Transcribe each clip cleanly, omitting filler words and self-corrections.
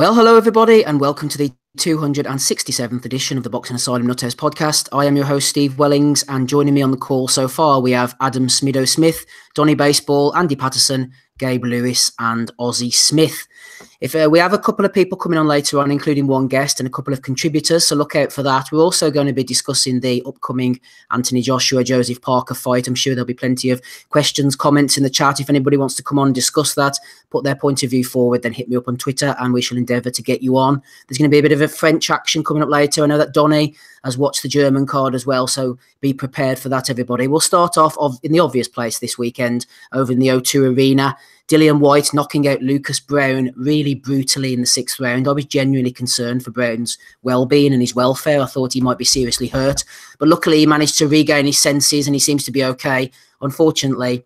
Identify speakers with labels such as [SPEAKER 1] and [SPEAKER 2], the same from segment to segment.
[SPEAKER 1] Well, hello everybody, and welcome to the 267th edition of the Boxing Asylum Nuthouse podcast. I am your host, Steve Wellings, and joining me on the call so far, we have Adam Smido-Smith, Donny Baseball, Andy Patterson, Gabe Lewis, and Ozzy Smith. If we have a couple of people coming on later on, including one guest and a couple of contributors, so look out for that. We're also going to be discussing the upcoming Anthony Joshua, Joseph Parker fight. I'm sure there'll be plenty of questions, comments in the chat. If anybody wants to come on and discuss that, put their point of view forward, then hit me up on Twitter and we shall endeavour to get you on. There's going to be a bit of a French action coming up later. I know that Donny has watched the German card as well, so be prepared for that, everybody. We'll start off in the obvious place this weekend over in the O2 Arena. DILLIAN White knocking out Lucas Browne really brutally in the 6th round. I was genuinely concerned for Browne's well-being and his welfare. I thought he might be seriously hurt. But luckily, he managed to regain his senses and he seems to be okay. Unfortunately,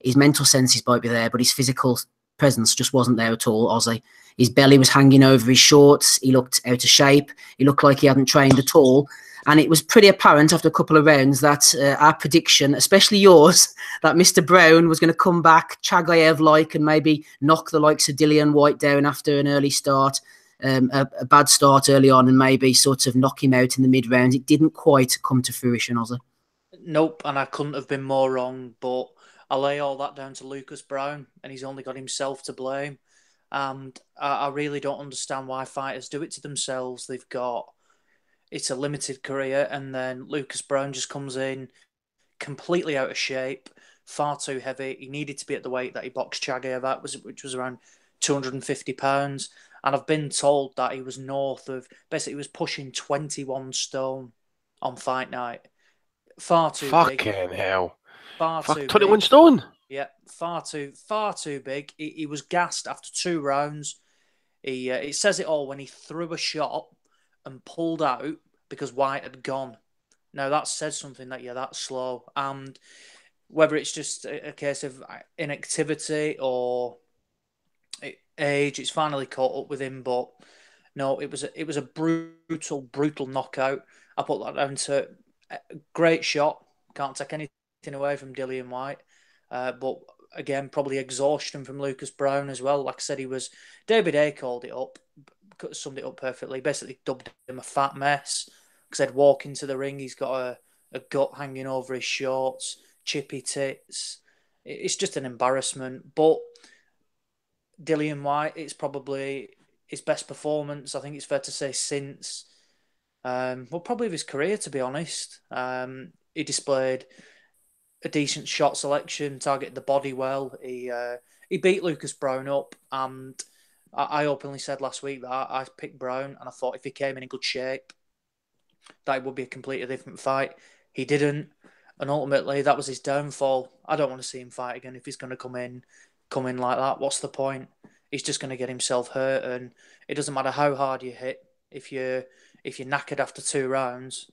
[SPEAKER 1] his mental senses might be there, but his physical presence just wasn't there at all, Ozzy. His belly was hanging over his shorts. He looked out of shape. He looked like he hadn't trained at all. And it was pretty apparent after a couple of rounds that our prediction, especially yours, that Mr. Browne was going to come back Chagayev-like and maybe knock the likes of DILLIAN White down after an early start, a bad start early on, and maybe sort of knock him out in the mid-round. It didn't quite come to fruition, Ozzy.
[SPEAKER 2] Nope, and I couldn't have been more wrong, but I lay all that down to Lucas Browne, and he's only got himself to blame. And I really don't understand why fighters do it to themselves. It's a limited career, and then Lucas Browne just comes in completely out of shape, far too heavy. He needed to be at the weight that he boxed Chagayev at, which was around 250 pounds. And I've been told that he was he was pushing 21 stone on fight night. Far too big.
[SPEAKER 3] Fucking hell.
[SPEAKER 2] Far too
[SPEAKER 3] 21
[SPEAKER 2] big.
[SPEAKER 3] stone?
[SPEAKER 2] Yeah, far too big. He was gassed after 2 rounds. It says it all when he threw a shot and pulled out because White had gone. Now, that says something that, that's slow. And whether it's just a case of inactivity or age, it's finally caught up with him. But no, it was a brutal knockout. I put that down to a great shot. Can't take anything away from DILLIAN White. But again, probably exhaustion from Lucas Browne as well. Like I said, David A called it up, summed it up perfectly. Basically dubbed him a fat mess. Because I'd walk into the ring, he's got a gut hanging over his shorts, chippy tits. It's just an embarrassment. But DILLIAN White, it's probably his best performance, I think it's fair to say, since, probably of his career, to be honest. He displayed a decent shot selection, targeted the body well. He beat Lucas Browne up, and I openly said last week that I picked Browne, and I thought if he came in good shape, that it would be a completely different fight. He didn't, and ultimately that was his downfall. I don't want to see him fight again if he's going to come in like that. What's the point? He's just going to get himself hurt, and it doesn't matter how hard you hit. If you're knackered after 2 rounds,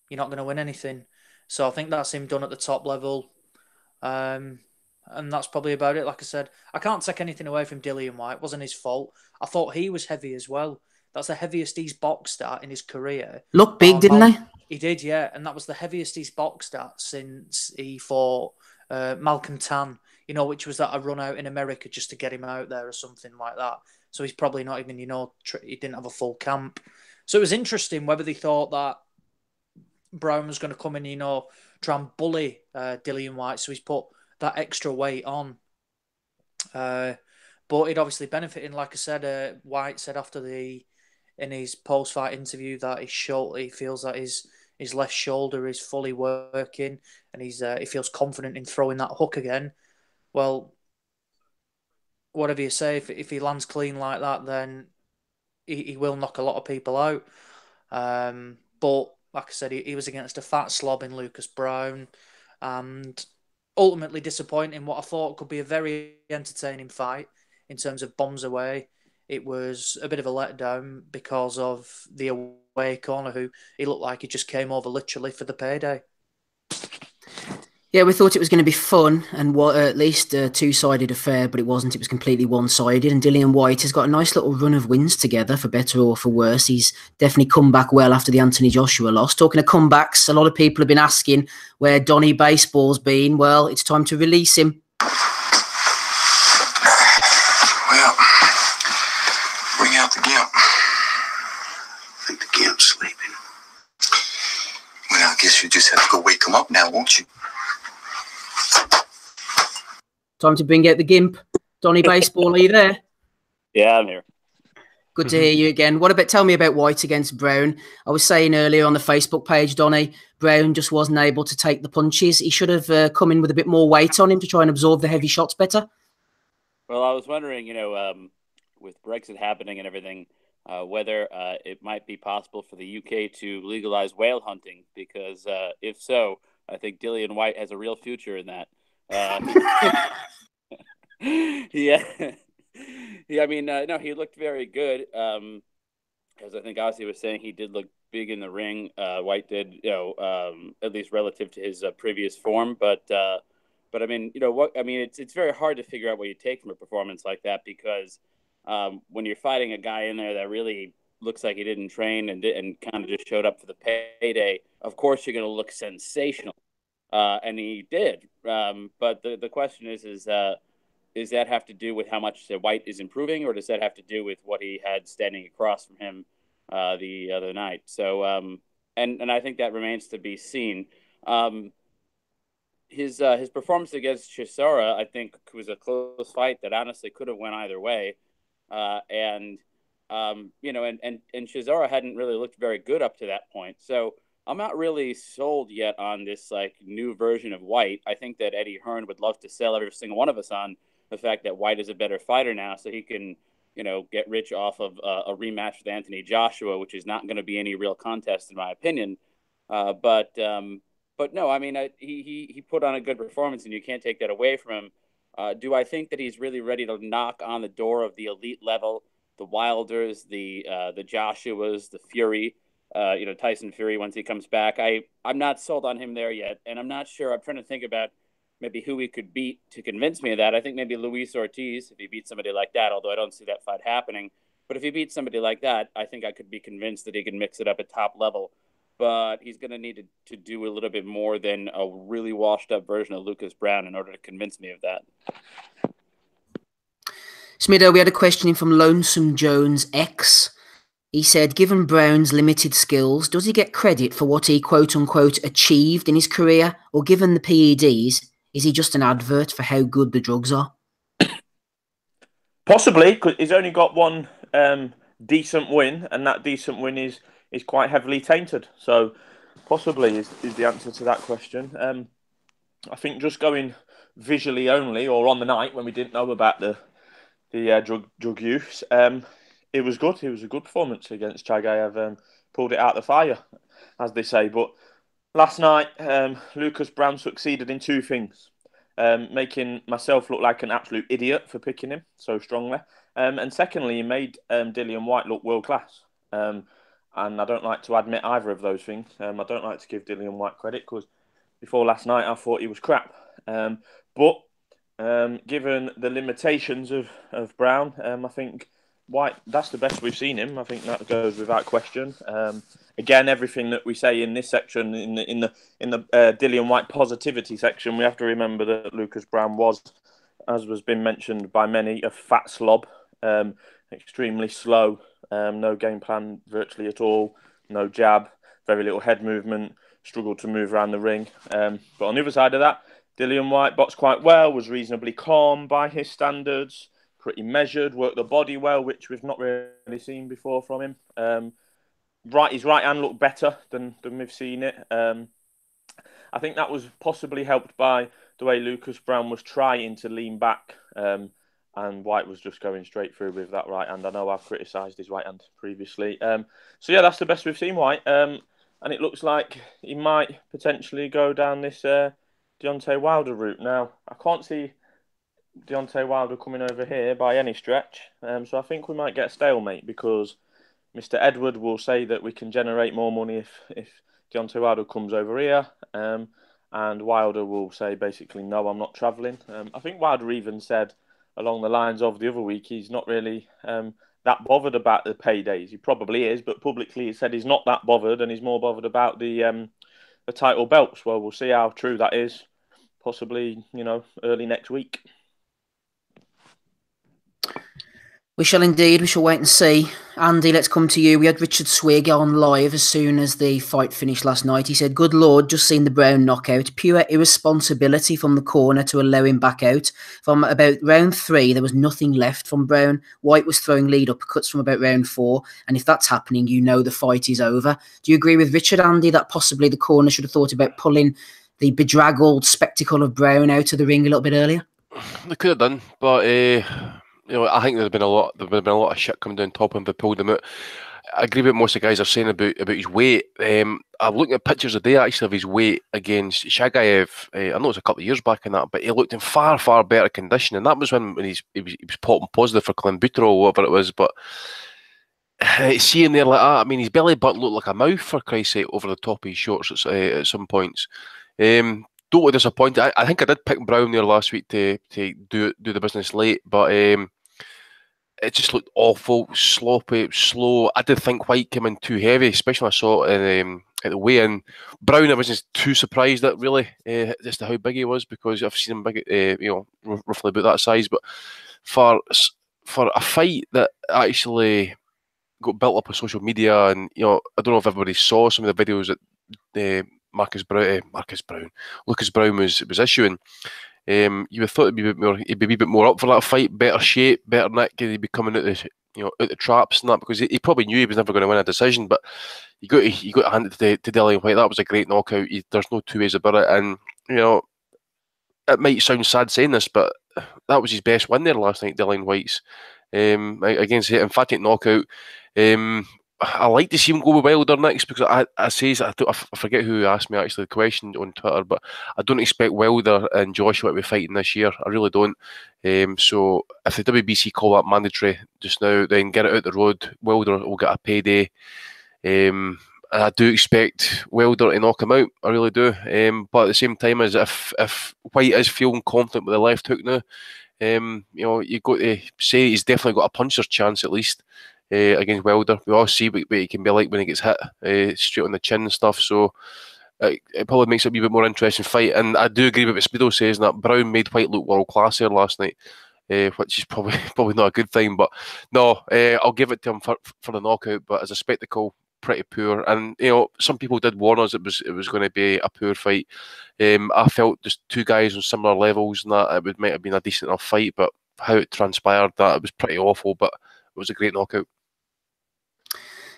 [SPEAKER 2] you're not going to win anything. So I think that's him done at the top level. And that's probably about it. Like I said, I can't take anything away from DILLIAN White. It wasn't his fault. I thought he was heavy as well. That's the heaviest he's boxed at in his career.
[SPEAKER 1] Looked big, didn't they?
[SPEAKER 2] He did, yeah. And that was the heaviest he's boxed at since he fought Malcolm Tan, which was that a run out in America just to get him out there or something like that. So he's probably not even, he didn't have a full camp. So it was interesting whether they thought that Browne was going to come in, try and bully DILLIAN White. So he's put that extra weight on. But it obviously benefited. Like I said, White said in his post-fight interview that he feels that his left shoulder is fully working, and he feels confident in throwing that hook again. Well, whatever you say, if he lands clean like that, then he will knock a lot of people out. But like I said, he was against a fat slob in Lucas Browne, and ultimately disappointing what I thought could be a very entertaining fight in terms of bombs away. It was a bit of a letdown because of the away corner, who he looked like he just came over literally for the payday.
[SPEAKER 1] Yeah, we thought it was going to be fun and at least a two-sided affair, but it wasn't. It was completely one-sided. And DILLIAN White has got a nice little run of wins together, for better or for worse. He's definitely come back well after the Anthony Joshua loss. Talking of comebacks, a lot of people have been asking where Donny Baseball's been. Well, it's time to release him.
[SPEAKER 4] Well,
[SPEAKER 3] won't you?
[SPEAKER 1] Time to bring out the gimp. Donny Baseball, are you there?
[SPEAKER 4] Yeah, I'm here.
[SPEAKER 1] Good to hear you again. Tell me about White against Browne. I was saying earlier on the Facebook page, Donny, Browne just wasn't able to take the punches. He should have come in with a bit more weight on him to try and absorb the heavy shots better.
[SPEAKER 4] Well, I was wondering, with Brexit happening and everything, whether it might be possible for the UK to legalize whale hunting, because if so, I think DILLIAN White has a real future in that. Yeah. Yeah, I mean, no, he looked very good. As I think Ozzy was saying, he did look big in the ring. White did, at least relative to his previous form. But I mean, it's very hard to figure out what you take from a performance like that, because when you're fighting a guy in there that really looks like he didn't train and kind of just showed up for the payday, of course you're going to look sensational, and he did. But the question is does that have to do with how much White is improving, or does that have to do with what he had standing across from him the other night? So, and I think that remains to be seen. His performance against Chisora, I think, was a close fight that honestly could have went either way. And Chisora hadn't really looked very good up to that point. So I'm not really sold yet on this new version of White. I think that Eddie Hearn would love to sell every single one of us on the fact that White is a better fighter now, so he can, get rich off of a rematch with Anthony Joshua, which is not going to be any real contest in my opinion. But no, I mean, he put on a good performance, and you can't take that away from him. Do I think that he's really ready to knock on the door of the elite level, the Wilders, the Joshuas, the Fury, Tyson Fury once he comes back? I'm not sold on him there yet, and I'm not sure. I'm trying to think about maybe who he could beat to convince me of that. I think maybe Luis Ortiz, if he beats somebody like that, although I don't see that fight happening. But if he beats somebody like that, I think I could be convinced that he can mix it up at top level. But he's going to need to do a little bit more than a really washed-up version of Lucas Browne in order to convince me of that.
[SPEAKER 1] Smido, we had a question in from Lonesome Jones X. He said, given Browne's limited skills, does he get credit for what he quote-unquote achieved in his career? Or given the PEDs, is he just an advert for how good the drugs are?
[SPEAKER 5] Possibly, because he's only got one decent win, and that decent win is quite heavily tainted. So possibly is the answer to that question. I think just going visually only, or on the night when we didn't know about the drug use, it was good. It was a good performance against Chagayev. Pulled it out the fire, as they say. But last night, Lucas Browne succeeded in two things. Making myself look like an absolute idiot for picking him so strongly. And secondly, he made DILLIAN White look world class. And I don't like to admit either of those things. I don't like to give DILLIAN White credit, because before last night I thought he was crap. But given the limitations of Browne, I think White, that's the best we've seen him. I think that goes without question. Again, everything that we say in this section, in the DILLIAN White positivity section, we have to remember that Lucas Browne was, as has been mentioned by many, a fat slob, extremely slow, no game plan virtually at all, no jab, very little head movement, struggled to move around the ring. But on the other side of that, DILLIAN White boxed quite well, was reasonably calm by his standards, pretty measured, worked the body well, which we've not really seen before from him. His right hand looked better than we've seen it. I think that was possibly helped by the way Lucas Browne was trying to lean back, and White was just going straight through with that right hand. I know I've criticised his right hand previously. So yeah, that's the best we've seen White. And it looks like he might potentially go down this Deontay Wilder route. Now, I can't see Deontay Wilder coming over here by any stretch. So I think we might get a stalemate, because Mr. Edward will say that we can generate more money if Deontay Wilder comes over here. And Wilder will say basically, no, I'm not travelling. I think Wilder even said along the lines of the other week, he's not really that bothered about the paydays. He probably is, but publicly he said he's not that bothered, and he's more bothered about the title belts. Well, we'll see how true that is. Possibly, early next week.
[SPEAKER 1] We shall indeed. We shall wait and see. Andy, let's come to you. We had Richard Swig on live as soon as the fight finished last night. He said, "Good Lord, just seen the Brown knockout. Pure irresponsibility from the corner to allow him back out. From about round 3, there was nothing left from Brown. White was throwing lead uppercuts from about round 4. And if that's happening, you know the fight is over." Do you agree with Richard, Andy, that possibly the corner should have thought about pulling the bedraggled spectacle of Brown out of the ring a little bit earlier?
[SPEAKER 3] They could have done, but I think there'd been a lot of shit coming down top of him if they pulled him out. I agree with what most of the guys are saying about his weight. I'm looking at pictures today actually of his weight against Shagayev. I know it's a couple of years back in that, but he looked in far better condition, and that was when he was popping positive for clenbuterol or whatever it was. But seeing there like that, I mean, his belly button looked like a mouth, for Christ's sake, over the top of his shorts at some points. Totally disappointed. I think I did pick Brown there last week to do the business late, but it just looked awful, sloppy, slow. I did think White came in too heavy, especially when I saw it at the weigh-in. Brown, I wasn't too surprised at really as to how big he was, because I've seen him big, roughly about that size. But for a fight that actually got built up on social media, and I don't know if everybody saw some of the videos that Lucas Brown was issuing. You would have thought he'd be a wee bit more up for that fight, better shape, better nick, and he'd be coming out the traps and that, because he probably knew he was never going to win a decision. But you got to hand it to DILLIAN White. That was a great knockout. There's no two ways about it. And it might sound sad saying this, but that was his best win there last night, DILLIAN White's against an emphatic knockout. I like to see him go with Wilder next, because I forget who asked me actually the question on Twitter, but I don't expect Wilder and Joshua to be fighting this year. I really don't. So if the WBC call that mandatory just now, then get it out the road. Wilder will get a payday. And I do expect Wilder to knock him out. I really do. But at the same time, as if White is feeling confident with the left hook now, you've got to say he's definitely got a puncher's chance at least. Against Wilder. We all see what he can be like when he gets hit straight on the chin and stuff, so it probably makes it a wee bit more interesting fight. And I do agree with what Speedo says, that Brown made White look world class here last night, which is probably not a good thing. But no, I'll give it to him for the knockout, but as a spectacle, pretty poor. And some people did warn us it was going to be a poor fight. I felt just two guys on similar levels and that it might have been a decent enough fight, but how it transpired, that it was pretty awful, but it was a great knockout.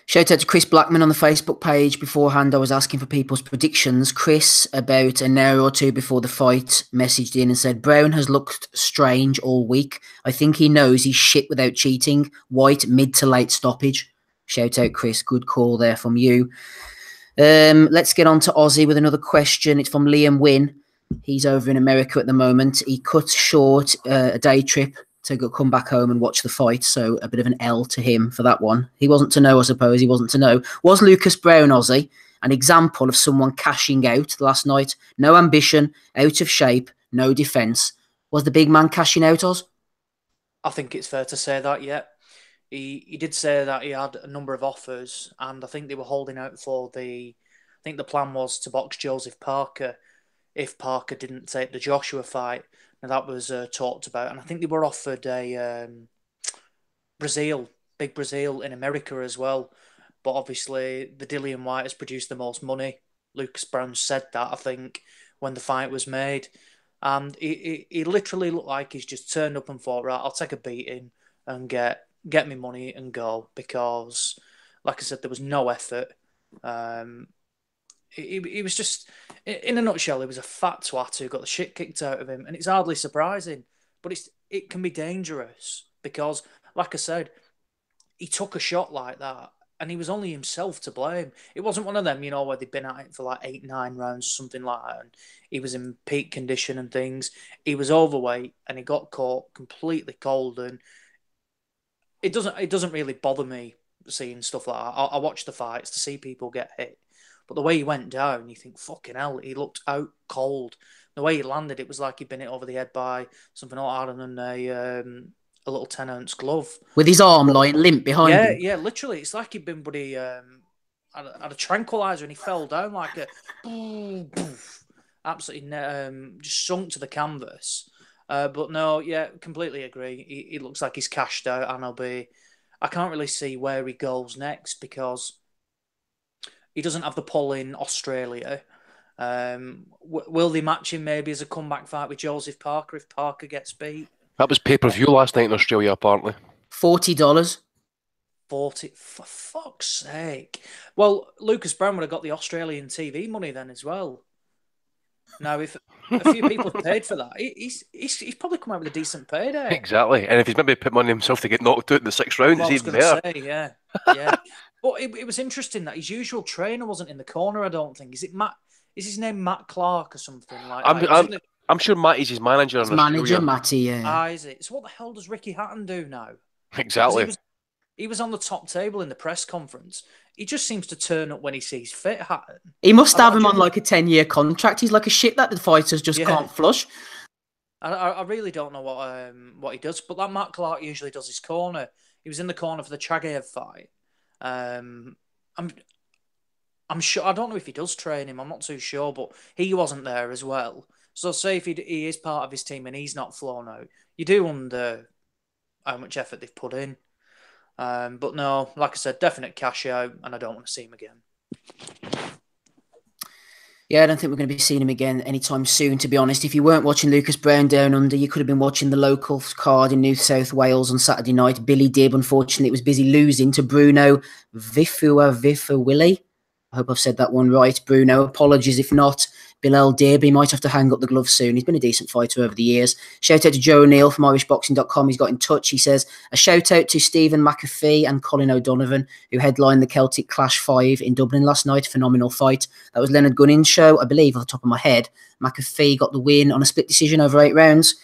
[SPEAKER 1] Shout out to Chris Blackman on the Facebook page. Beforehand, I was asking for people's predictions. Chris, about an hour or two before the fight, messaged in and said, "Brown has looked strange all week. I think he knows he's shit without cheating. White, mid to late stoppage." Shout out, Chris. Good call there from you. Let's get on to Aussie with another question. It's from Liam Wynn. He's over in America at the moment. He cut short a day trip to come back home and watch the fight, so a bit of an L to him for that one. He wasn't to know, I suppose. He wasn't to know. Was Lucas Brown, Aussie, an example of someone cashing out last night? No ambition, out of shape, no defence. Was the big man cashing out, Oz?
[SPEAKER 2] I think it's fair to say that, yeah. He did say that he had a number of offers, and I think they were holding out for I think the plan was to box Joseph Parker if Parker didn't take the Joshua fight. Now, that was talked about, and I think they were offered a big Brazil in America as well. But obviously, the DILLIAN White has produced the most money. Lucas Brown said that, I think, when the fight was made. And he literally looked like he's just turned up and thought, right, I'll take a beating and get me money and go. Because, like I said, there was no effort. He was just, in a nutshell, he was a fat twat who got the shit kicked out of him, and it's hardly surprising. But it can be dangerous because, like I said, he took a shot like that, and he was only himself to blame. It wasn't one of them, where they'd been at it for like 8-9 rounds or something like that, and he was in peak condition and things. He was overweight, and he got caught completely cold, and it doesn't really bother me seeing stuff like that. I watch the fights to see people get hit. But the way he went down, you think, fucking hell, he looked out cold. The way he landed, it was like he'd been hit over the head by something a lot harder than a little 10-ounce glove.
[SPEAKER 1] With his arm lying limp behind him.
[SPEAKER 2] Yeah, literally. It's like he'd been had a tranquilizer and he fell down like a... absolutely just sunk to the canvas. But no, yeah, completely agree. He looks like he's cashed out, and I can't really see where he goes next because he doesn't have the pull in Australia. Will they match him maybe as a comeback fight with Joseph Parker if Parker gets beat?
[SPEAKER 3] That was pay-per-view last night in Australia, apparently.
[SPEAKER 1] $40.
[SPEAKER 2] 40, for fuck's sake. Well, Lucas Brown would have got the Australian TV money then as well. Now, if a few people have paid for that, he's probably come out with a decent payday.
[SPEAKER 3] Exactly. And if he's maybe put money himself to get knocked out in the 6th round,
[SPEAKER 2] Well,
[SPEAKER 3] it's even better.
[SPEAKER 2] Say, yeah. But it was interesting that his usual trainer wasn't in the corner, I don't think. Is it Matt? Is his name Matt Clark or something like that?
[SPEAKER 3] I'm sure Matty's his manager.
[SPEAKER 1] His manager, Matty, yeah.
[SPEAKER 2] Ah, is it? So what the hell does Ricky Hatton do now?
[SPEAKER 3] Exactly.
[SPEAKER 2] He was on the top table in the press conference. He just seems to turn up when he sees fit, Hatton.
[SPEAKER 1] He must have him on like a 10-year contract. He's like a ship that the fighters just can't flush.
[SPEAKER 2] I really don't know what he does, but that Matt Clark usually does his corner. He was in the corner for the Chagayev fight. I'm sure. I don't know if he does train him. I'm not too sure, but he wasn't there as well. So say if he is part of his team and he's not flown out, you do wonder how much effort they've put in. But no, like I said, definite cash out, and I don't want to see him again.
[SPEAKER 1] Yeah, I don't think we're going to be seeing him again anytime soon, to be honest. If you weren't watching Lucas Brown Down Under, you could have been watching the local card in New South Wales on Saturday night. Billy Dibb, unfortunately, was busy losing to Bruno Vifua-Willie. I hope I've said that one right, Bruno. Apologies if not. Bilal Dibb, he might have to hang up the gloves soon. He's been a decent fighter over the years. Shout out to Joe O'Neill from irishboxing.com. He's got in touch. He says, a shout out to Stephen McAfee and Colin O'Donovan, who headlined the Celtic Clash 5 in Dublin last night. Phenomenal fight. That was Leonard Gunnin's show, I believe, off the top of my head. McAfee got the win on a split decision over 8 rounds.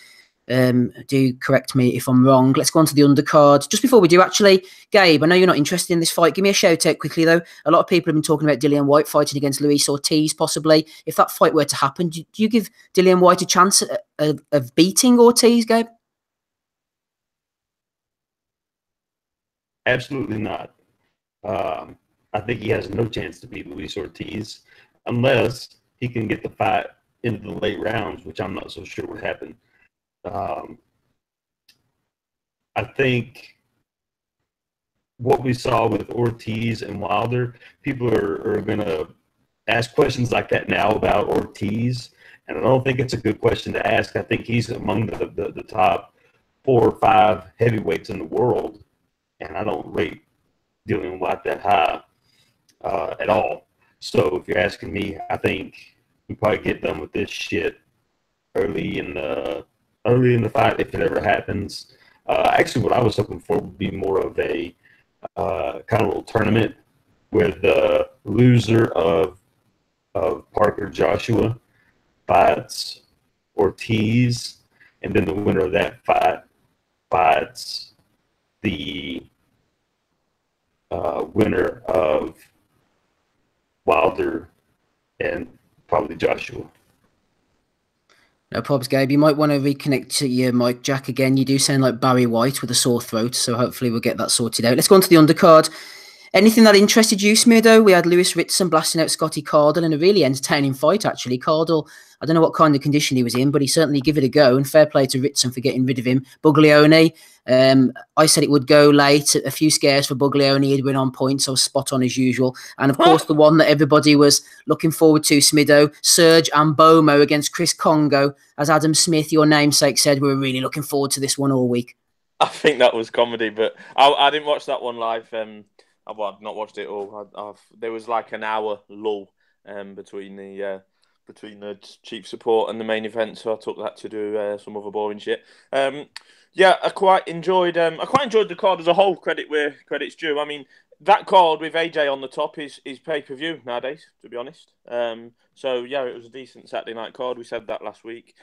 [SPEAKER 1] Do correct me if I'm wrong. Let's go on to the undercard. Just before we do, actually, Gabe, I know you're not interested in this fight. Give me a shout out quickly, though. A lot of people have been talking about DILLIAN WHYTE fighting against Luis Ortiz, possibly. If that fight were to happen, do you give DILLIAN WHYTE a chance of beating Ortiz, Gabe?
[SPEAKER 6] Absolutely not. I think he has no chance to beat Luis Ortiz unless he can get the fight into the late rounds, which I'm not so sure would happen. I think what we saw with Ortiz and Wilder, people are going to ask questions like that now about Ortiz, and I don't think it's a good question to ask. I think he's among the top 4 or 5 heavyweights in the world, and I don't rate DILLIAN WHYTE that high at all. So if you're asking me, I think we probably get done with this shit early in the fight, if it ever happens. Actually, what I was hoping for would be more of a kind of little tournament where the loser of Parker Joshua fights Ortiz, and then the winner of that fight fights the winner of Wilder and probably Joshua.
[SPEAKER 1] No probs, Gabe. You might want to reconnect to your mic jack again. You do sound like Barry White with a sore throat, so hopefully we'll get that sorted out. Let's go on to the undercard. Anything that interested you, Smido? We had Lewis Ritson blasting out Scotty Cardle in a really entertaining fight, actually. Cardle, I don't know what kind of condition he was in, but he certainly gave it a go, and fair play to Ritson for getting rid of him. Buglioni, I said it would go late. A few scares for Buglioni. He'd win on points. I was spot on as usual. And, of course, the one that everybody was looking forward to, Smido, Serge Ambomo against Chris Congo. As Adam Smith, your namesake, said, we were really looking forward to this one all week.
[SPEAKER 5] I think that was comedy, but I didn't watch that one live. I've not watched it all. There was like an hour lull between the chief support and the main event, so I took that to do some other boring shit. Yeah, I quite enjoyed the card as a whole. Credit where credit's due. I mean, that card with AJ on the top is pay-per-view nowadays, to be honest. So yeah, it was a decent Saturday night card. We said that last week.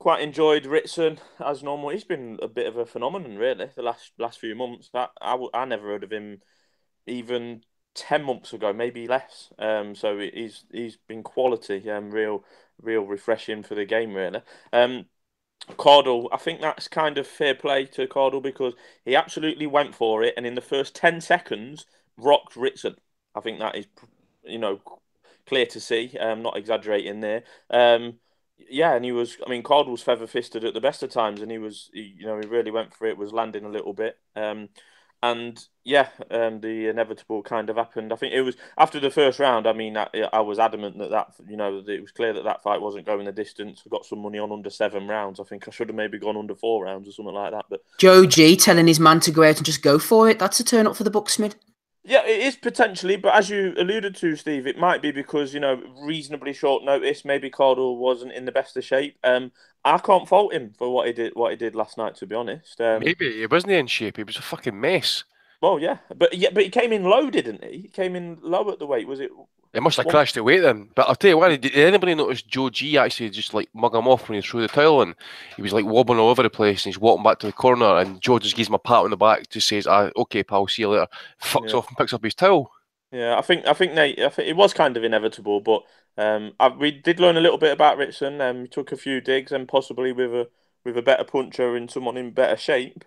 [SPEAKER 5] Quite enjoyed Ritson as normal. He's been a bit of a phenomenon, really, the last few months. I never heard of him even 10 months ago, maybe less. So he's been quality, real refreshing for the game, really. Cardle, I think that's kind of fair play to Cardle because he absolutely went for it, and in the first 10 seconds, rocked Ritson. I think that is, clear to see. Not exaggerating there. Yeah, and Cardle was feather-fisted at the best of times, and he really went for it, was landing a little bit. And yeah, the inevitable kind of happened. I think it was after the first round. I mean, I was adamant that it was clear that fight wasn't going the distance. I got some money on under 7 rounds. I think I should have maybe gone under 4 rounds or something like that. But
[SPEAKER 1] Joe G telling his man to go out and just go for it. That's a turn up for the Bucksmith.
[SPEAKER 5] yeah, it is potentially, but as you alluded to, Steve, it might be because reasonably short notice. Maybe Cardle wasn't in the best of shape. I can't fault him for what he did last night. To be honest,
[SPEAKER 3] maybe he wasn't in shape. He was a fucking mess.
[SPEAKER 5] Well, yeah, but he came in low, didn't he? He came in low at the weight. Was it?
[SPEAKER 3] He must have crashed the weight then. But I'll tell you what, did anybody notice Joe G actually just like mug him off when he threw the towel in? He was like wobbling all over the place and he's walking back to the corner and Joe just gives him a pat on the back, just says, okay, pal, see you later. Fucks off and picks up his towel.
[SPEAKER 5] Yeah, I think Nate, it was kind of inevitable, but we did learn a little bit about Ritson. He took a few digs and possibly with a better puncher and someone in better shape,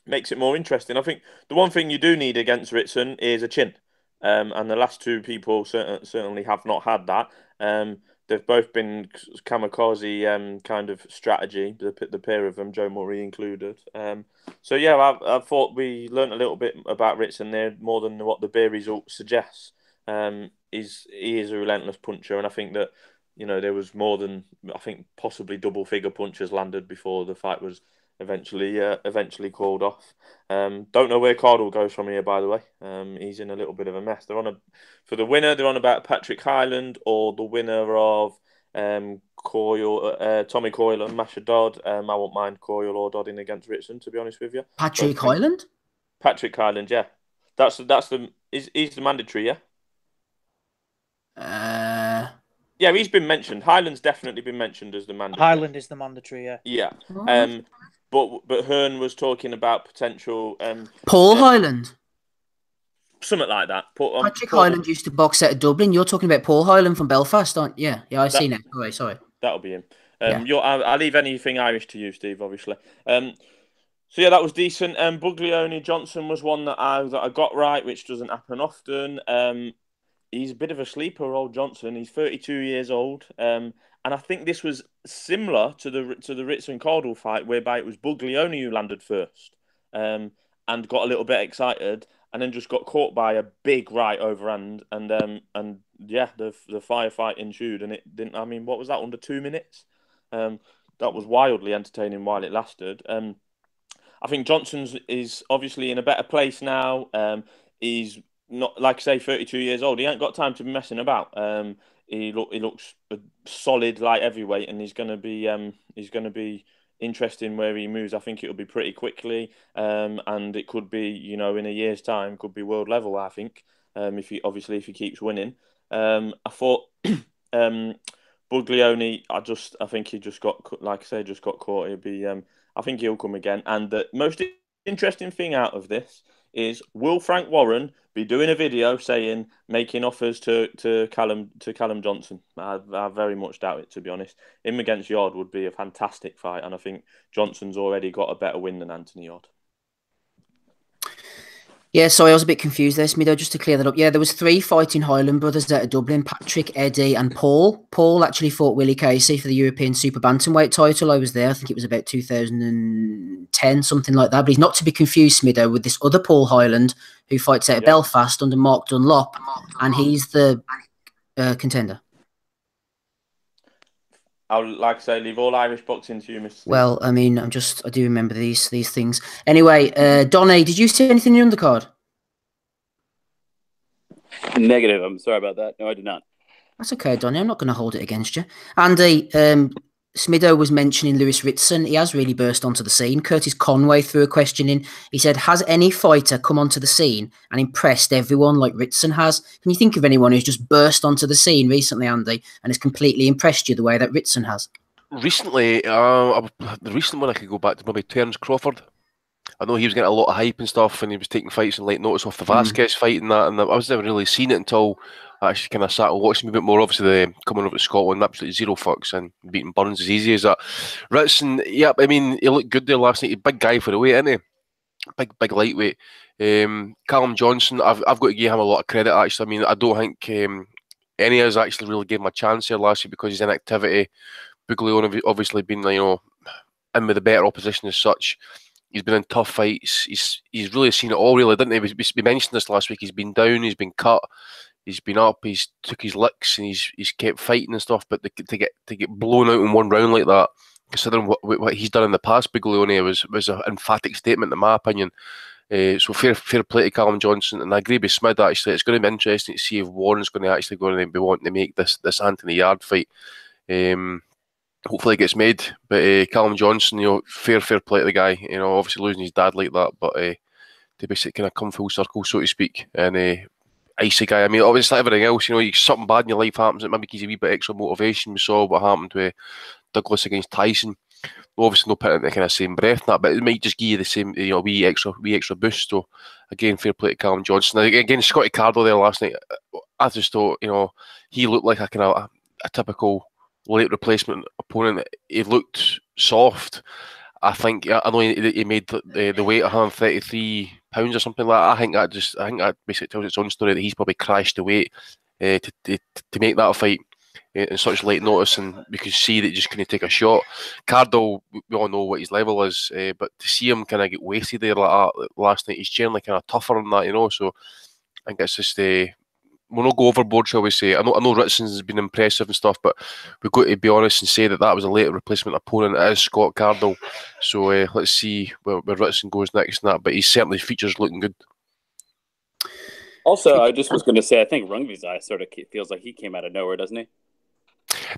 [SPEAKER 5] makes it more interesting. I think the one thing you do need against Ritson is a chin. And the last 2 people certainly have not had that. They've both been kamikaze kind of strategy, the pair of them, Joe Murray included. So yeah, I thought we learnt a little bit about Ritson there, more than what the beer result suggests. He is a relentless puncher, and I think that there was more than, I think, possibly double-figure punches landed before the fight was eventually called off. Don't know where Cardle goes from here, by the way. He's in a little bit of a mess. For the winner, they're on about Patrick Hyland or the winner of Tommy Coyle and Masha Dodd. I won't mind Coyle or Dodd in against Ritson, to be honest with you.
[SPEAKER 1] Patrick Hyland?
[SPEAKER 5] Patrick Hyland, yeah. He's the mandatory, yeah? Yeah, he's been mentioned. Hyland's definitely been mentioned as the mandatory.
[SPEAKER 2] Hyland is the mandatory, yeah.
[SPEAKER 5] Yeah. But Hearn was talking about potential
[SPEAKER 1] Paul Hyland.
[SPEAKER 5] Something like that.
[SPEAKER 1] Patrick Hyland used to box out of Dublin. You're talking about Paul Hyland from Belfast, aren't you? Yeah, I see now. Oh, sorry.
[SPEAKER 5] That'll be him. I'll leave anything Irish to you, Steve, obviously. So yeah, that was decent. Buglioni Johnson was one that I got right, which doesn't happen often. He's a bit of a sleeper, old Johnson. He's 32 years old. And I think this was similar to the Ritson Cardle fight, whereby it was Buglioni who landed first, and got a little bit excited, and then just got caught by a big right overhand, and yeah, the firefight ensued, and it didn't. I mean, what was that, under 2 minutes? That was wildly entertaining while it lasted. I think Johnson's is obviously in a better place now. He's not, like I say, 32 years old. He ain't got time to be messing about. He looks a solid light heavyweight, and he's going to be interesting where he moves. I think it'll be pretty quickly, and it could be, in a year's time, could be world level. I think if he keeps winning. I thought Buglioni. I think he just got, like I say, just got caught. He'll be. I think he'll come again. And the most interesting thing out of this is, will Frank Warren be doing a video making offers to Callum Johnson? I very much doubt it, to be honest. Him against Yard would be a fantastic fight, and I think Johnson's already got a better win than Anthony Yard.
[SPEAKER 1] Yeah, sorry, I was a bit confused there, Smido, just to clear that up. Yeah, there was 3 fighting Highland brothers out of Dublin: Patrick, Eddie and Paul. Paul actually fought Willie Casey for the European Super Bantamweight title. I was there. I think it was about 2010, something like that. But he's not to be confused, Smido, with this other Paul Hyland who fights out of Belfast under Mark Dunlop, and he's the contender.
[SPEAKER 5] I'll, like I say, leave all Irish boxing to you, Mr. Steve.
[SPEAKER 1] Well, I mean, I do remember these things. Anyway, Donny, did you see anything in the undercard?
[SPEAKER 4] Negative. I'm sorry about that. No, I did not.
[SPEAKER 1] That's okay, Donny. I'm not going to hold it against you. Andy, Smido was mentioning Lewis Ritson. He has really burst onto the scene. Curtis Conway threw a question in. He said, has any fighter come onto the scene and impressed everyone like Ritson has? Can you think of anyone who's just burst onto the scene recently, Andy, and has completely impressed you the way that Ritson has?
[SPEAKER 3] Recently, the recent one I could go back to maybe Terence Crawford. I know he was getting a lot of hype and stuff, and he was taking fights in late notice off the Vasquez fight and that, and I was never really seen it until I actually kind of sat and watched him a bit more. Obviously, coming over to Scotland, absolutely zero fucks, and beating Burns as easy as that. Ritson, yeah, I mean, he looked good there last night. He's a big guy for the weight, isn't he? Big lightweight. Callum Johnson, I've got to give him a lot of credit, actually. I mean, I don't think any of us actually really gave him a chance here last week because he's in activity. Buglioni obviously been, in with a better opposition as such. He's been in tough fights. He's really seen it all, really, didn't he? We mentioned this last week. He's been down, he's been cut, he's been up, he's took his licks, and he's kept fighting and stuff. But to get blown out in one round like that, considering what he's done in the past, Big Leone was an emphatic statement, in my opinion. So fair play to Callum Johnson, and I agree with Smid. Actually, it's going to be interesting to see if Warren's going to be wanting to make this Anthony Yard fight. Hopefully it gets made. But Callum Johnson, fair play to the guy. Obviously losing his dad like that, but to basically kind of come full circle, so to speak, and icy guy. I mean, obviously everything else, something bad in your life happens, it maybe gives you a wee bit extra motivation. We saw what happened with Douglas against Tyson. Obviously, no putting it in the kind of same breath, but it might just give you the same, wee extra boost. So, again, fair play to Callum Johnson. Again, Scotty Cardo there last night. I just thought, he looked like a typical late replacement opponent. He looked soft. I think I know he made the weight 133 pounds or something like that. I think that basically tells its own story that he's probably crashed the weight to make that fight in such late notice, and we could see that he just couldn't take a shot. Cardo, we all know what his level is, but to see him kind of get wasted there like that last night, he's generally kind of tougher than that, so I think it's just we'll not go overboard, shall we say. I know Ritson's been impressive and stuff, but we've got to be honest and say that was a late replacement opponent. It is Scott Cardo, so let's see where Ritson goes next in that, but he's certainly features looking good.
[SPEAKER 4] Also, I just was going to say, I think Rungvisai sort of feels like he came out of nowhere, doesn't he?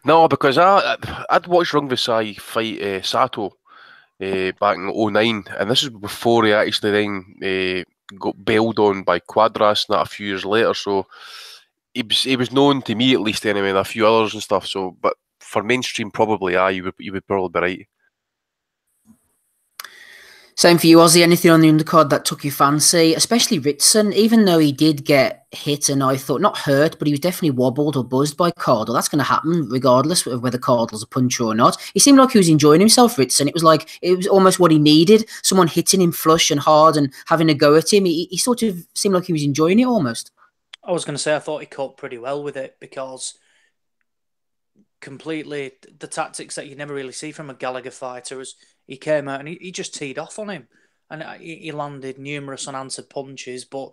[SPEAKER 3] No, because I'd watched Rungvisai fight Sato back in 2009, and this is before he actually then got bailed on by Quadras and that a few years later. So he was known to me, at least anyway, and a few others and stuff. So, but for mainstream, probably you would probably be right.
[SPEAKER 1] Same for you, Ozzy. Anything on the undercard that took your fancy, especially Ritson, even though he did get hit and I thought not hurt, but he was definitely wobbled or buzzed by Cardle. That's going to happen regardless of whether Cardle's a puncher or not. He seemed like he was enjoying himself, Ritson. It was almost what he needed, someone hitting him flush and hard and having a go at him. He sort of seemed like he was enjoying it almost.
[SPEAKER 2] I was going to say I thought he coped pretty well with it, because completely the tactics that you never really see from a Gallagher fighter is he came out and he just teed off on him, and he landed numerous unanswered punches, but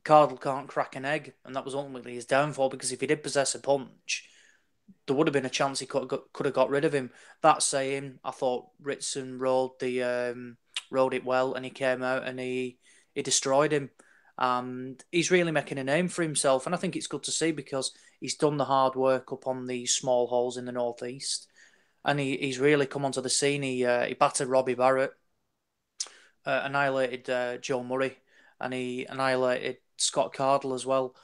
[SPEAKER 2] Cardle can't crack an egg, and that was ultimately his downfall, because if he did possess a punch, there would have been a chance he could have got rid of him. That saying, I thought Ritson rode it well, and he came out and he destroyed him. And he's really making a name for himself, and I think it's good to see, because he's done the hard work up on these small holes in the northeast, and he's really come onto the scene. He battered Robbie Barrett, annihilated Joe Murray, and he annihilated Scott Cardle as well.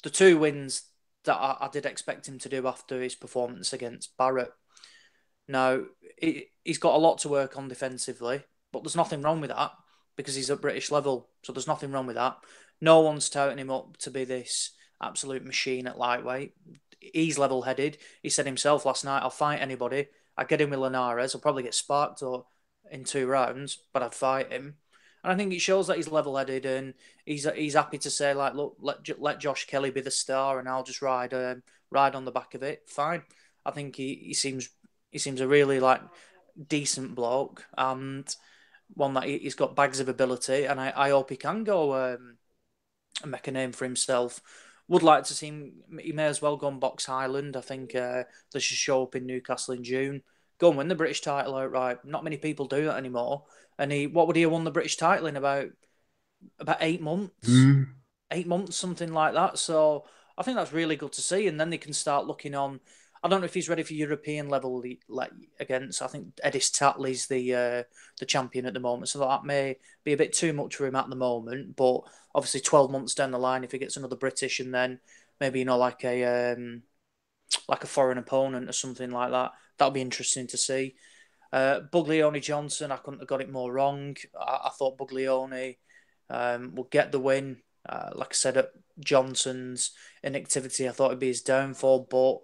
[SPEAKER 2] The two wins that I did expect him to do after his performance against Barrett. Now, he's got a lot to work on defensively, but there's nothing wrong with that, because he's at British level, so there's nothing wrong with that. No one's touting him up to be this absolute machine at lightweight. He's level-headed. He said himself last night, I'll fight anybody. I get him with Linares. I'll probably get sparked in 2 rounds, but I'd fight him. And I think it shows that he's level-headed, and he's happy to say, like, look, let Josh Kelly be the star, and I'll just ride on the back of it. Fine. I think he seems a really decent bloke, and one that he's got bags of ability, and I hope he can go and make a name for himself. Would like to see him. He may as well go on Box Highland. I think they should show up in Newcastle in June. Go and win the British title outright. Not many people do that anymore. And what would he have won the British title in about 8 months? 8 months, something like that. So I think that's really good to see. And then they can start looking on. I don't know if he's ready for European level against. I think Edis Tatley's the champion at the moment, so that may be a bit too much for him at the moment. But obviously, 12 months down the line, if he gets another British, and then maybe like a foreign opponent or something like that, that'll be interesting to see. Buglione Johnson, I couldn't have got it more wrong. I thought Buglione would get the win. Like I said, at Johnson's inactivity, I thought it'd be his downfall, but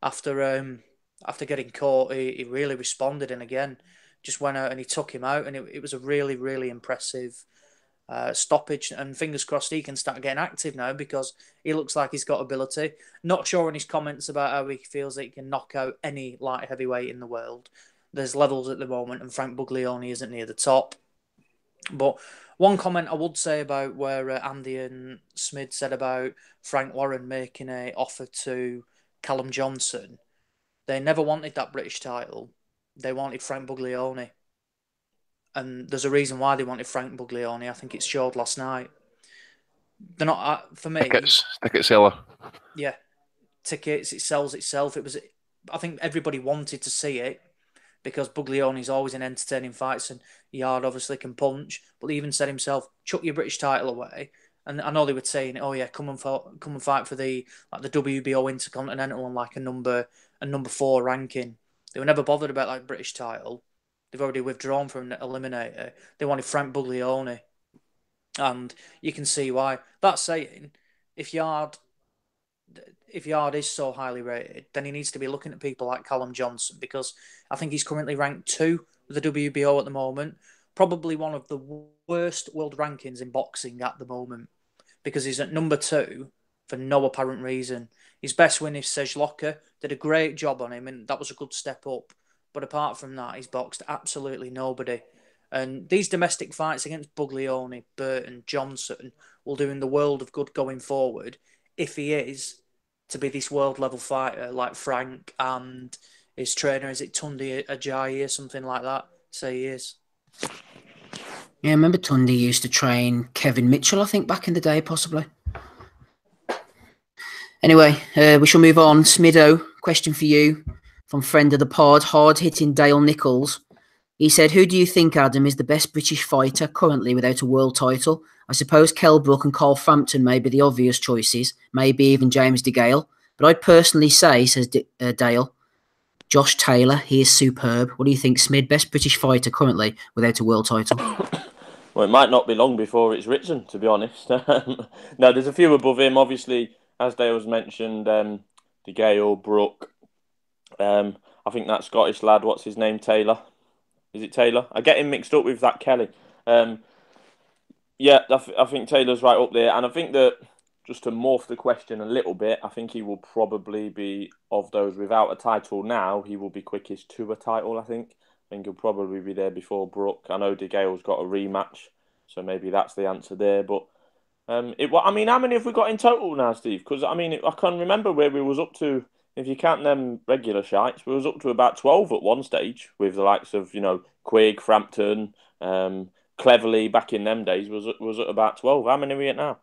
[SPEAKER 2] after getting caught, he really responded, and again, just went out and he took him out, and it was a really, really impressive stoppage. And fingers crossed he can start getting active now, because he looks like he's got ability. Not sure in his comments about how he feels that he can knock out any light heavyweight in the world. There's levels at the moment, and Frank Buglione isn't near the top. But one comment I would say about where Andy and Smid said about Frank Warren making a offer to Callum Johnson, they never wanted that British title. They wanted Frank Buglioni. And there's a reason why they wanted Frank Buglioni. I think it showed last night. They're not, for me...
[SPEAKER 3] Ticket seller.
[SPEAKER 2] Yeah. Tickets, it sells itself. I think everybody wanted to see it because Buglioni's always in entertaining fights and Yard obviously can punch. But he even said himself, chuck your British title away. And I know they were saying, oh yeah, come and fight for the WBO Intercontinental on like a number 4 ranking. They were never bothered about like British title. They've already withdrawn from the Eliminator. They wanted Frank Buglioni. And you can see why. That saying, if Yard is so highly rated, then he needs to be looking at people like Callum Johnson, because I think he's currently ranked 2 with the WBO at the moment. Probably one of the worst world rankings in boxing at the moment, because he's at number 2 for no apparent reason. His best win is Serge Locker. Did a great job on him, and that was a good step up. But apart from that, he's boxed absolutely nobody. And these domestic fights against Buglioni, Burton, Johnson will do him the world of good going forward if he is to be this world level fighter like Frank and his trainer, is it Tundi Ajayi or something like that? Say he is.
[SPEAKER 1] Yeah, I remember Tundi used to train Kevin Mitchell, I think, back in the day, possibly. Anyway, we shall move on. Smido, question for you from friend of the pod, hard-hitting Dale Nichols. He said, who do you think, Adam, is the best British fighter currently without a world title? I suppose Kell Brook and Carl Frampton may be the obvious choices, maybe even James DeGale. But I'd personally say, says Dale, Josh Taylor. He is superb. What do you think, Smid? Best British fighter currently without a world title?
[SPEAKER 5] Well, it might not be long before it's Richardson, to be honest. No, there's a few above him. Obviously, as Dale's mentioned, DeGale, Brook. I think that Scottish lad, what's his name, Taylor? Is it Taylor? I get him mixed up with that Kelly. Yeah, I think Taylor's right up there. And I think that, just to morph the question a little bit, I think he will probably be, of those without a title now, he will be quickest to a title, I think. I think he'll probably be there before Brook. I know DeGale's got a rematch, so maybe that's the answer there. But, how many have we got in total now, Steve? Because, I can remember where we was up to. If you count them regular shites, we was up to about 12 at one stage with the likes of, Quigg, Frampton, Cleverly back in them days was at about 12. How many are we at now?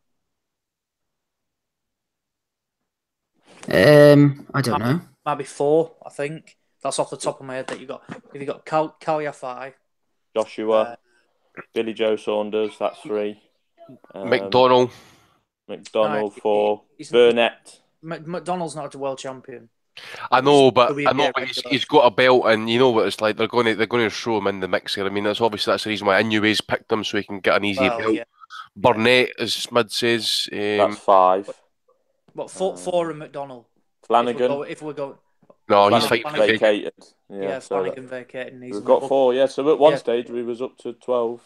[SPEAKER 1] I don't know.
[SPEAKER 2] Might be 4, I think. That's off the top of my head that you got. If you got Kalyafai,
[SPEAKER 5] Joshua, Billy Joe Saunders, that's 3.
[SPEAKER 3] McDonald,
[SPEAKER 5] 4. Burnett.
[SPEAKER 2] McDonald's not a world champion.
[SPEAKER 3] I know, but he's got a belt, and you know what it's like. They're going to throw him in the mix here. I mean, that's the reason why Inouye's picked him, so he can get an easy belt. Yeah. Burnett, as Smid says,
[SPEAKER 5] that's 5.
[SPEAKER 2] What 4 and McDonald?
[SPEAKER 5] Flanagan.
[SPEAKER 2] If we go,
[SPEAKER 3] no, he's vacated.
[SPEAKER 2] Yeah, Flanagan vacated.
[SPEAKER 5] We've got 4. Yeah, so at one stage we was up to 12.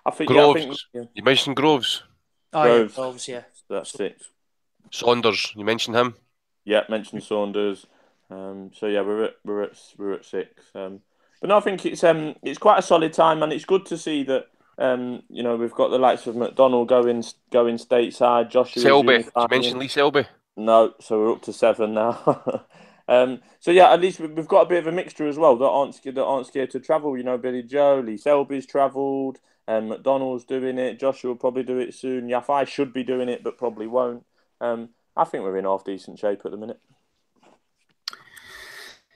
[SPEAKER 5] I think
[SPEAKER 3] Groves. You mentioned Groves.
[SPEAKER 2] Oh, Groves. Yeah, Groves. Yeah,
[SPEAKER 5] that's 6.
[SPEAKER 3] Saunders, you mentioned him.
[SPEAKER 5] Yeah, mentioned Saunders. So yeah, we're at 6. But no, I think it's quite a solid time, and it's good to see that we've got the likes of McDonald going stateside. Joshua
[SPEAKER 3] Selby. Did you mention Lee Selby?
[SPEAKER 5] No, so we're up to 7 now. So yeah, at least we've got a bit of a mixture as well that aren't scared to travel. Billy Joe, Lee Selby's travelled, and McDonald's doing it. Joshua will probably do it soon. Yafai should be doing it, but probably won't. I think we're in half decent shape at the minute.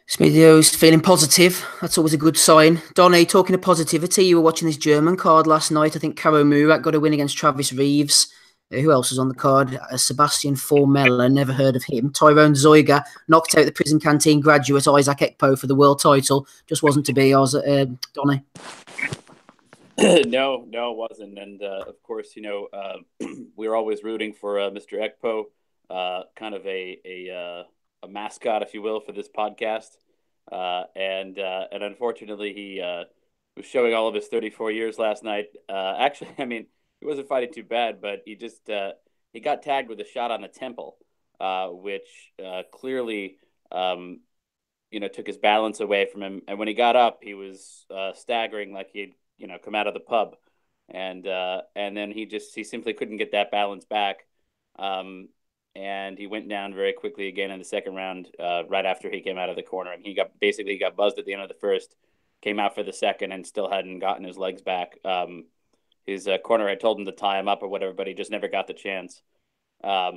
[SPEAKER 1] Smidio's feeling positive. That's always a good sign. Donny, talking of positivity, you were watching this German card last night. I think Karo Murat got a win against Travis Reeves. Who else was on the card? Sebastian Formella, never heard of him. Tyrone Zoiga knocked out the prison canteen graduate Isaac Ekpo for the world title. Just wasn't to be, Donny.
[SPEAKER 4] No, it wasn't. And of course, we're always rooting for Mr. Ekpo, kind of a mascot, if you will, for this podcast. And unfortunately, he was showing all of his 34 years last night. Actually, he wasn't fighting too bad, but he just he got tagged with a shot on the temple, which clearly took his balance away from him. And when he got up, he was staggering like he'd come out of the pub. and then he simply couldn't get that balance back, and he went down very quickly again in the second round, right after he came out of the corner, and he got buzzed at the end of the first, came out for the second, and still hadn't gotten his legs back. His corner had told him to tie him up or whatever, but he just never got the chance. Yeah,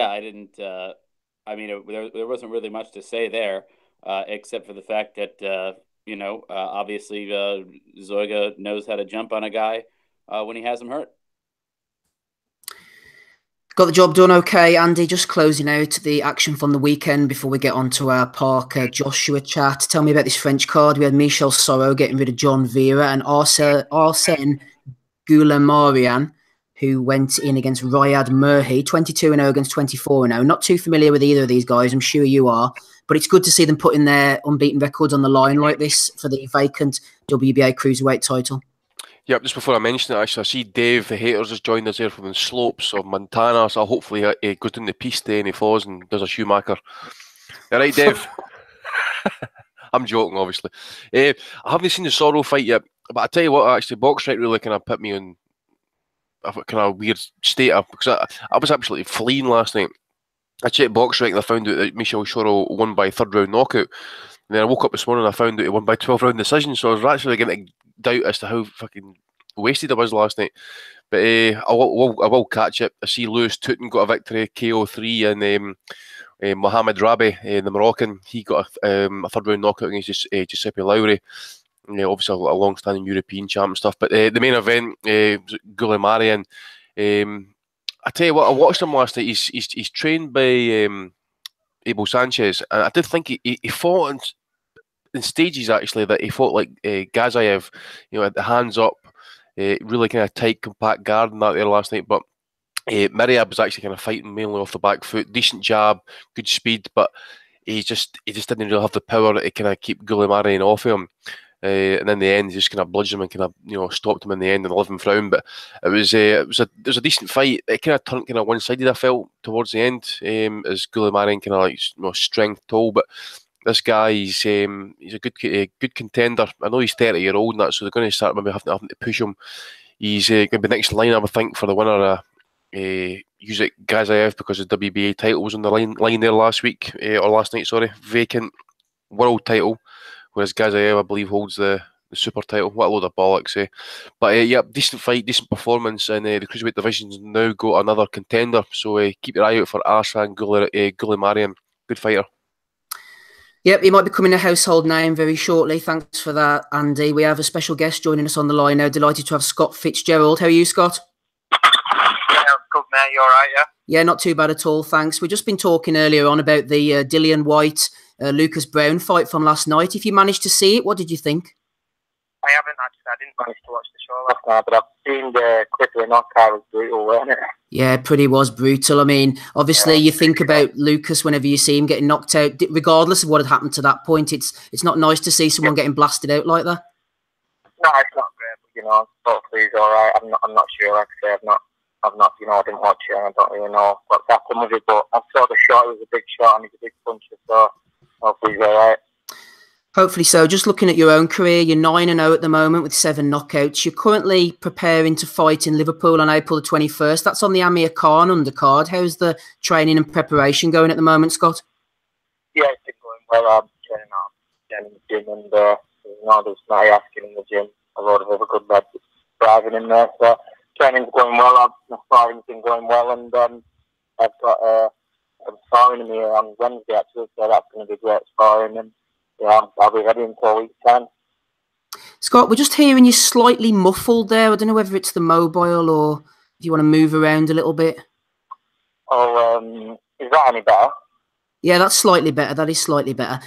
[SPEAKER 4] I didn't. I mean, there wasn't really much to say there, except for the fact that obviously Zoiga knows how to jump on a guy when he has him hurt.
[SPEAKER 1] Got the job done okay, Andy. Just closing out the action from the weekend before we get on to our Parker Joshua chat. Tell me about this French card. We had Michel Soro getting rid of John Vera and Arsene Goulamarian, who went in against Riyad Murhi, 22-0 against 24-0. Not too familiar with either of these guys, I'm sure you are, but it's good to see them putting their unbeaten records on the line like this for the vacant WBA Cruiserweight title.
[SPEAKER 3] Yep, just before I mention it, actually, I see Dave, the haters, has joined us here from the slopes of Montana, so hopefully he goes down the piste and he falls and does a Schumacher. All right, Dave? I'm joking, obviously. I haven't seen the Sorrow fight yet, but I tell you what, actually, BoxRec really kind of put me on a kind of weird state of, because I was absolutely fleeing last night. I checked BoxRec and I found out that Michel Soro won by third round knockout. And then I woke up this morning and I found out he won by 12 round decision, so I was actually getting to doubt as to how fucking wasted I was last night. But I will catch it. I see Lewis Tootin got a victory, KO3, and Mohamed Rabi, the Moroccan, he got a third round knockout against Giuseppe Lowry. Obviously a long-standing European champ and stuff. But the main event, Goulamarian, I tell you what, I watched him last night. He's trained by Abel Sanchez, and I did think he fought in stages, actually, that he fought like Gazayev, had the hands up, really kind of tight, compact guard and that there last night. But Myriad was actually kind of fighting mainly off the back foot, decent jab, good speed, but he just didn't really have the power to kind of keep Goulamarian off him. And in the end, he just kind of bludged him and kind of stopped him in the end in the 11th round. But it was a decent fight. It kind of turned kind of one-sided, I felt, towards the end, as Goulamarian kind of like strength told. But this guy, he's a good contender. I know he's 30-year-old and that, so they're going to start maybe having to push him. He's going to be next in line, I would think, for the winner of Usyk Gazayev, because the WBA title was on the line there last week, or last night, sorry. Vacant world title, whereas Gazayev, I believe, holds the super title. What a load of bollocks, eh? But yeah, decent fight, decent performance, and the Cruiserweight division's now got another contender, so keep your eye out for Arsene Goulamarian. Good fighter.
[SPEAKER 1] Yep, he might be becoming a household name very shortly. Thanks for that, Andy. We have a special guest joining us on the line now. Delighted to have Scott Fitzgerald. How are you, Scott?
[SPEAKER 7] Yeah, good, mate. You all right, yeah?
[SPEAKER 1] Yeah, not too bad at all, thanks. We've just been talking earlier on about the DILLIAN WHYTE, Lucas Browne fight from last night. If you managed to see it, what did you think?
[SPEAKER 7] I haven't actually. I didn't manage to watch the show last night, but I've seen the clip of the knockout. It was brutal, wasn't it?
[SPEAKER 1] Yeah, pretty was brutal. I mean, obviously, you think about Lucas whenever you see him getting knocked out, regardless of what had happened to that point. It's not nice to see someone getting blasted out like that.
[SPEAKER 7] No, it's not great, but hopefully he's all right. I'm not sure. Like I say, I didn't watch it. I don't really know what's happened with it, but I saw the shot. It was a big shot and he's a big puncher, so hopefully he's all right.
[SPEAKER 1] Hopefully so. Just looking at your own career, you're 9-0 at the moment with 7 knockouts. You're currently preparing to fight in Liverpool on April the 21st. That's on the Amir Khan undercard. How's the training and preparation going at the moment, Scott?
[SPEAKER 7] Yeah, it's been going well. I'm training in the gym, and there's my asking in the gym. A lot of other good lads driving in there. So training's going well. My sparring's been going well, and I've got some sparring in here on Wednesday actually, so that's going to be great sparring. And yeah, I'll be ready in 4 weeks' time.
[SPEAKER 1] Scott, we're just hearing you slightly muffled there. I don't know whether it's the mobile or if you want to move around a little bit.
[SPEAKER 7] Oh, is that any better?
[SPEAKER 1] Yeah, that's slightly better. That is slightly better.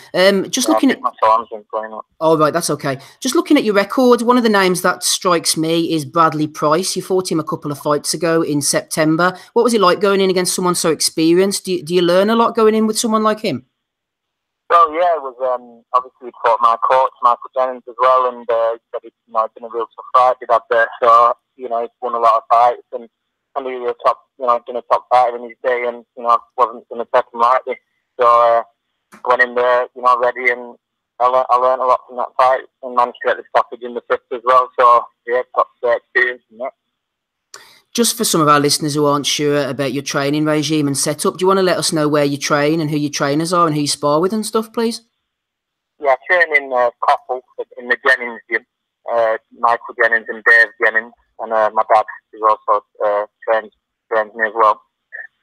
[SPEAKER 1] Just looking at
[SPEAKER 7] my phone's been playing up.
[SPEAKER 1] Oh, right, that's okay. Just looking at your record, one of the names that strikes me is Bradley Price. You fought him a couple of fights ago in September. What was it like going in against someone so experienced? Do you learn a lot going in with someone like him?
[SPEAKER 7] Well, yeah, it was obviously we fought my coach, Michael Jennings, as well, and he said it's been a real tough fight with that there. So, he's won a lot of fights, and he was been a top fighter in his day, and wasn't going to take him lightly. So I went in there, ready, and I learned a lot from that fight and managed to get the stoppage in the fifth as well. So yeah, got the experience in that.
[SPEAKER 1] Just for some of our listeners who aren't sure about your training regime and setup, do you want to let us know where you train and who your trainers are and who you spar with and stuff, please?
[SPEAKER 7] Yeah, I train in Coppell in the Jennings gym. Michael Jennings and Dave Jennings, and my dad is also trains me as well.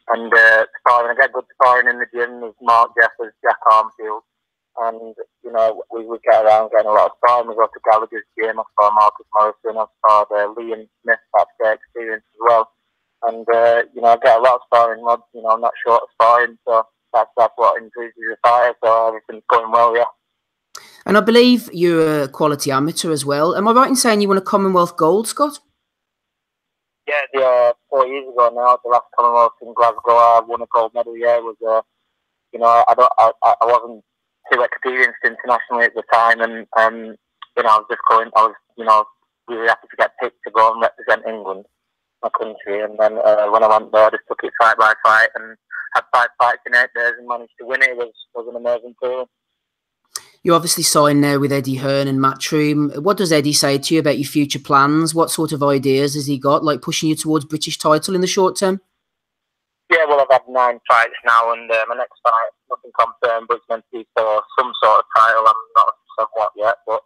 [SPEAKER 7] And sparring, I get good sparring in the gym. There's Mark Jeffers, Jack Armfield, and you know we get around getting a lot of sparring. We go to Gallagher's gym. I spar Marcus Morrison. I spar Liam Smith. That's their experience as well. And you know I get a lot of sparring. You know I'm not short of sparring, so that's what increases the fighter. So everything's going well, yeah.
[SPEAKER 1] And I believe you're a quality amateur as well. Am I right in saying you won a Commonwealth gold, Scott?
[SPEAKER 7] Yeah, 4 years ago now, the last Commonwealth in Glasgow, I won a gold medal. Yeah, it was you know, I wasn't too experienced internationally at the time, and you know, I was you know, really happy to get picked to go and represent England, my country. And then when I went there, I just took it fight by fight and had 5 fights in 8 days and managed to win it. It was an amazing feeling.
[SPEAKER 1] You obviously signed now with Eddie Hearn and Matchroom. What does Eddie say to you about your future plans? What sort of ideas has he got, like pushing you towards British title in the short term?
[SPEAKER 7] Yeah, well, I've had 9 fights now, and my next fight, nothing confirmed, but it's meant to be for some sort of title. I'm not sure what yet, but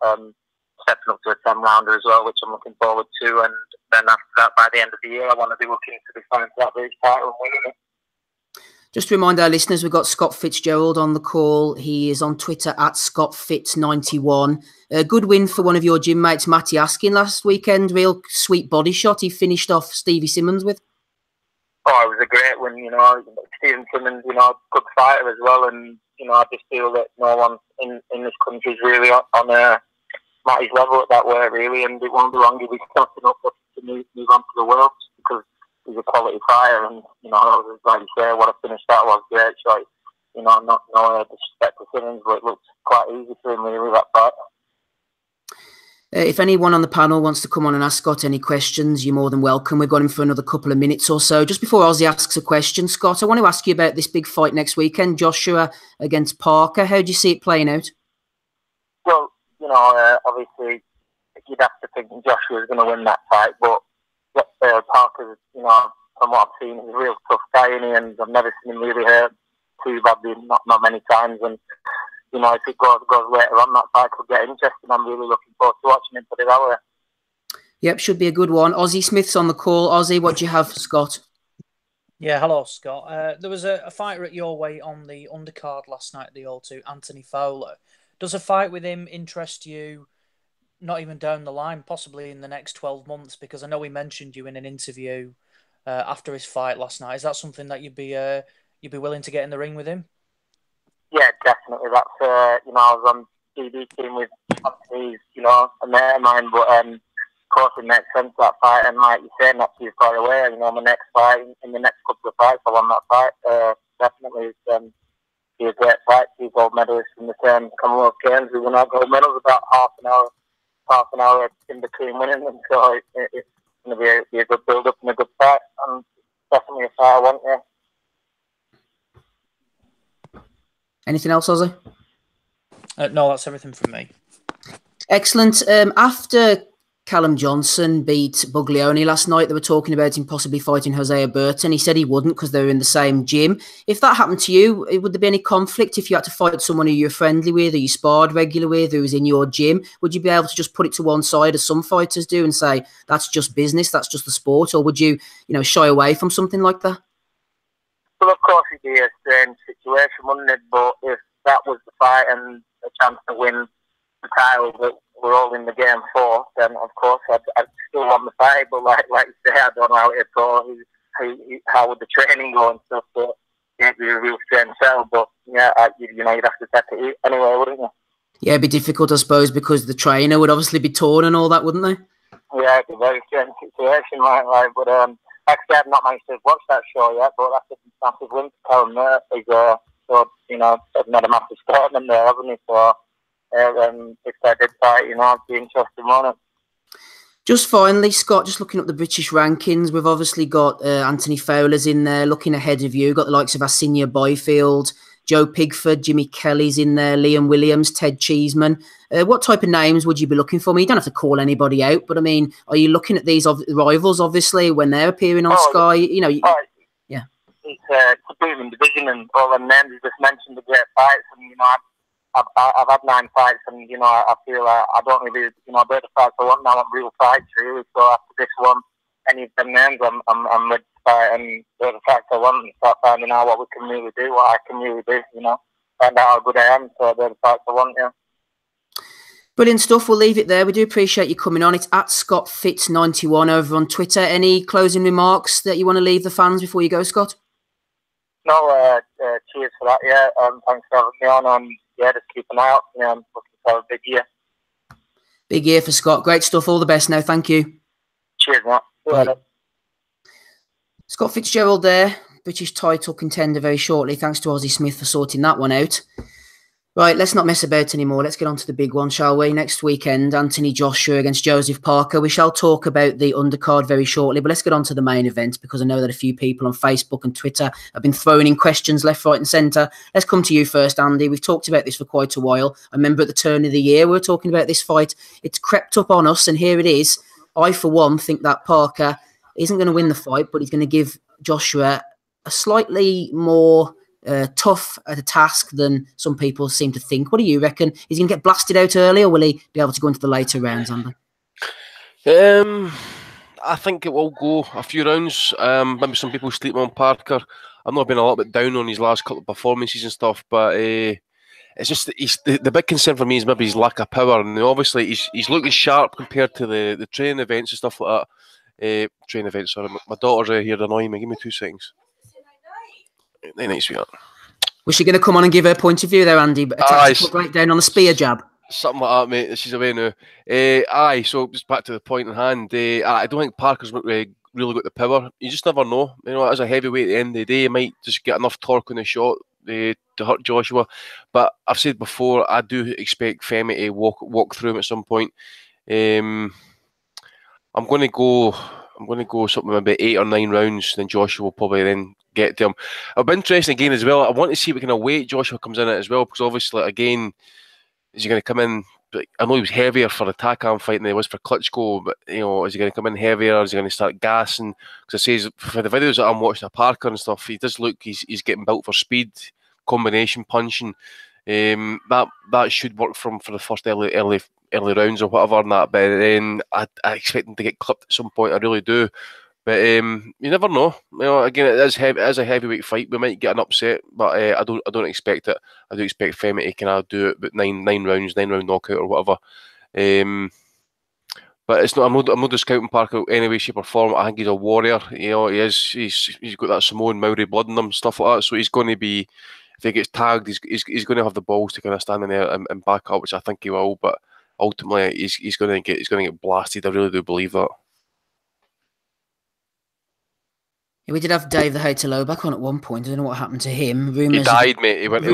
[SPEAKER 7] stepping up to a 10-rounder as well, which I'm looking forward to. And then after that, by the end of the year, I want to be looking to be fighting for that British title and winning it.
[SPEAKER 1] Just to remind our listeners, we've got Scott Fitzgerald on the call. He is on Twitter at ScottFitz91. A good win for one of your gym mates, Matty Askin, last weekend. Real sweet body shot he finished off Stevie Simmons with.
[SPEAKER 7] Oh, it was a great win, you know. Stephen Simmons, you know, good fighter as well. And, you know, I just feel that no one in this country is really on Matty's level at that weight, really. And it won't be long he'll be stepping up to move on to the world, because he's a quality fighter, and you know, like you say, what a finish that was, great shot. You know, no disrespect to Simmons, but it looked quite easy for him really, that fight.
[SPEAKER 1] If anyone on the panel wants to come on and ask Scott any questions, you're more than welcome. We've got him for another couple of minutes or so. Just before Ozzy asks a question, Scott, I want to ask you about this big fight next weekend, Joshua against Parker. How do you see it playing out?
[SPEAKER 7] Well, you know, obviously, you'd have to think Joshua's going to win that fight, but Parker's, you know, from what I've seen, he's a real tough guy, and I've never seen him really hurt too badly, not many times. And you know, if it goes later on, that fight could get interesting. I'm really looking forward to watching him put it that way.
[SPEAKER 1] Yep, should be a good one. Ozzy Smith's on the call. Ozzy, what do you have for Scott?
[SPEAKER 2] Yeah, hello, Scott. There was a fighter at your weight on the undercard last night at the O2, Anthony Fowler. Does a fight with him interest you? Not even down the line, possibly in the next 12 months, because I know he mentioned you in an interview after his fight last night. Is that something that you'd be willing to get in the ring with him?
[SPEAKER 7] Yeah, definitely. That's you know, I was on DB team with Anthony, you know, a mate of mine, but of course it makes sense, that fight, and like you say, not too far away. You know, my next fight, in the next couple of fights, I won that fight. Definitely, it's be a great fight. 2 gold medalists in the same Commonwealth Games. We won our gold medals about half an hour in between winning them, so it's going to be a good build-up and a good fight, and definitely a fight I want, yeah.
[SPEAKER 1] Anything else, Ozzy?
[SPEAKER 2] No, that's everything from me.
[SPEAKER 1] Excellent. After Callum Johnson beat Buglioni last night, they were talking about him possibly fighting Hosea Burton. He said he wouldn't because they were in the same gym. If that happened to you, would there be any conflict if you had to fight someone who you're friendly with, or you sparred regular with, who was in your gym? Would you be able to just put it to one side, as some fighters do, and say, that's just business, that's just the sport? Or would you, shy away from something like that?
[SPEAKER 7] Well, of course it'd be a strange situation, wouldn't it? But if that was the fight and a chance to win the title that we're all in the game for, then of course I'd still want the fight. But like you say, I don't know how it'd go, how would the training go and stuff. But it'd be a real strange sell. But yeah, you'd have to take it anyway, wouldn't you?
[SPEAKER 1] Yeah, it'd be difficult, I suppose, because the trainer would obviously be torn and all that, wouldn't they?
[SPEAKER 7] Yeah, it's a very strange situation, but like I said, I've not managed to watch that show yet, but that's a massive win for Callum there. I've made a massive statement there, haven't he? So, if they did fight, it'd be interesting, won't it?
[SPEAKER 1] Just finally, Scott, just looking up the British rankings, we've obviously got Anthony Fowler's in there, looking ahead of you. Got the likes of Asinia Byfield, Joe Pigford, Jimmy Kelly's in there, Liam Williams, Ted Cheeseman. What type of names would you be looking for? I mean, you don't have to call anybody out, but I mean, are you looking at these rivals, obviously, when they're appearing on Sky? You know, yeah.
[SPEAKER 7] It's a booming division, and all the names you just mentioned, the great fights, and I've had 9 fights, and I feel I don't really, they're the fights I want now. I want real fights, really. So after this one, any of them names, I'm ready to fight, and they're the fights I want, and start finding out what we can really do, what I can really do. Find out how good I am. So they're the fights I want. Yeah.
[SPEAKER 1] Brilliant stuff. We'll leave it there. We do appreciate you coming on. It's at ScottFitz91 over on Twitter. Any closing remarks that you want to leave the fans before you go, Scott?
[SPEAKER 7] No, cheers for that. Yeah, thanks for having me on. Yeah, just keep an eye out. I'm looking for a big year.
[SPEAKER 1] Big year for Scott. Great stuff. All the best now. Thank you.
[SPEAKER 7] Cheers, Matt.
[SPEAKER 1] Right. Scott Fitzgerald there, British title contender very shortly. Thanks to Ozzie Smith for sorting that one out. Right, let's not mess about anymore. Let's get on to the big one, shall we? Next weekend, Anthony Joshua against Joseph Parker. We shall talk about the undercard very shortly, but let's get on to the main event because I know that a few people on Facebook and Twitter have been throwing in questions left, right and centre. Let's come to you first, Andy. We've talked about this for quite a while. I remember at the turn of the year we were talking about this fight. It's crept up on us, and here it is. I, for one, think that Parker isn't going to win the fight, but he's going to give Joshua a slightly more tough at a task than some people seem to think. What do you reckon? Is he going to get blasted out early, or will he be able to go into the later rounds, Andy?
[SPEAKER 3] I think it will go a few rounds. Maybe some people sleep on Parker. I've not been a little bit down on his last couple of performances and stuff, but it's just the big concern for me is maybe his lack of power. And obviously he's looking sharp compared to the training events and stuff like that. Training events, sorry. My daughter's here annoying me. Give me 2 seconds. Night, sweetheart.
[SPEAKER 1] Was she going to come on and give her point of view there, Andy? A tactical breakdown on the spear jab?
[SPEAKER 3] Something like that, mate. She's away now. So just back to the point in hand. I don't think Parker's really got the power. You just never know. As a heavyweight at the end of the day, he might just get enough torque on the shot to hurt Joshua. But I've said before, I do expect Femi to walk through him at some point. I'm going to go something maybe 8 or 9 rounds. Then Joshua will probably then get to him. It'll be interesting again as well. I want to see what kind of weight Joshua comes in at as well, because obviously again, is he going to come in? I know he was heavier for the Takam fight than he was for Klitschko, but is he going to come in heavier? Is he going to start gassing? Because I say for the videos that I'm watching of Parker and stuff, he does look he's getting built for speed, combination punching. That should work for the first early rounds or whatever and that. But then I expect him to get clipped at some point. I really do. But you never know. Again, it is a heavyweight fight. We might get an upset, but I don't expect it. I do expect Femi to kind of do it, but 9 rounds, 9-round knockout or whatever. But it's not. I'm not discounting Parker in any way, shape or form. I think he's a warrior. He is. He's got that Samoan Maori blood in him, stuff like that. So he's going to be. If he gets tagged, he's going to have the balls to kind of stand in there and back up, which I think he will. But ultimately, he's going to get blasted. I really do believe that.
[SPEAKER 1] Yeah, we did have Dave the Hater Low back on at one point. I don't know what happened to him. Rumours
[SPEAKER 3] he died, mate. He went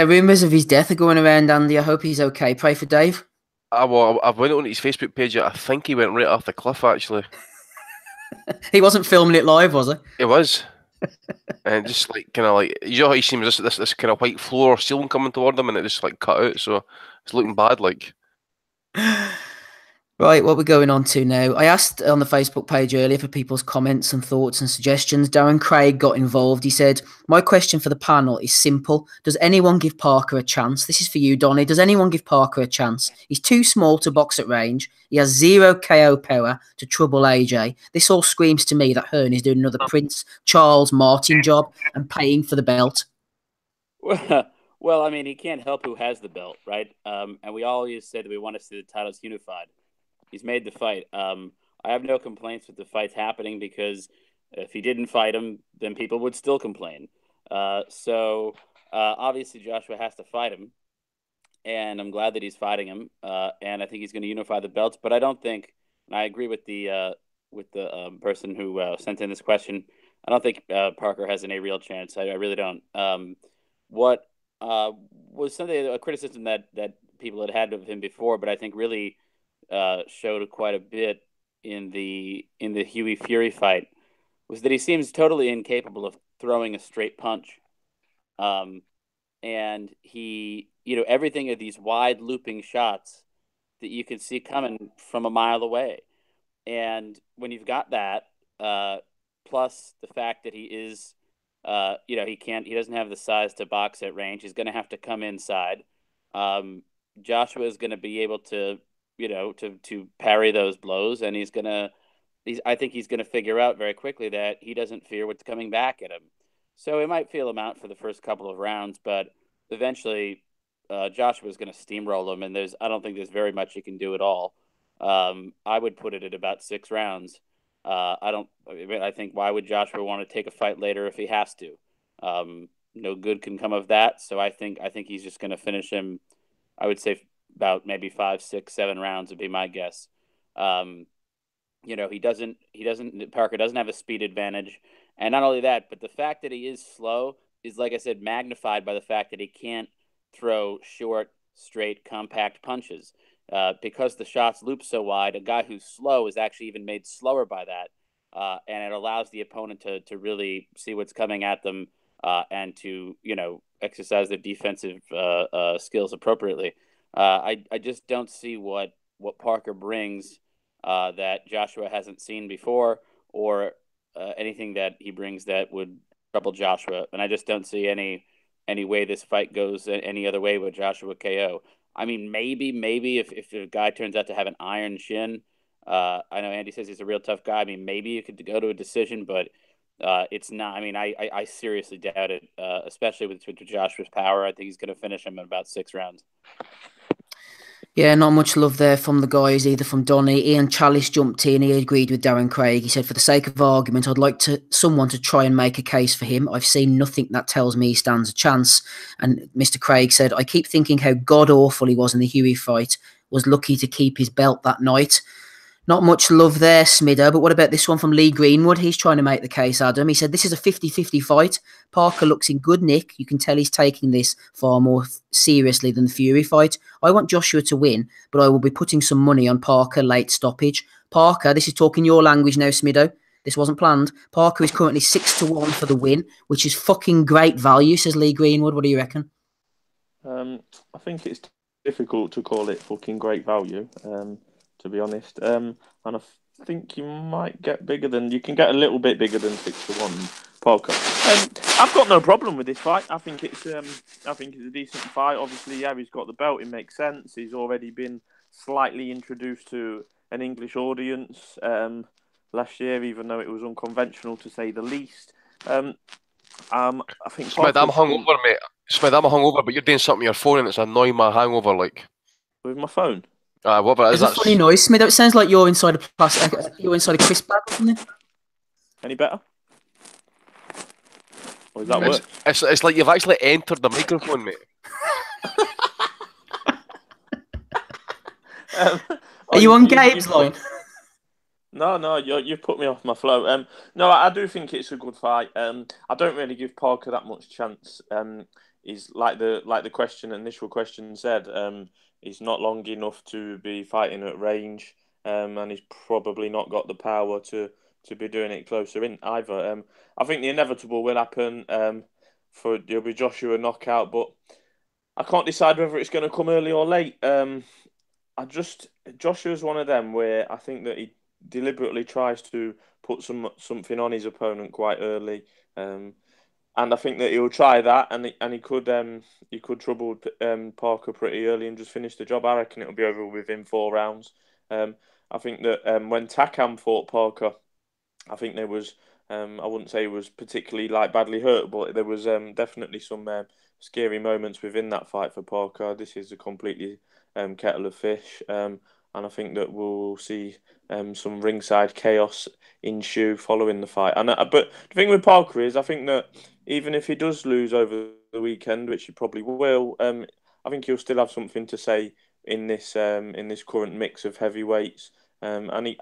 [SPEAKER 1] rumours of his death are going around, Andy. I hope he's okay. Pray for Dave.
[SPEAKER 3] I went on his Facebook page. I think he went right off the cliff, actually.
[SPEAKER 1] He wasn't filming it live, was he?
[SPEAKER 3] He was. And just kind of how he seems this kind of white floor ceiling coming toward him, and it just cut out. So it's looking bad,
[SPEAKER 1] Right, what we're going on to now. I asked on the Facebook page earlier for people's comments and thoughts and suggestions. Darren Craig got involved. He said, my question for the panel is simple. Does anyone give Parker a chance? This is for you, Donny. Does anyone give Parker a chance? He's too small to box at range. He has 0 KO power to trouble AJ. This all screams to me that Hearn is doing another Prince Charles Martin job and paying for the belt.
[SPEAKER 4] Well, I mean, he can't help who has the belt, right? And we always say that we want to see the titles unified. He's made the fight. I have no complaints with the fights happening because if he didn't fight him, then people would still complain. So obviously Joshua has to fight him, and I'm glad that he's fighting him. And I think he's going to unify the belts. But I don't think, and I agree with the person who sent in this question. I don't think Parker has any real chance. I really don't. What was a criticism that people had of him before, but I think really showed quite a bit in the Huey Fury fight, was that he seems totally incapable of throwing a straight punch. and he, everything are these wide looping shots that you can see coming from a mile away. And when you've got that, plus the fact that he is, he doesn't have the size to box at range. He's going to have to come inside. Joshua is going to be able to, to parry those blows, and I think he's going to figure out very quickly that he doesn't fear what's coming back at him. So it might feel him out for the first couple of rounds, but eventually Joshua is going to steamroll him, and I don't think there's very much he can do at all. I would put it at about 6 rounds. I think why would Joshua want to take a fight later if he has to? No good can come of that. So I think he's just going to finish him. I would say about maybe 5, 6, 7 rounds would be my guess. Parker doesn't have a speed advantage. And not only that, but the fact that he is slow is, like I said, magnified by the fact that he can't throw short, straight, compact punches. Because the shots loop so wide, a guy who's slow is actually even made slower by that. And it allows the opponent to really see what's coming at them and to, exercise their defensive skills appropriately. I just don't see what Parker brings that Joshua hasn't seen before, or anything that he brings that would trouble Joshua. And I just don't see any way this fight goes any other way with Joshua KO. I mean, maybe if the guy turns out to have an iron shin, I know Andy says he's a real tough guy. I mean, maybe you could go to a decision, but it's not. I mean, I seriously doubt it, especially with Joshua's power. I think he's going to finish him in about 6 rounds.
[SPEAKER 1] Yeah, not much love there from the guys, either from Donny. Ian Chalice jumped in. He agreed with Darren Craig. He said, for the sake of argument, I'd like someone to try and make a case for him. I've seen nothing that tells me he stands a chance. And Mr. Craig said, I keep thinking how god-awful he was in the Huey fight. Was lucky to keep his belt that night. Not much love there, Smiddo, but what about this one from Lee Greenwood? He's trying to make the case, Adam. He said, this is a 50-50 fight. Parker looks in good nick. You can tell he's taking this far more seriously than the Fury fight. I want Joshua to win, but I will be putting some money on Parker late stoppage. Parker, this is talking your language now, Smiddo. This wasn't planned. Parker is currently 6-1 for the win, which is fucking great value, says Lee Greenwood. What do you reckon?
[SPEAKER 5] I think it's difficult to call it fucking great value. To be honest, and I think you might get bigger than you can get a little bit bigger than 6-1, Parker. I've got no problem with this fight. I think it's a decent fight. Obviously, yeah, he's got the belt. It makes sense. He's already been slightly introduced to an English audience last year, even though it was unconventional to say the least. I think
[SPEAKER 3] Smith, I'm hungover, mate. Smith, I'm hungover, but you're doing something on your phone and it's annoying my hangover, like.
[SPEAKER 5] With my phone?
[SPEAKER 3] What about
[SPEAKER 1] It's a funny noise, Smith. It sounds like you're inside a plastic. You're inside a crisp bag or something.
[SPEAKER 5] Any better? Or is that worse?
[SPEAKER 3] It's like you've actually entered the microphone, mate.
[SPEAKER 1] Are you on Gabe's line?
[SPEAKER 5] No, you've put me off my flow. No, I do think it's a good fight. I don't really give Parker that much chance. He's like the initial question said. He's not long enough to be fighting at range, and he's probably not got the power to be doing it closer in either. I think the inevitable will happen. There'll be Joshua knockout, but I can't decide whether it's going to come early or late. Joshua's one of them where I think that he deliberately tries to put something on his opponent quite early. And I think that he'll try that, and he could trouble Parker pretty early and just finish the job. I reckon it'll be over within 4 rounds. I think that when Takam fought Parker, I think there was I wouldn't say he was particularly badly hurt, but there was definitely some scary moments within that fight for Parker. This is a completely kettle of fish, and I think that we'll see some ringside chaos ensue following the fight. But the thing with Parker is, I think that even if he does lose over the weekend, which he probably will, I think he'll still have something to say in this current mix of heavyweights. And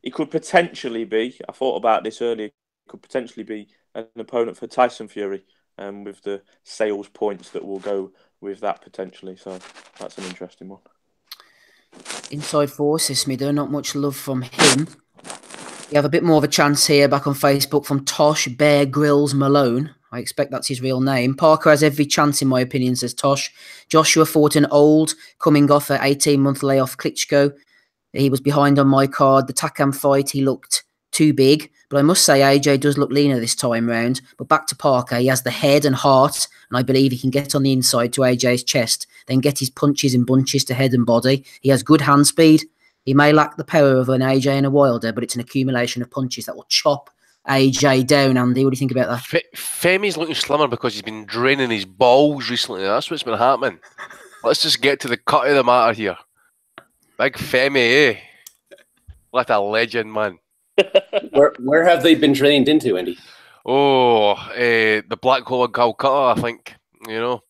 [SPEAKER 5] he could potentially be. I thought about this earlier. Could potentially be an opponent for Tyson Fury, with the sales points that will go with that potentially. So that's an interesting one.
[SPEAKER 1] Inside Forces, Smiddo, not much love from him. You have a bit more of a chance here back on Facebook from Tosh Bear Grills Malone. I expect that's his real name. Parker has every chance, in my opinion, says Tosh. Joshua fought an old, coming off an 18-month layoff Klitschko. He was behind on my card. The Takam fight, he looked too big. But I must say, AJ does look leaner this time round. But back to Parker, he has the head and heart, and I believe he can get on the inside to AJ's chest, then get his punches in bunches to head and body. He has good hand speed. He may lack the power of an AJ and a Wilder, but it's an accumulation of punches that will chop AJ down. Andy, what do you think about that?
[SPEAKER 3] Femi's looking slimmer because he's been draining his balls recently. That's what's been happening. Let's just get to the cut of the matter here. Big Femi, eh? What a legend, man.
[SPEAKER 8] Where have they been trained into, Andy?
[SPEAKER 3] Oh, the Black Hole in Calcutta, I think. You know.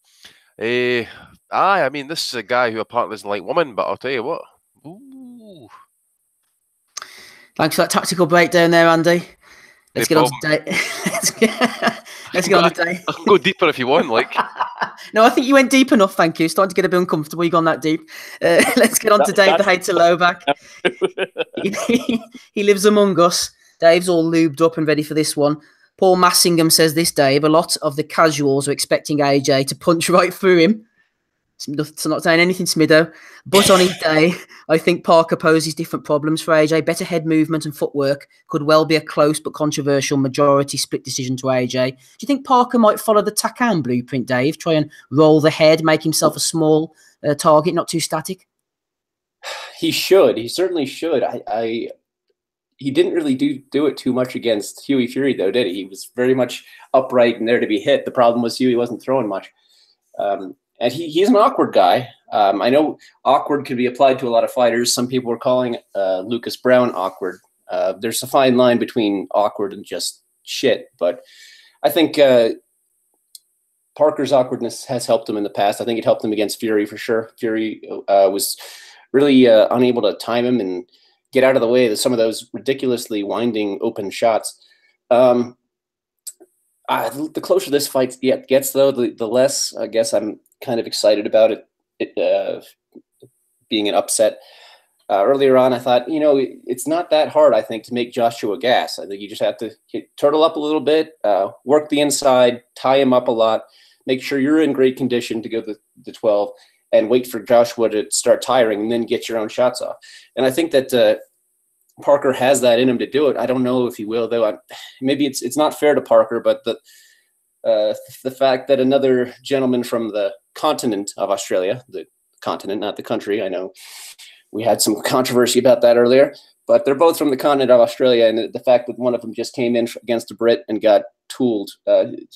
[SPEAKER 3] I mean, this is a guy who apparently doesn't like women, but I'll tell you what. Ooh.
[SPEAKER 1] Thanks for that tactical breakdown there, Andy. Let's get on to day. Let's get on to day.
[SPEAKER 3] I can go deeper if you want, like.
[SPEAKER 1] No, I think you went deep enough, thank you. Starting to get a bit uncomfortable. You've gone that deep. Let's get on to Dave the Hater Lowback. He lives among us. Dave's all lubed up and ready for this one. Paul Massingham says this, Dave. A lot of the casuals are expecting AJ to punch right through him. It's not saying anything, Smido. But on his day, I think Parker poses different problems for AJ. Better head movement and footwork could well be a close but controversial majority split decision to AJ. Do you think Parker might follow the Takam blueprint, Dave? Try and roll the head, make himself a small target, not too static?
[SPEAKER 8] He should. He certainly should. He didn't really do it too much against Hughie Fury, though, did he? He was very much upright and there to be hit. The problem was Hughie wasn't throwing much. And he's an awkward guy. I know awkward could be applied to a lot of fighters. Some people were calling Lucas Browne awkward. There's a fine line between awkward and just shit. But I think Parker's awkwardness has helped him in the past. I think it helped him against Fury for sure. Fury was really unable to time him and get out of the way of some of those ridiculously winding open shots. The closer this fight gets, though, the less, I guess, I'm kind of excited about it being an upset. Earlier on, I thought, it's not that hard, I think, to make Joshua gas. I think you just have to turtle up a little bit, work the inside, tie him up a lot, make sure you're in great condition to go the 12, and wait for Joshua to start tiring and then get your own shots off. And I think that Parker has that in him to do it. I don't know if he will, though. Maybe it's not fair to Parker, but the fact that another gentleman from the continent of Australia, the continent, not the country, I know we had some controversy about that earlier, but they're both from the continent of Australia, and the fact that one of them just came in against a Brit and got tooled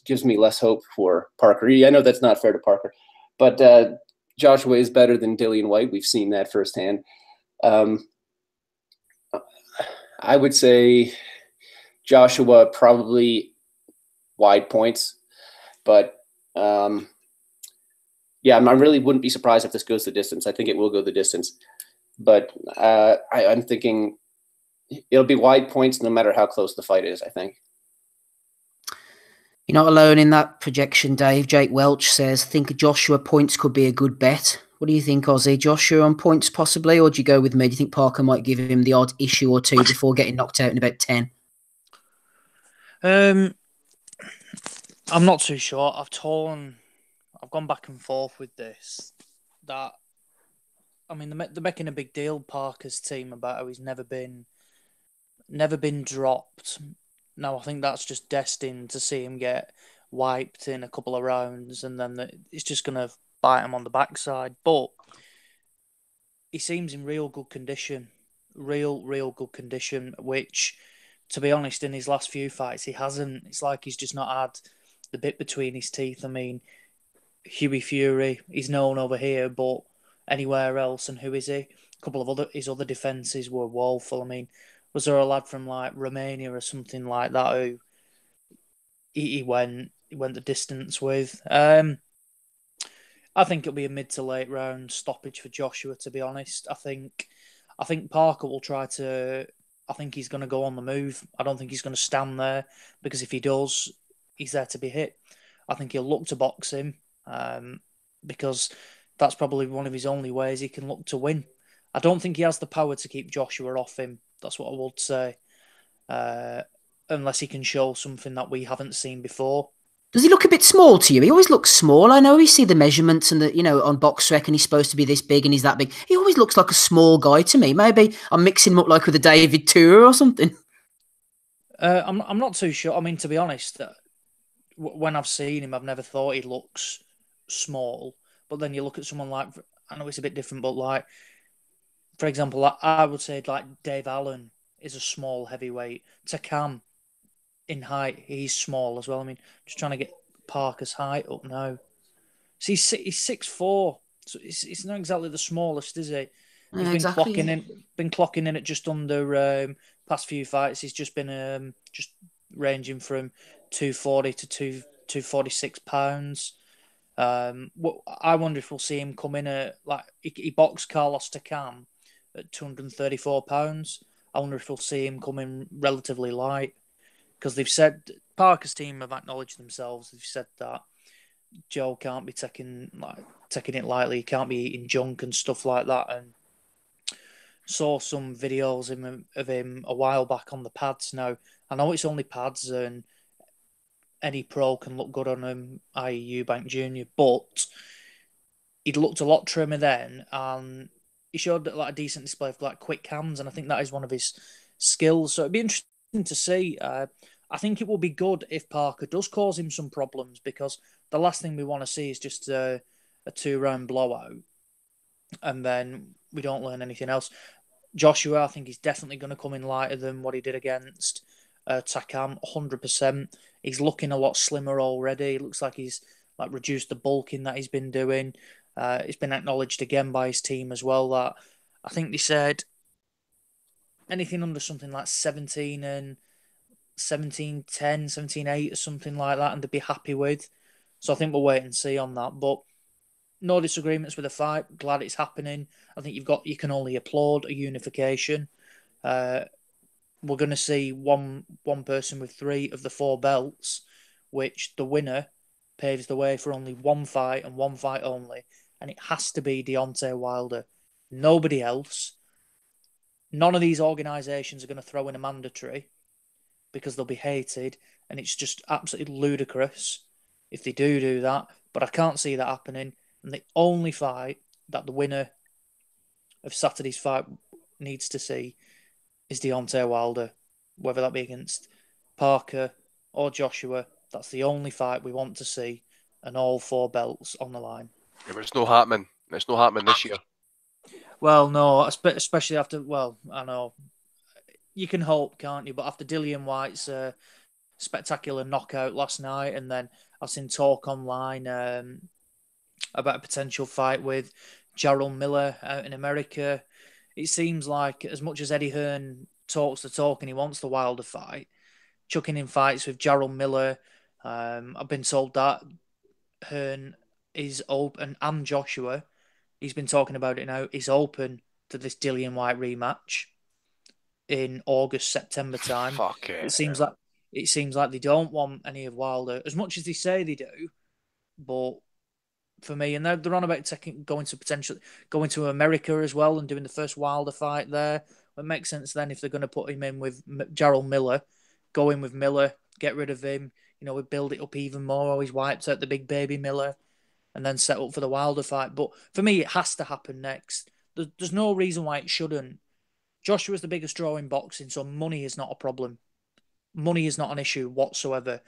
[SPEAKER 8] gives me less hope for Parker. I know that's not fair to Parker, but Joshua is better than Dillian White. We've seen that firsthand. I would say Joshua probably wide points, but yeah, I really wouldn't be surprised if this goes the distance. I think it will go the distance, but I'm thinking it'll be wide points no matter how close the fight is, I think.
[SPEAKER 1] You're not alone in that projection, Dave. Jake Welch says, think Joshua points could be a good bet. What do you think, Ozzy? Joshua on points possibly, or do you go with me? Do you think Parker might give him the odd issue or two before getting knocked out in about 10?
[SPEAKER 2] I'm not too sure. I've gone back and forth with this. They're making a big deal, Parker's team, about how he's never been dropped. Now, I think that's just destined to see him get wiped in a couple of rounds, and then it's just going to bite him on the backside. But he seems in real good condition, real good condition, which, to be honest, in his last few fights, he hasn't. It's like he's just not had the bit between his teeth. I mean, Hughie Fury, he's known over here, but anywhere else, and who is he? A couple of his other defences were woeful. I mean, was there a lad from like Romania or something like that who he went the distance with? I think it'll be a mid to late round stoppage for Joshua, to be honest. I think Parker will try to. I think he's going to go on the move. I don't think he's going to stand there, because if he does, he's there to be hit. I think he'll look to box him, because that's probably one of his only ways he can look to win. I don't think he has the power to keep Joshua off him. That's what I would say. Unless he can show something that we haven't seen before.
[SPEAKER 1] Does he look a bit small to you? He always looks small. I know you see the measurements and on BoxRec, and he's supposed to be this big and he's that big. He always looks like a small guy to me. Maybe I'm mixing him up like with a David Tour or something.
[SPEAKER 2] I'm not too sure. I mean, to be honest, when I've seen him, I've never thought he looks small. But then you look at someone like, I know it's a bit different, but like, for example, I would say like Dave Allen is a small heavyweight. Takam in height, he's small as well. I mean, just trying to get Parker's height up now. So he's 6'4", so it's not exactly the smallest, is he? He's been clocking in at just under past few fights. He's just been just ranging from 240 to 246 pounds. I wonder if we'll see him come in at like he boxed Carlos Takam at 234 pounds. I wonder if we'll see him come in relatively light, because they've said Parker's team have acknowledged themselves. They've said that Joe can't be taking it lightly. He can't be eating junk and stuff like that. And saw some videos of him a while back on the pads. Now I know it's only pads, and any pro can look good on him, i.e. Eubank Jr., but he'd looked a lot trimmer then, and he showed like a decent display of like quick hands, and I think that is one of his skills. So it'd be interesting to see. I think it will be good if Parker does cause him some problems, because the last thing we want to see is just a 2-round blowout, and then we don't learn anything else. Joshua, I think he's definitely going to come in lighter than what he did against Takam, 100%. He's looking a lot slimmer already. It looks like he's like reduced the bulking that he's been doing. It's been acknowledged again by his team as well that I think they said anything under something like 17 and 17-10, 17-8 or something like that, and they'd be happy with. So I think we'll wait and see on that. But no disagreements with the fight. Glad it's happening. I think you can only applaud a unification. We're going to see one person with 3 of the 4 belts, which the winner paves the way for only one fight and one fight only, and it has to be Deontay Wilder. Nobody else. None of these organisations are going to throw in a mandatory, because they'll be hated, and it's just absolutely ludicrous if they do that. But I can't see that happening. And the only fight that the winner of Saturday's fight needs to see is Deontay Wilder, whether that be against Parker or Joshua. That's the only fight we want to see, and all 4 belts on the line.
[SPEAKER 3] Yeah, but it's not happening. It's not happening this year.
[SPEAKER 2] Well, no, especially after. Well, I know you can hope, can't you? But after Dillian White's spectacular knockout last night, and then I've seen talk online about a potential fight with Jarrell Miller out in America. It seems like as much as Eddie Hearn talks the talk and he wants the Wilder fight, chucking in fights with Jarrell Miller, I've been told that Hearn is open, and Joshua, he's been talking about it now, is open to this Dillian White rematch in August, September time.
[SPEAKER 3] Fuck it.
[SPEAKER 2] It seems like they don't want any of Wilder, as much as they say they do. But for me, and they're on about going to America as well and doing the first Wilder fight there. It makes sense then if they're going to put him in with Jarrell Miller, go in with Miller, get rid of him. We build it up even more. Always wiped out the big baby Miller, and then set up for the Wilder fight. But for me, it has to happen next. There's no reason why it shouldn't. Joshua's the biggest draw in boxing, so money is not a problem. Money is not an issue whatsoever.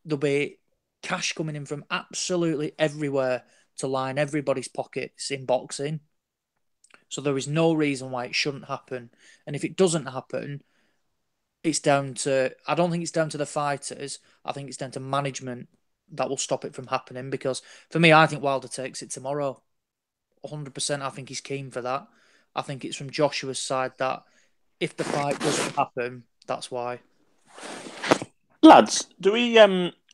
[SPEAKER 2] There'll be cash coming in from absolutely everywhere to line everybody's pockets in boxing. So there is no reason why it shouldn't happen. And if it doesn't happen, I don't think it's down to the fighters. I think it's down to management that will stop it from happening. Because for me, I think Wilder takes it tomorrow. 100%. I think he's keen for that. I think it's from Joshua's side that if the fight doesn't happen, that's why.
[SPEAKER 5] Lads, are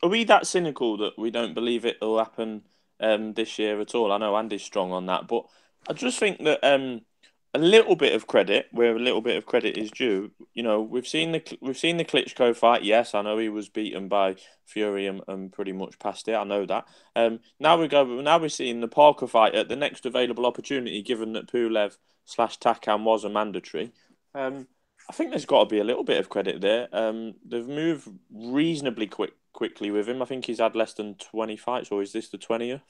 [SPEAKER 5] we that cynical that we don't believe it will happen this year at all? I know Andy's strong on that, but I just think that a little bit of credit, where a little bit of credit is due. We've seen the Klitschko fight. Yes, I know he was beaten by Fury and pretty much passed it. I know that. Now we're seeing the Parker fight at the next available opportunity, given that Pulev/Takam was a mandatory. I think there's got to be a little bit of credit there. They've moved reasonably quick quickly with him. I think he's had less than 20 fights, or is this the 20th?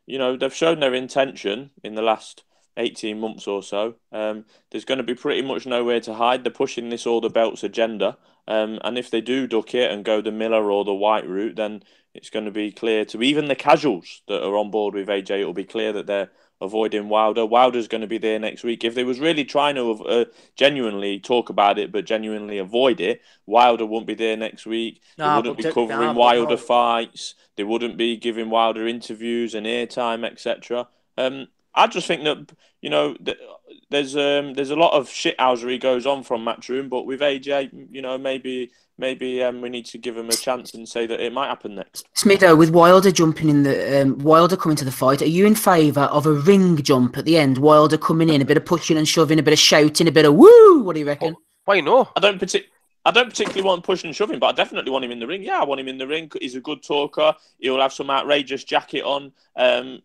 [SPEAKER 5] You know, they've shown their intention in the last 18 months or so. There's going to be pretty much nowhere to hide. They're pushing this all the belts agenda. And if they do duck it and go the Miller or the White route, then it's going to be clear to even the casuals that are on board with AJ, it'll be clear that they're avoiding Wilder. Wilder's going to be there next week. If they was really trying to genuinely talk about it, but genuinely avoid it, Wilder won't be there next week. They wouldn't be covering Wilder fights. They wouldn't be giving Wilder interviews and airtime, etc. I just think that, you know, there's a lot of shithousery goes on from Matchroom, but with AJ, you know, maybe we need to give him a chance and say that it might happen next.
[SPEAKER 1] Smitho, with Wilder jumping in Wilder coming to the fight, are you in favour of a ring jump at the end? Wilder coming in, a bit of pushing and shoving, a bit of shouting, a bit of woo. What do you reckon?
[SPEAKER 3] Why not?
[SPEAKER 5] I don't particularly want pushing and shoving, but I definitely want him in the ring. Yeah, I want him in the ring. He's a good talker. He'll have some outrageous jacket on. I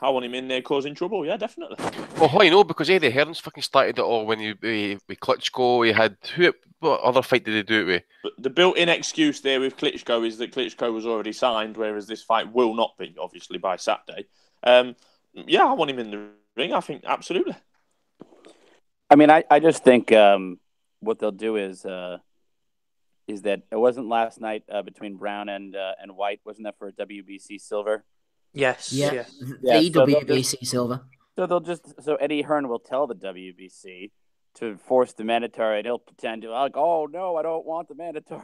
[SPEAKER 5] want him in there causing trouble. Yeah, definitely.
[SPEAKER 3] Well, why not? Because Eddie Hearn's fucking started it all when with Klitschko. He had what other fight did he do it with?
[SPEAKER 5] But the built-in excuse there with Klitschko is that Klitschko was already signed, whereas this fight will not be, obviously, by Saturday. I want him in the ring. I think absolutely.
[SPEAKER 4] I mean, I just think what they'll do is that it wasn't last night between Brown and White, wasn't that for a WBC silver?
[SPEAKER 2] Yes.
[SPEAKER 1] Yeah. The WBC silver.
[SPEAKER 4] So Eddie Hearn will tell the WBC to force the mandatory, and he'll pretend to like, oh no, I don't want the mandatory,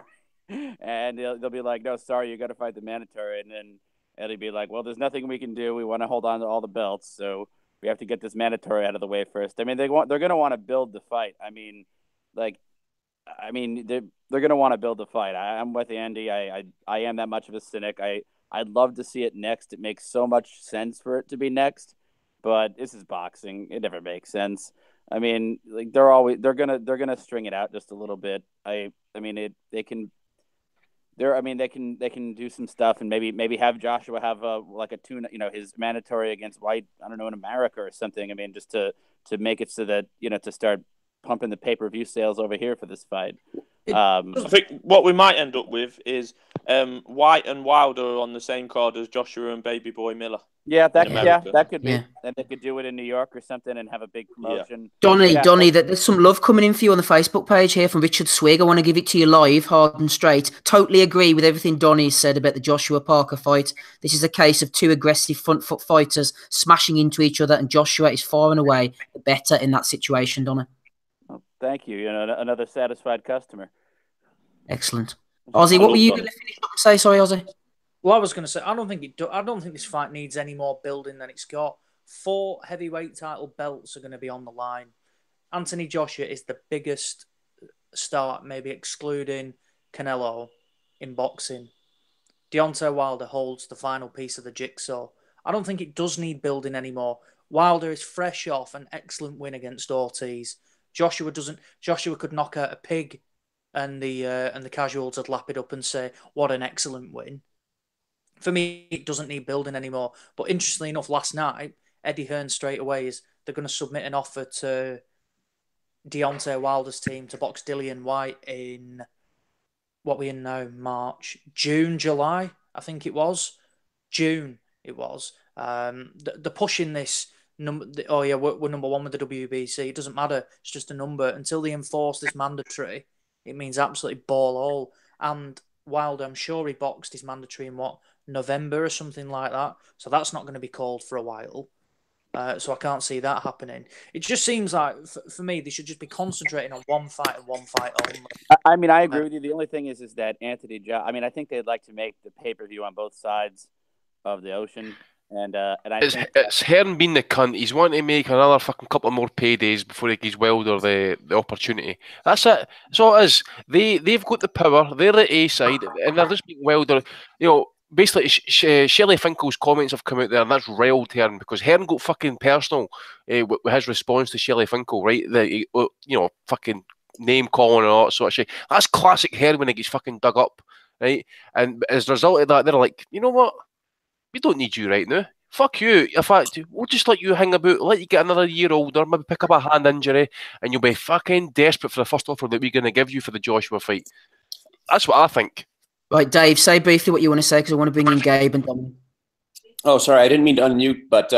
[SPEAKER 4] and they'll be like, no, sorry, you got to fight the mandatory, and then Eddie be like, well, there's nothing we can do. We want to hold on to all the belts, so we have to get this mandatory out of the way first. I mean, they're going to want to build the fight. I mean, they're going to want to build the fight. I'm with Andy. I am that much of a cynic. I'd love to see it next. It makes so much sense for it to be next, but this is boxing. It never makes sense. I mean, like they're gonna string it out just a little bit. They can do some stuff and maybe have Joshua have a tune, you know, his mandatory against White, I don't know, in America or something. I mean, just to make it so that, you know, to start pumping the pay-per-view sales over here for this fight.
[SPEAKER 5] I think what we might end up with is White and Wilder on the same card as Joshua and Baby Boy Miller.
[SPEAKER 4] Yeah, that could be. Yeah. And they could do it in New York or something and have a big promotion.
[SPEAKER 1] Yeah. Donny, there's some love coming in for you on the Facebook page here from Richard Swig. I want to give it to you live, hard and straight. Totally agree with everything Donny said about the Joshua Parker fight. This is a case of two aggressive front foot fighters smashing into each other, and Joshua is far and away the better in that situation, Donny.
[SPEAKER 4] Well, thank you. You know, another satisfied customer.
[SPEAKER 1] Excellent. Ozzy, what were you going to finish up and say? Sorry, Ozzy.
[SPEAKER 2] Well, I was going to say, I don't think this fight needs any more building than it's got. 4 heavyweight title belts are going to be on the line. Anthony Joshua is the biggest star, maybe excluding Canelo, in boxing. Deontay Wilder holds the final piece of the jigsaw. I don't think it does need building anymore. Wilder is fresh off an excellent win against Ortiz. Joshua could knock out a pig, and the casuals would lap it up and say, "What an excellent win." For me, it doesn't need building anymore. But interestingly enough, last night, Eddie Hearn straight away they're going to submit an offer to Deontay Wilder's team to box Dillian White in, what we in now, June, July, I think it was. June, it was. The pushing this number. We're number 1 with the WBC. It doesn't matter. It's just a number. Until they enforce this mandatory, it means absolutely ball all. And Wilder, I'm sure he boxed his mandatory in November or something like that. So that's not going to be called for a while. So I can't see that happening. It just seems like, for me, they should just be concentrating on one fight and one fight only.
[SPEAKER 4] I mean, I agree with you. The only thing is that Anthony, I think they'd like to make the pay-per-view on both sides of the ocean. And
[SPEAKER 3] it's Hearn being the cunt. He's wanting to make another fucking couple more paydays before he gives Wilder the opportunity. That's it. That's all it is. They've got the power. They're the A side, and they're just making Wilder. You know, basically, Shelley Finkel's comments have come out there, and that's riled Hearn because Hearn got fucking personal with his response to Shelley Finkel, right? Fucking name calling and all that sort of shit. That's classic Hearn when he gets fucking dug up, right? And as a result of that, they're like, you know what? We don't need you right now. Fuck you. In fact, we'll just let you hang about, let you get another year older, maybe pick up a hand injury, and you'll be fucking desperate for the first offer that we're going to give you for the Joshua fight. That's what I think.
[SPEAKER 1] Right, Dave, say briefly what you want to say because I want to bring in Gabe and Dominic.
[SPEAKER 8] Oh, sorry, I didn't mean to unmute, but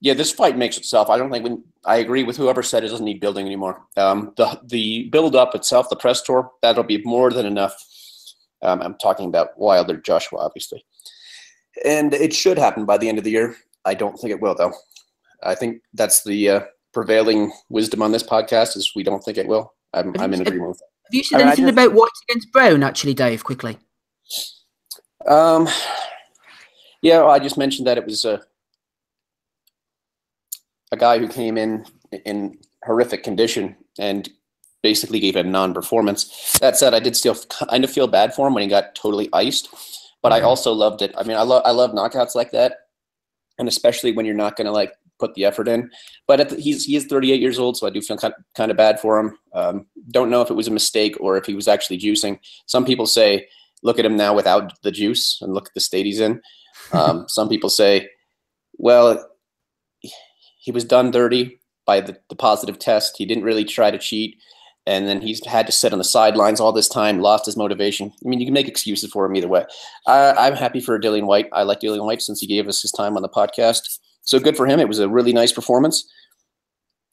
[SPEAKER 8] yeah, this fight makes itself. I don't think I agree with whoever said it doesn't need building anymore. The build up itself, the press tour, that'll be more than enough. I'm talking about Wilder, Joshua, obviously, and it should happen by the end of the year. I don't think it will, though. I think that's the prevailing wisdom on this podcast is we don't think it will. I'm in agreement with that.
[SPEAKER 1] Have you said anything about White against Brown, actually, Dave, quickly?
[SPEAKER 8] Yeah, well, I just mentioned that it was a guy who came in horrific condition and basically gave a non-performance. That said, I did still kind of feel bad for him when he got totally iced, but I also loved it. I mean, I love knockouts like that, and especially when you're not going to like put the effort in. But he is 38 years old, so I do feel kind of bad for him. Don't know if it was a mistake or if he was actually juicing. Some people say, look at him now without the juice and look at the state he's in. Some people say, well, he was done dirty by the positive test. He didn't really try to cheat. And then he's had to sit on the sidelines all this time, lost his motivation. I mean, you can make excuses for him either way. I'm happy for Dillian Whyte. I like Dillian Whyte since he gave us his time on the podcast. So good for him. It was a really nice performance.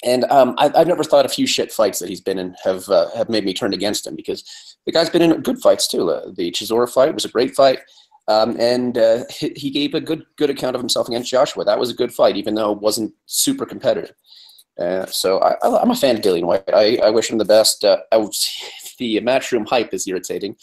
[SPEAKER 8] And I've never thought a few shit fights that he's been in have made me turn against him because the guy's been in good fights too. The Chisora fight was a great fight. And he gave a good account of himself against Joshua. That was a good fight, even though it wasn't super competitive. So I'm a fan of Dillian Whyte. I wish him the best. The Matchroom hype is irritating.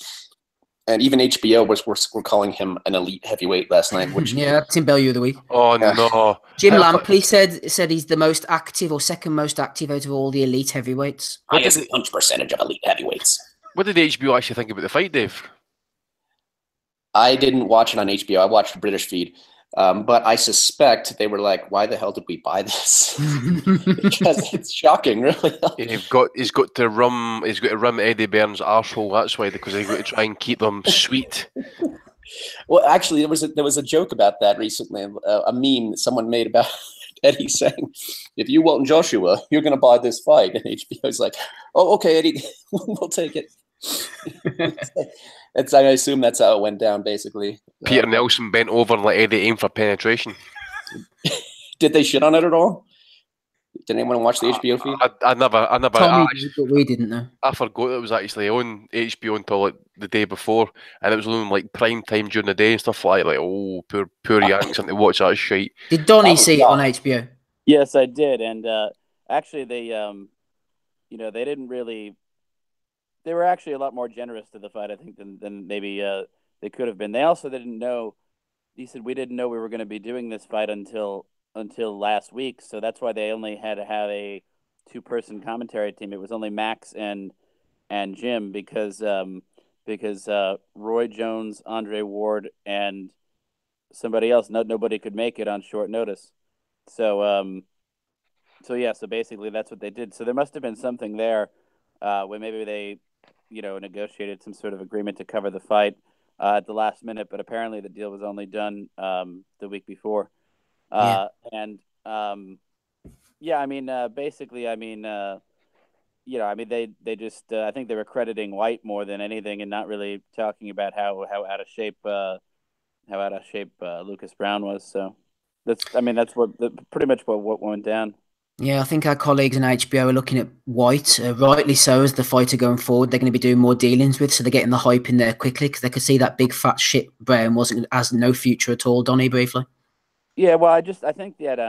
[SPEAKER 8] And even HBO were calling him an elite heavyweight last night. Which
[SPEAKER 1] yeah, Tim Bellew of the week.
[SPEAKER 3] Oh, no.
[SPEAKER 1] Jim Lampley said he's the most active or second most active out of all the elite heavyweights.
[SPEAKER 8] Highest punch percentage of elite heavyweights.
[SPEAKER 3] What did HBO actually think about the fight, Dave?
[SPEAKER 8] I didn't watch it on HBO. I watched the British feed. But I suspect they were like, why the hell did we buy this? Because it's shocking, really.
[SPEAKER 3] He's got to rum Eddie Byrne's arsehole, that's why, because he's got to try and keep them sweet.
[SPEAKER 8] Well, actually, there was a joke about that recently, a meme that someone made about Eddie saying, if you want Joshua, you're going to buy this fight. And HBO's like, oh, okay, Eddie, we'll take it. I assume that's how it went down, basically.
[SPEAKER 3] Peter Nelson bent over and let Eddie aim for penetration.
[SPEAKER 8] Did they shit on it at all? Did anyone watch the HBO feed?
[SPEAKER 3] I never.
[SPEAKER 1] Tommy did, but we didn't know.
[SPEAKER 3] I forgot it was actually on HBO until like the day before, and it was on like prime time during the day and stuff like that. Like, oh, poor Yanks, and to watch that shite.
[SPEAKER 1] Did Donnie see it on HBO?
[SPEAKER 4] Yes, I did, and actually, they didn't really. They were actually a lot more generous to the fight, I think, than maybe they could have been. They also didn't know. He said we didn't know we were going to be doing this fight until last week, so that's why they only had to have a 2-person commentary team. It was only Max and Jim because Roy Jones, Andre Ward, and somebody else. Nobody could make it on short notice. So basically that's what they did. So there must have been something there where maybe they negotiated some sort of agreement to cover the fight at the last minute, but apparently the deal was only done the week before. They just I think they were crediting White more than anything and not really talking about how out of shape Lucas Browne was. So that's pretty much what went down.
[SPEAKER 1] Yeah, I think our colleagues in HBO are looking at White, rightly so, as the fighter going forward. They're going to be doing more dealings with, so they're getting the hype in there quickly because they could see that big fat shit Brown has no future at all. Donnie, briefly.
[SPEAKER 4] Yeah, well, I think that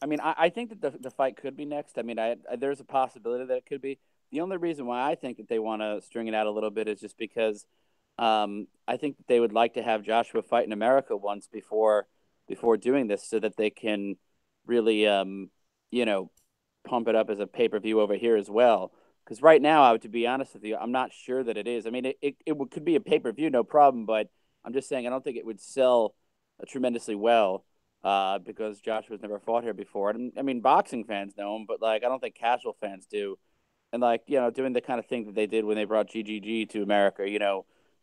[SPEAKER 4] I think that the fight could be next. I mean, there's a possibility that it could be. The only reason why I think that they want to string it out a little bit is just because I think that they would like to have Joshua fight in America once before doing this, so that they can really, pump it up as a pay-per-view over here as well. Because right now, to be honest with you, I'm not sure that it is. I mean, it could be a pay-per-view, no problem, but I'm just saying I don't think it would sell tremendously well because Joshua's never fought here before. And, I mean, boxing fans know him, but, I don't think casual fans do. And, doing the kind of thing that they did when they brought GGG to America,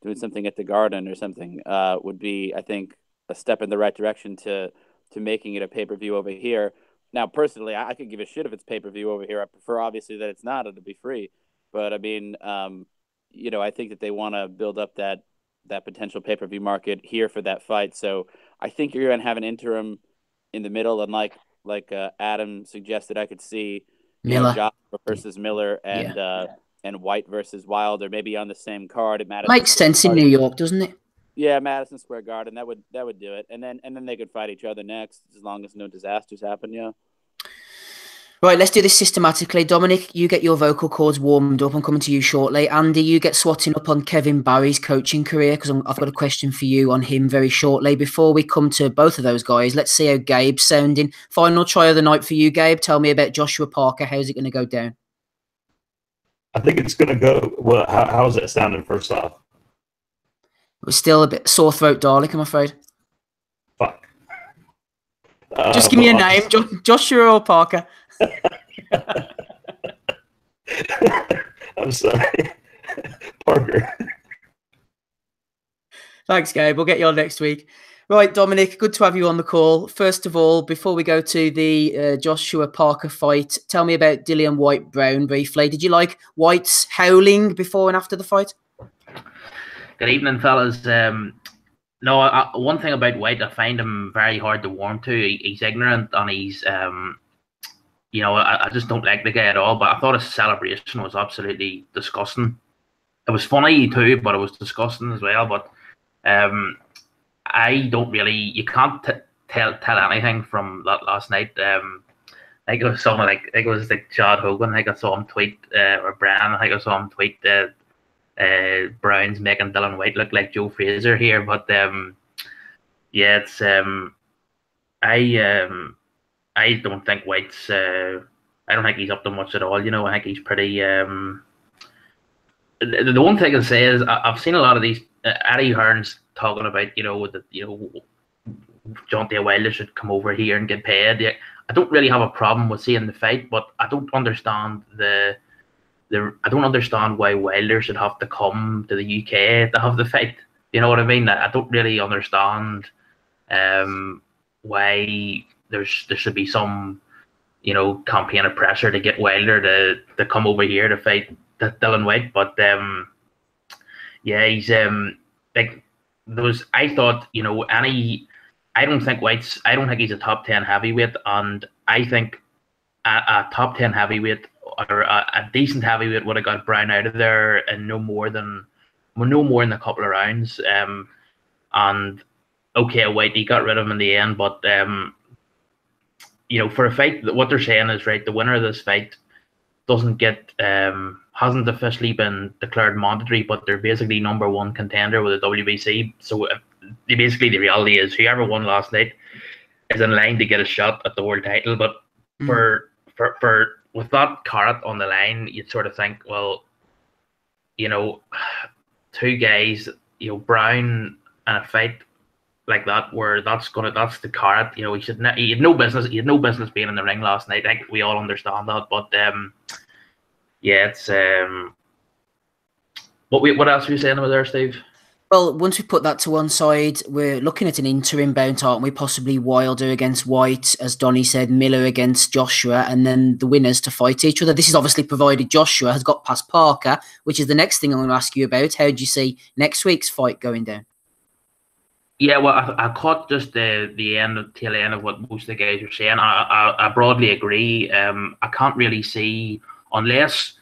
[SPEAKER 4] doing something at the Garden or something would be, I think, a step in the right direction to making it a pay-per-view over here. Now, personally, I could give a shit if it's pay-per-view over here. I prefer, obviously, that it's not. It'll be free. But, I mean, I think that they want to build up that potential pay-per-view market here for that fight. So I think you're going to have an interim in the middle, and like Adam suggested, I could see
[SPEAKER 1] Miller
[SPEAKER 4] Joshua versus Miller and White versus Wilder maybe on the same card at Madison.
[SPEAKER 1] Makes sense in New York, doesn't it?
[SPEAKER 4] Yeah, Madison Square Garden. That would do it, and then they could fight each other next as long as no disasters happen. Yeah.
[SPEAKER 1] Right, let's do this systematically. Dominic, you get your vocal cords warmed up. I'm coming to you shortly. Andy, you get swatting up on Kevin Barry's coaching career because I've got a question for you on him very shortly. Before we come to both of those guys, let's see how Gabe's sounding. Final try of the night for you, Gabe. Tell me about Joshua Parker. How's it going to go down?
[SPEAKER 6] I think it's going to go. Well, how's that sounding first off?
[SPEAKER 1] It was still a bit sore throat, Dalek, I'm afraid.
[SPEAKER 6] Fuck.
[SPEAKER 1] Just give me a name, Joshua or Parker.
[SPEAKER 6] I'm sorry. Parker.
[SPEAKER 1] Thanks, Gabe. We'll get you on next week. Right, Dominic, good to have you on the call. First of all, before we go to the Joshua Parker fight, tell me about DILLIAN BROWNE briefly. Did you like White's howling before and after the fight?
[SPEAKER 9] Good evening, fellas. One thing about White, I find him very hard to warm to. He's ignorant and he's, I just don't like the guy at all. But I thought his celebration was absolutely disgusting. It was funny too, but it was disgusting as well. But I don't really, you can't tell anything from that last night. I think it was someone like, I think it was like Chad Hogan. I think I saw him tweet, or Brian. I think I saw him tweet Browne's making Dillian Whyte look like Joe Frazier here, but it's I don't think White's I don't think he's up to much at all. I think he's pretty. The one thing I can say is I've seen a lot of these Eddie Hearn's talking about that Deontay Wilder should come over here and get paid. I don't really have a problem with seeing the fight, but I don't understand I don't understand why Wilder should have to come to the UK to have the fight. You know what I mean? I don't really understand why there should be some, campaign of pressure to get Wilder to come over here to fight Dillian Whyte. But he's like those. I thought I don't think he's a top 10 heavyweight, and I think a top 10 heavyweight or a decent heavyweight would have got Browne out of there in no more than a couple of rounds. And okay, White, he got rid of him in the end, but for a fight, what they're saying is right. The winner of this fight doesn't get hasn't officially been declared mandatory, but they're basically number one contender with the WBC. So basically, the reality is whoever won last night is in line to get a shot at the world title. But for with that carrot on the line, you'd sort of think, well, two guys, Browne in a fight like that, where that's the carrot. He had no business being in the ring last night. I think we all understand that. But it's what else were you saying about there, Steve?
[SPEAKER 1] Well, once we put that to one side, we're looking at an interim bout, aren't we? Possibly Wilder against White, as Donnie said, Miller against Joshua, and then the winners to fight each other. This is obviously provided Joshua has got past Parker, which is the next thing I'm going to ask you about. How do you see next week's fight going down?
[SPEAKER 9] Yeah, well, I caught just the tail end of what most of the guys were saying. I broadly agree. I can't really see, unless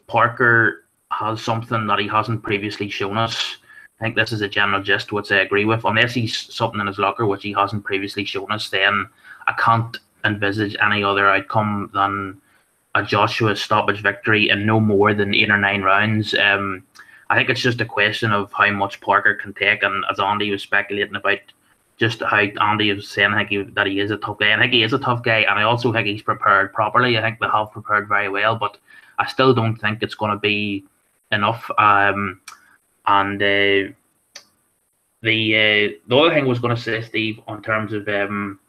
[SPEAKER 9] Parker has something that he hasn't previously shown us. I think this is a general gist, which I agree with. Unless he's something in his locker which he hasn't previously shown us, then I can't envisage any other outcome than a Joshua stoppage victory in no more than 8 or 9 rounds. I think it's just a question of how much Parker can take, and as Andy was speculating about just how Andy was saying, I think that he is a tough guy. I think he is a tough guy, and I also think he's prepared properly. I think they have prepared very well, but I still don't think it's going to be enough. The other thing I was going to say, Steve, in terms of what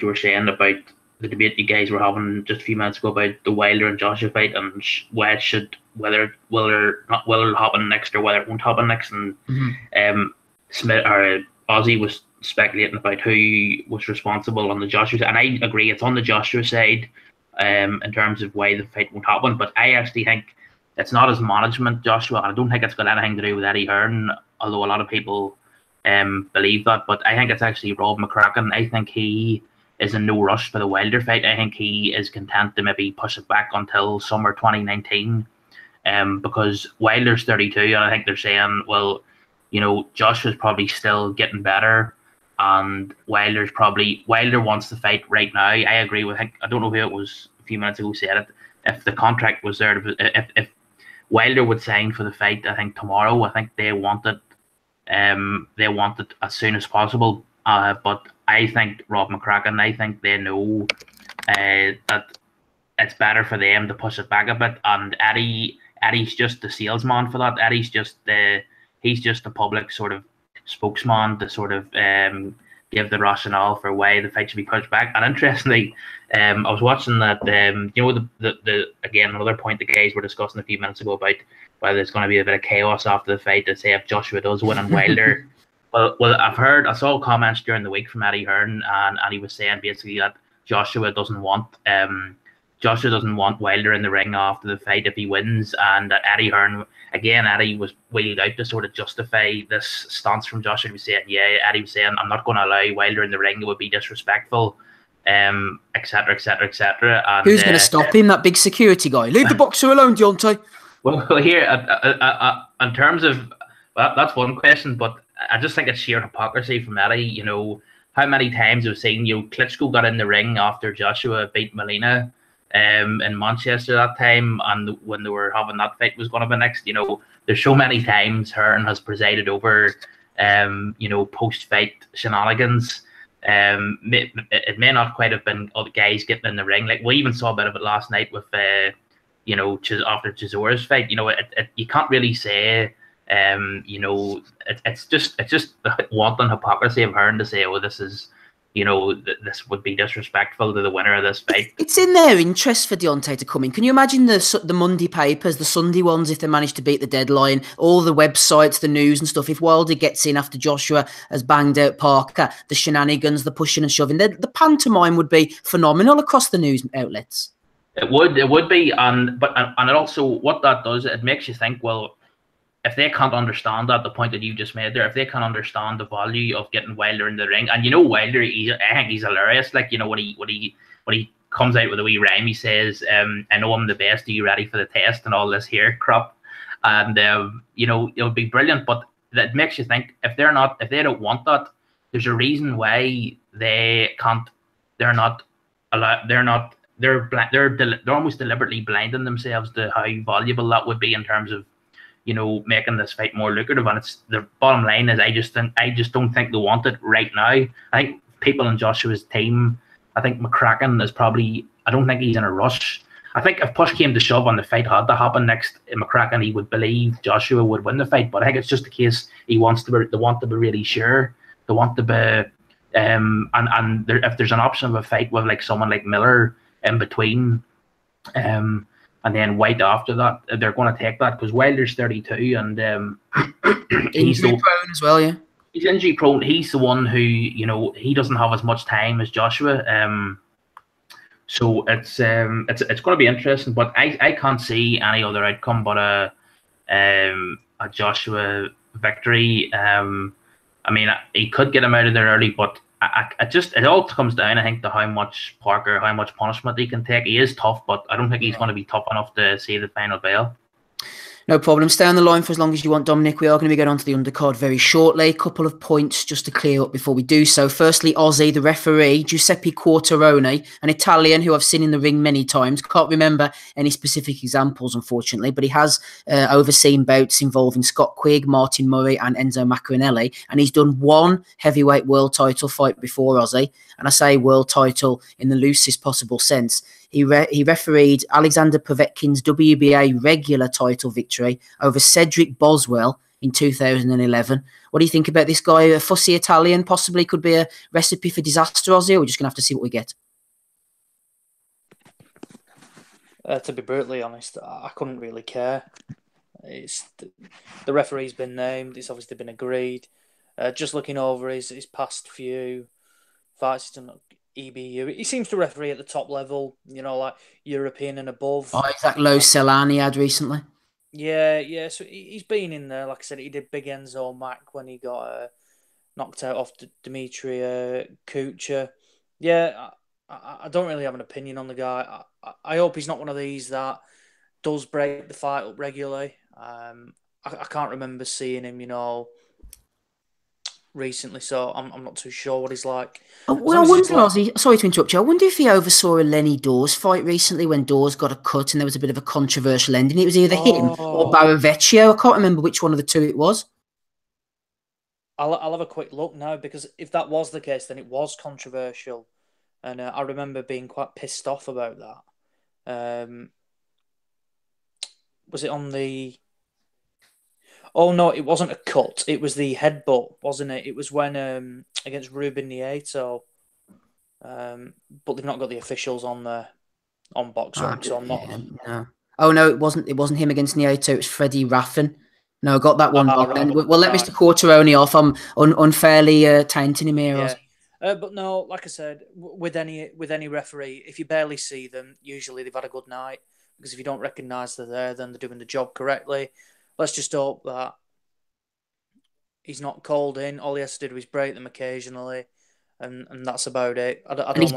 [SPEAKER 9] you were saying about the debate you guys were having just a few minutes ago about the Wilder and Joshua fight and whether it will happen next or whether it won't happen next, and Smith or Ozzy was speculating about who was responsible on the Joshua side, and I agree it's on the Joshua side in terms of why the fight won't happen. But I actually think it's not his management, Joshua. I don't think it's got anything to do with Eddie Hearn, although a lot of people believe that. But I think it's actually Rob McCracken. I think he is in no rush for the Wilder fight. I think he is content to maybe push it back until summer 2019. Because Wilder's 32, and I think they're saying, well, Joshua's probably still getting better, and Wilder wants to fight right now. I agree with. I don't know who it was a few minutes ago said it. If the contract was there, if Wilder would sign for the fight, I think tomorrow. I think they want it. They want it as soon as possible. But I think Rob McCracken. I think they know that it's better for them to push it back a bit. And Eddie's just the salesman for that. Eddie's just he's just the public sort of spokesman to sort of give the rationale for why the fight should be pushed back. And interestingly, I was watching that. The again, another point the guys were discussing a few minutes ago about whether there's going to be a bit of chaos after the fight to say if Joshua does win and Wilder. well, I saw comments during the week from Eddie Hearn, and he was saying basically that Joshua doesn't want Wilder in the ring after the fight if he wins, and that Eddie Hearn, again, Eddie was wheeled out to sort of justify this stance from Joshua. He was saying, Eddie was saying, I'm not going to allow Wilder in the ring, it would be disrespectful, etc., etc., etc.
[SPEAKER 1] Who's going to stop him? That big security guy. Leave the boxer alone, Deontay.
[SPEAKER 9] Well, here, in terms of, that's one question, but I just think it's sheer hypocrisy from Eddie. How many times we've seen Klitschko got in the ring after Joshua beat Molina in Manchester that time, and when they were having that fight was going to be next. There's so many times Hearn has presided over post-fight shenanigans. It may not quite have been all the guys getting in the ring. Like, we even saw a bit of it last night with after Chizore's fight. You can't really say. It's just wanton hypocrisy of Hearn to say, oh, this is, this would be disrespectful to the winner of this fight.
[SPEAKER 1] It's in their interest for Deontay to come in. Can you imagine the Monday papers, the Sunday ones, if they manage to beat the deadline, all the websites, the news and stuff, if Wilder gets in after Joshua has banged out Parker, the shenanigans, the pushing and shoving, the pantomime would be phenomenal across the news outlets.
[SPEAKER 9] It would be, and it also, what that does, it makes you think, well, if they can't understand that, the point that you just made there, if they can't understand the value of getting Wilder in the ring, and Wilder, I think he's hilarious. Like, when he comes out with a wee rhyme, he says, "I know I'm the best. Are you ready for the test?" and all this here crap, and it would be brilliant. But that makes you think, if they don't want that, there's a reason why they can't. They're almost deliberately blinding themselves to how valuable that would be in terms of making this fight more lucrative. And it's the bottom line is I just don't think they want it right now. I think people in Joshua's team, I think McCracken is probably, I don't think he's in a rush. I think if push came to shove and the fight had to happen next in McCracken, he would believe Joshua would win the fight. But I think it's just the case they want to be really sure. They want to be if there's an option of a fight with like someone like Miller in between, and then White after that, they're going to take that because Wilder's 32 and he's
[SPEAKER 1] injury prone as well. Yeah,
[SPEAKER 9] he's injury prone. He's the one who he doesn't have as much time as Joshua. So it's going to be interesting, but I can't see any other outcome but a Joshua victory. I mean, he could get him out of there early, but it all comes down, I think, to how much punishment he can take. He is tough, but I don't think he's going to be tough enough to see the final bell.
[SPEAKER 1] No problem. Stay on the line for as long as you want, Dominic. We are going to be going on to the undercard very shortly. A couple of points just to clear up before we do so. Firstly, Ozzy, the referee, Giuseppe Quartarone, an Italian who I've seen in the ring many times. Can't remember any specific examples, unfortunately, but he has overseen bouts involving Scott Quigg, Martin Murray and Enzo Maccarinelli, and he's done one heavyweight world title fight before, Ozzy. And I say world title in the loosest possible sense. He refereed Alexander Povetkin's WBA regular title victory over Cedric Boswell in 2011. What do you think about this guy? A fussy Italian possibly could be a recipe for disaster, Ozzy, or we're just going to have to see what we get?
[SPEAKER 2] To be brutally honest, I couldn't really care. The referee's been named. It's obviously been agreed. Just looking over his past few fights, he's done EBU. He seems to referee at the top level, like European and above.
[SPEAKER 1] Oh, is that Lo Celani had recently?
[SPEAKER 2] Yeah. So he's been in there. Like I said, he did Big Enzo Mac when he got knocked out off Dimitri Kucha. Yeah, I don't really have an opinion on the guy. I hope he's not one of these that does break the fight up regularly. I can't remember seeing him, recently, so I'm not too sure what he's like.
[SPEAKER 1] Well, I wonder, Ozzy, sorry to interrupt you. I wonder if he oversaw a Lenny Dawes fight recently when Dawes got a cut and there was a bit of a controversial ending. It was either him or Baravecchio. I can't remember which one of the two it was.
[SPEAKER 2] I'll have a quick look now, because if that was the case, then it was controversial, and I remember being quite pissed off about that. Was it on the? Oh no, it wasn't a cut. It was the headbutt, wasn't it? It was when against Ruben Nieto. But they've not got the officials on Box Rec, so I'm not.
[SPEAKER 1] No. Oh no, it wasn't him against Nieto. It was Freddie Raffin. No, I got that one wrong. Right. We'll let Mr. Quarteroni off. I'm unfairly tainting him here.
[SPEAKER 2] Yeah. But no, like I said, with any referee, if you barely see them, usually they've had a good night. Because if you don't recognise they're there, then they're doing the job correctly. Let's just hope that he's not called in. All he has to do is break them occasionally, and that's about it.
[SPEAKER 1] And he's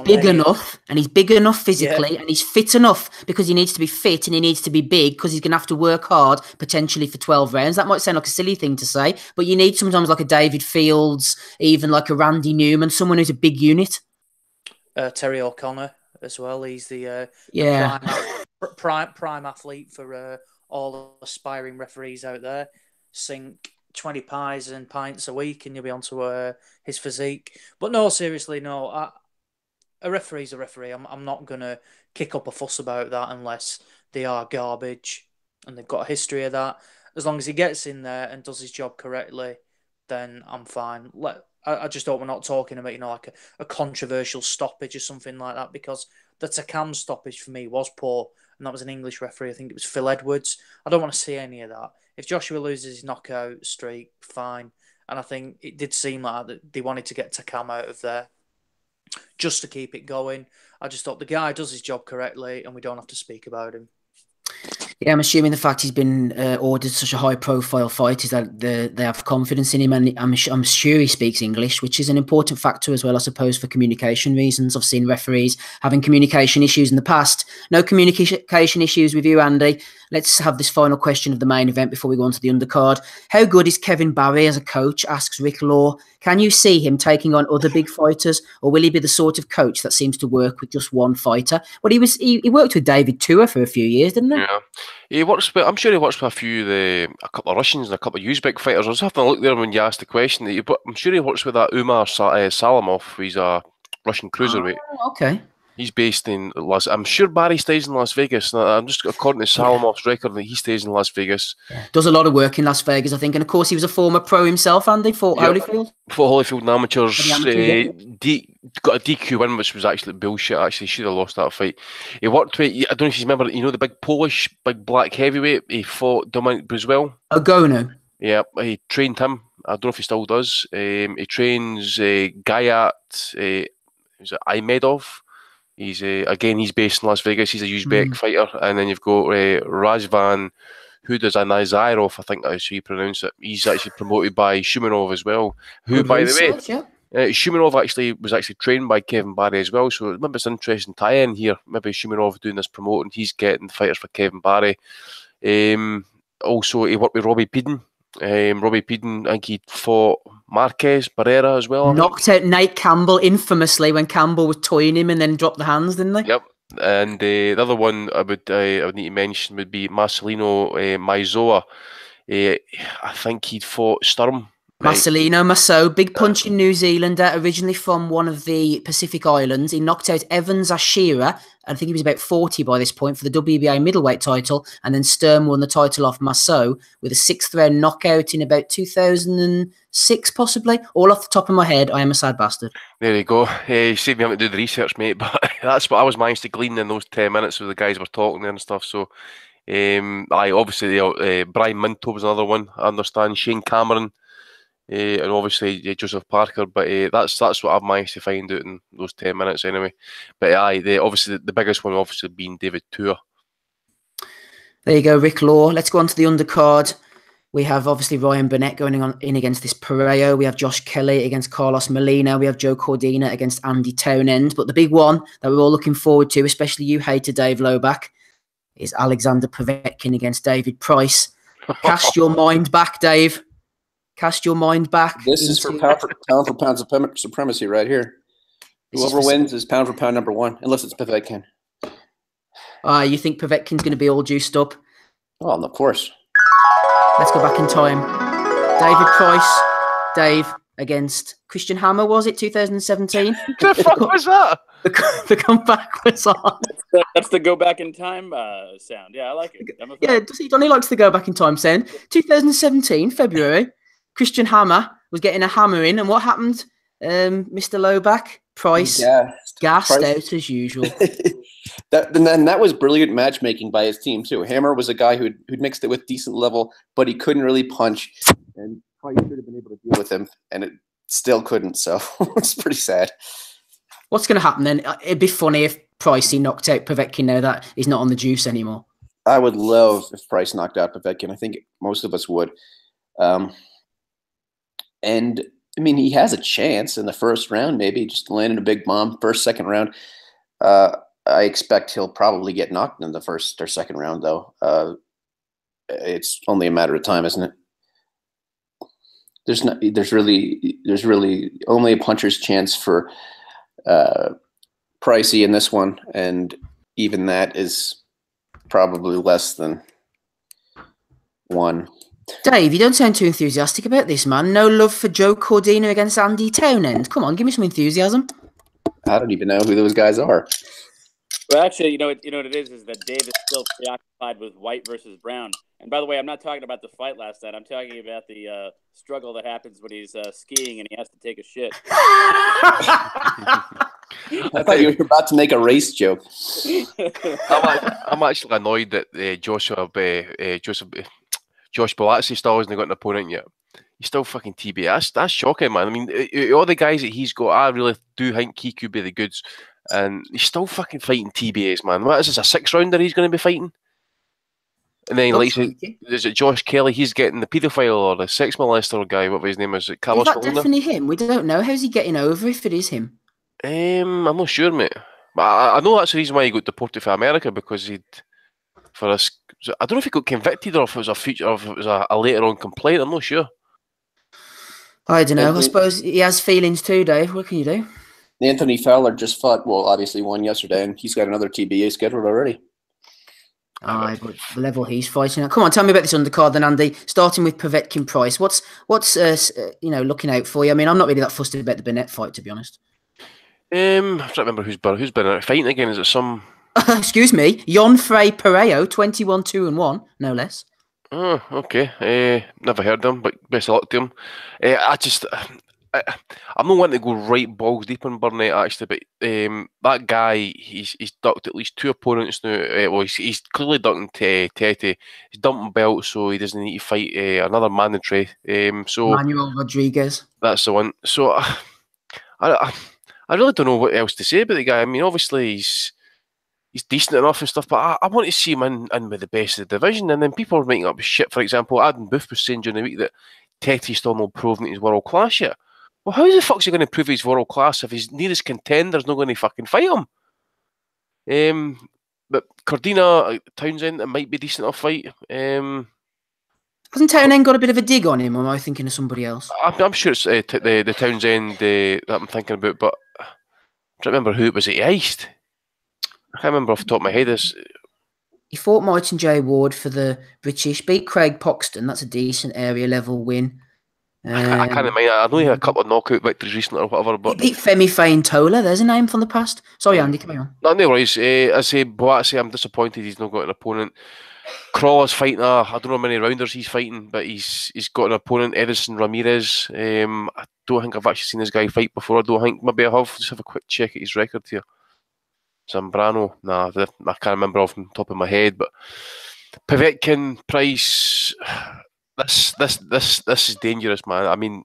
[SPEAKER 1] big enough physically, and he's fit enough, because he needs to be fit and he needs to be big, because he's going to have to work hard potentially for 12 rounds. That might sound like a silly thing to say, but you need sometimes like a David Fields, even like a Randy Newman, someone who's a big unit.
[SPEAKER 2] Terry O'Connor as well. He's the prime athlete for all aspiring referees out there. Sink 20 pies and pints a week and you'll be onto his physique. But no, seriously, no. A referee's a referee. I'm not going to kick up a fuss about that unless they are garbage and they've got a history of that. As long as he gets in there and does his job correctly, then I'm fine. I just hope we're not talking about, like a controversial stoppage or something like that, because the Takam stoppage for me was poor, and that was an English referee. I think it was Phil Edwards. I don't want to see any of that. If Joshua loses his knockout streak, fine. And I think it did seem like that they wanted to get Takam out of there just to keep it going. I just thought the guy does his job correctly and we don't have to speak about him.
[SPEAKER 1] Yeah, I'm assuming the fact he's been ordered such a high-profile fight is that they have confidence in him, and I'm sure he speaks English, which is an important factor as well, I suppose, for communication reasons. I've seen referees having communication issues in the past. No communication issues with you, Andy. Let's have this final question of the main event before we go on to the undercard. How good is Kevin Barry as a coach, asks Rick Law. Can you see him taking on other big fighters, or will he be the sort of coach that seems to work with just one fighter? Well, he worked with David Tua for a few years, didn't he?
[SPEAKER 3] Yeah. I'm sure he works with a couple of Russians and a couple of Uzbek fighters. I was having a look there when you asked the question. I'm sure he works with that Umar Salamov. He's a Russian cruiserweight.
[SPEAKER 1] Oh, okay.
[SPEAKER 3] He's based in I'm sure Barry stays in Las Vegas. I'm just according to Salamov's record that he stays in Las Vegas.
[SPEAKER 1] Yeah. Does a lot of work in Las Vegas, I think, and of course he was a former pro himself. Andy fought Holyfield.
[SPEAKER 3] Fought Holyfield in amateurs. Got a DQ win, which was actually bullshit. Actually, should have lost that fight. He worked with, I don't know if you remember, the big black heavyweight. He fought Dominic Bruswell.
[SPEAKER 1] Ogono.
[SPEAKER 3] Yeah, he trained him. I don't know if he still does. He trains Gayat Aimedov. He's he's based in Las Vegas. He's a Uzbek fighter, and then you've got Razvan Nazarov. I think that's how you pronounce it. He's actually promoted by Shumenov as well. Who, by the way, Shumenov was actually trained by Kevin Barry as well. So maybe it's an interesting tie-in here. Maybe Shumenov doing this promoting. He's getting the fighters for Kevin Barry. Also, he worked with Robbie Peden. Robbie Peden, I think he fought Marquez Barrera as well.
[SPEAKER 1] Knocked out Nate Campbell infamously when Campbell was toying him and then dropped the hands, didn't they?
[SPEAKER 3] Yep. And the other one I would need to mention would be Marcelino Maizoa. I think he'd fought Sturm.
[SPEAKER 1] Marcelino Masso, big punching New Zealander, originally from one of the Pacific Islands. He knocked out Evans Ashira. I think he was about 40 by this point for the WBA middleweight title. And then Sturm won the title off Masso with a 6th round knockout in about 2006, possibly. All off the top of my head, I am a sad bastard.
[SPEAKER 3] There you go. You saved me having to do the research, mate. But that's what I was managed to glean in those 10 minutes where the guys were talking there and stuff. So, obviously, Brian Minto was another one, I understand. Shane Cameron. And obviously Joseph Parker, but that's what I've managed to find out in those 10 minutes anyway. But obviously the biggest one obviously being David Tua.
[SPEAKER 1] There you go, Rick Law. Let's go on to the undercard. We have obviously Ryan Burnett going in against this Pereiro. We have Josh Kelly against Carlos Molina. We have Joe Cordina against Andy Townend. But the big one that we're all looking forward to, especially you, hater Dave Lowback, is Alexander Povetkin against David Price. Cast your mind back, Dave. Cast your mind back.
[SPEAKER 8] This is for pound for pound supremacy right here. Whoever wins is pound for pound number one, unless it's Povetkin.
[SPEAKER 1] You think Povetkin's going to be all juiced up?
[SPEAKER 8] Well, of course.
[SPEAKER 1] Let's go back in time. David Price, Dave, against Christian Hammer, was it 2017?
[SPEAKER 3] The fuck was that?
[SPEAKER 1] The comeback was on.
[SPEAKER 4] That's the go back in time sound. Yeah, I like it.
[SPEAKER 1] Yeah, Donnie likes the go back in time sound. 2017, February, Christian Hammer was getting a hammer in, and what happened? Mr. Lowback, Price, gassed out as usual.
[SPEAKER 8] That was brilliant matchmaking by his team too. Hammer was a guy who'd mixed it with decent level, but he couldn't really punch, and Price should have been able to deal with him, and it still couldn't. So it's pretty sad.
[SPEAKER 1] What's going to happen then? It'd be funny if Pricey knocked out Povetkin now that he's not on the juice anymore.
[SPEAKER 8] I would love if Price knocked out Povetkin. I think most of us would. And I mean, he has a chance in the first round, maybe just landing a big bomb. First, second round. I expect he'll probably get knocked in the first or second round, though. It's only a matter of time, isn't it? There's really only a puncher's chance for Pricey in this one, and even that is probably less than one.
[SPEAKER 1] Dave, you don't sound too enthusiastic about this, man. No love for Joe Cordina against Andy Townend. Come on, give me some enthusiasm.
[SPEAKER 8] I don't even know who those guys are.
[SPEAKER 4] Well, actually, you know what it is that Dave is still preoccupied with White versus Brown. And by the way, I'm not talking about the fight last night. I'm talking about the struggle that happens when he's skiing and he has to take a shit.
[SPEAKER 8] I thought you were about to make a race joke.
[SPEAKER 3] I'm actually annoyed that Josh Bulatsi still hasn't got an opponent yet. He's still fucking TBS. That's shocking, man. I mean, all the guys that he's got, I really do think he could be the goods. And he's still fucking fighting TBAs, man. What is this, a 6-rounder he's going to be fighting? And then, is it Josh Kelly? He's getting the paedophile or the sex molester guy, whatever his name is. Carlos
[SPEAKER 1] Is that definitely him? We don't know. How's he getting over if it is him?
[SPEAKER 3] I'm not sure, mate. But I know that's the reason why he got deported from America, because I don't know if he got convicted or if it was a later on complaint. I'm not sure.
[SPEAKER 1] I don't know. I suppose he has feelings too, Dave. What can you do?
[SPEAKER 8] Anthony Fowler just fought, obviously won yesterday, and he's got another TBA scheduled already.
[SPEAKER 1] But the level he's fighting at. Come on, tell me about this undercard then, Andy. Starting with Povetkin Price. What's looking out for you? I mean, I'm not really that fussed about the Burnett fight, to be honest.
[SPEAKER 3] I'm trying to remember who's been fighting again. Is it some...
[SPEAKER 1] Excuse me, Yonfrey Pereiro, 21-2-1, no less.
[SPEAKER 3] Oh, okay. Never heard of him, but best of luck to him. I'm not wanting to go right balls deep on Burnett, actually, but that guy, he's ducked at least 2 opponents now. He's clearly ducking Tete. He's dumping belts, so he doesn't need to fight another mandatory.
[SPEAKER 1] Manuel Rodriguez.
[SPEAKER 3] That's the one. So I really don't know what else to say about the guy. I mean, obviously he's decent enough and stuff, but I want to see him in with the best of the division. And then people are making up shit. For example, Adam Booth was saying during the week that Tete's still not proven he's world class yet. Well, how the fuck's he going to prove he's world class if his nearest contender's not going to fucking fight him? But Cordina, Townsend, it might be a decent enough fight.
[SPEAKER 1] Hasn't Townsend got a bit of a dig on him, or am I thinking of somebody else?
[SPEAKER 3] I'm sure it's the Townsend that I'm thinking about, but I'm trying to remember who it was that he iced. I can't remember off the top of my head.
[SPEAKER 1] He fought Martin J. Ward for the British, beat Craig Poxton. That's a decent area level win.
[SPEAKER 3] I can't remember. I know he had a couple of knockout victories recently or whatever. But
[SPEAKER 1] he beat Femi Fain-Tola. There's a name from the past. Sorry, Andy, carry on.
[SPEAKER 3] No worries. I say I'm disappointed he's not got an opponent. Crawler's fighting I don't know how many rounders he's fighting, but he's got an opponent, Edison Ramirez. I don't think I've actually seen this guy fight before. I don't think. Maybe I have. Just have a quick check at his record here. Zambrano. Nah, I can't remember off the top of my head, but Povetkin, Price. This is dangerous, man. I mean,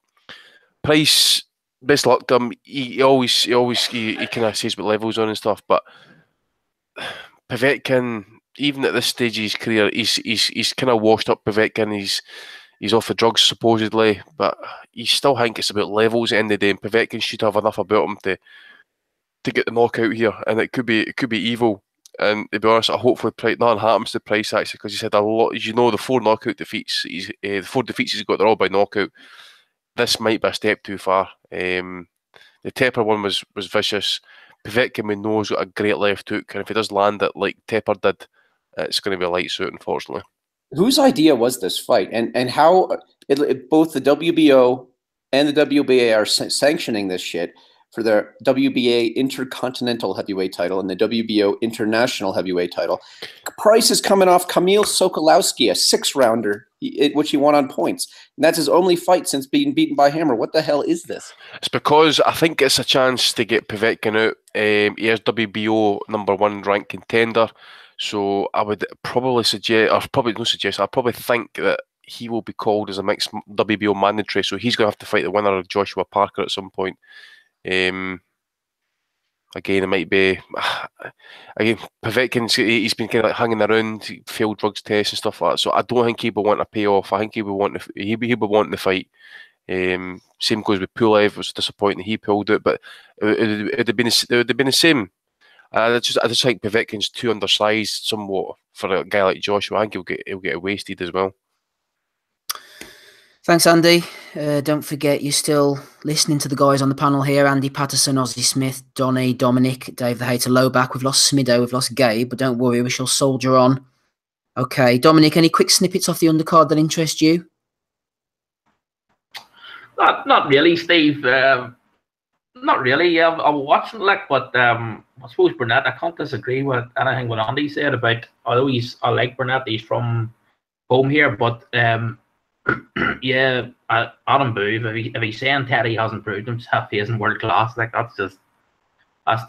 [SPEAKER 3] Price, best luck to him. He always kind of says what levels on and stuff, but Povetkin, even at this stage of his career, he's kind of washed up Povetkin. He's off the drugs supposedly, but you still think it's about levels at the end of the day. And Povetkin should have enough about him to get the knockout here, and it could be evil. And to be honest, I hopefully nothing happens to Price actually, because he's had a lot. As you know, the 4 knockout defeats, the 4 defeats he's got, they're all by knockout. This might be a step too far. The Tepper one was vicious. Povetkin, we know, has got a great left hook, and if he does land it like Tepper did, it's going to be a light suit, unfortunately.
[SPEAKER 8] Whose idea was this fight, and how both the WBO and the WBA are sanctioning this shit for their WBA Intercontinental Heavyweight title and the WBO International Heavyweight title? Price is coming off Kamil Sokolowski, a 6-rounder, which he won on points. And that's his only fight since being beaten by Hammer. What the hell is this?
[SPEAKER 3] It's because I think it's a chance to get Povetkin out. He is WBO #1 ranked contender. So I would probably suggest, or probably not suggest, I probably think that he will be called as a mixed WBO mandatory. So he's going to have to fight the winner of Joshua Parker at some point. Again, it might be Povetkin. He's been kind of like hanging around, failed drugs tests and stuff like that. So I don't think he will want a payoff. I think he will want the fight. Same goes with Pulev. It was disappointing he pulled it, but it would have been the same. I just think Povetkin's too undersized somewhat for a guy like Joshua. I think he'll get wasted as well.
[SPEAKER 1] Thanks, Andy. Don't forget, you're still listening to the guys on the panel here: Andy Patterson, Ozzy Smith, Donny, Dominic, Dave the Hater, Lowback. We've lost Smido, we've lost Gabe, but don't worry, we shall soldier on. Okay, Dominic, any quick snippets off the undercard that interest you?
[SPEAKER 9] Not really, Steve. Not really. I'm watching but I suppose Burnett, I can't disagree with anything what Andy said about, although I like Burnett, he's from home here, but yeah, Adam Booth, if he's saying Teddy hasn't proved himself, he isn't world class, like that's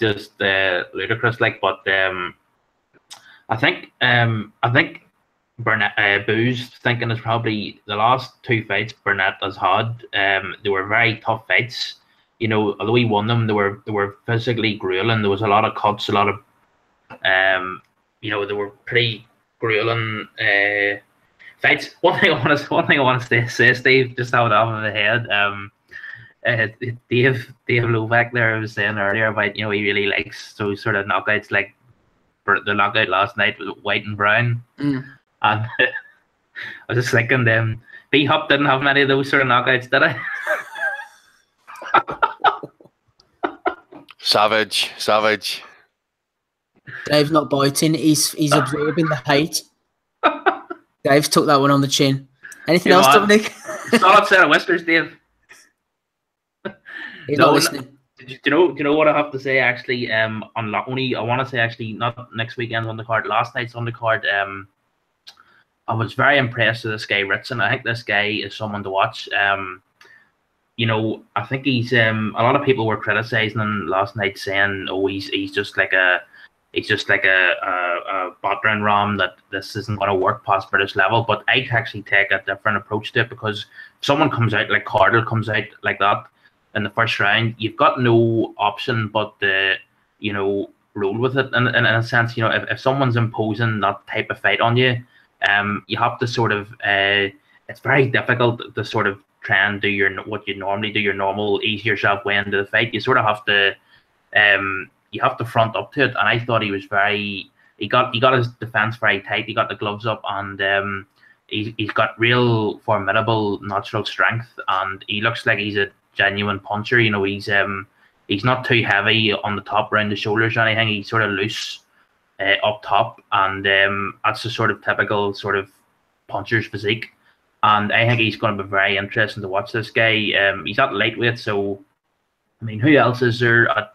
[SPEAKER 9] just ludicrous. Like, but I think Burnett, Booth's thinking is probably the last 2 fights Burnett has had. They were very tough fights. You know, although he won them, they were physically grueling. There was a lot of cuts, a lot of you know, they were pretty grueling fights. One thing I want to say, Steve, just out of the head. Dave Lovac there was saying earlier about, you know, he really likes those sort of knockouts, like the knockout last night with White and Brown. And I was just thinking, B-Hop didn't have many of those sort of knockouts, did I?
[SPEAKER 3] Savage.
[SPEAKER 1] Dave's not biting. He's absorbing the hate. Dave's took that one on the chin. Anything else, Dominic?
[SPEAKER 9] Solid set of whiskers, Dave.
[SPEAKER 1] He's not listening.
[SPEAKER 9] Do you know what I have to say? Actually, I want to say actually not next weekend's on the card. Last night's on the card. I was very impressed with this guy Ritson. I think this guy is someone to watch. You know, I think he's a lot of people were criticizing him last night, saying, "Oh, he's just like a battering ram, that this isn't going to work past British level." But I actually take a different approach to it, because if someone comes out like Cardle comes out like that in the first round, you've got no option but to, you know, roll with it. And in a sense, you know, if someone's imposing that type of fight on you, you have to sort of it's very difficult to sort of try and do what you normally do, your normal ease yourself way into the fight. You sort of have to you have to front up to it. And I thought he was he got his defense very tight. He got the gloves up, and he's got real formidable natural strength, and he looks like he's a genuine puncher. You know, he's not too heavy on the top around the shoulders or anything. He's sort of loose up top, and that's the sort of typical sort of puncher's physique. And I think he's going to be very interesting to watch, this guy. He's at lightweight, so I mean, who else is there on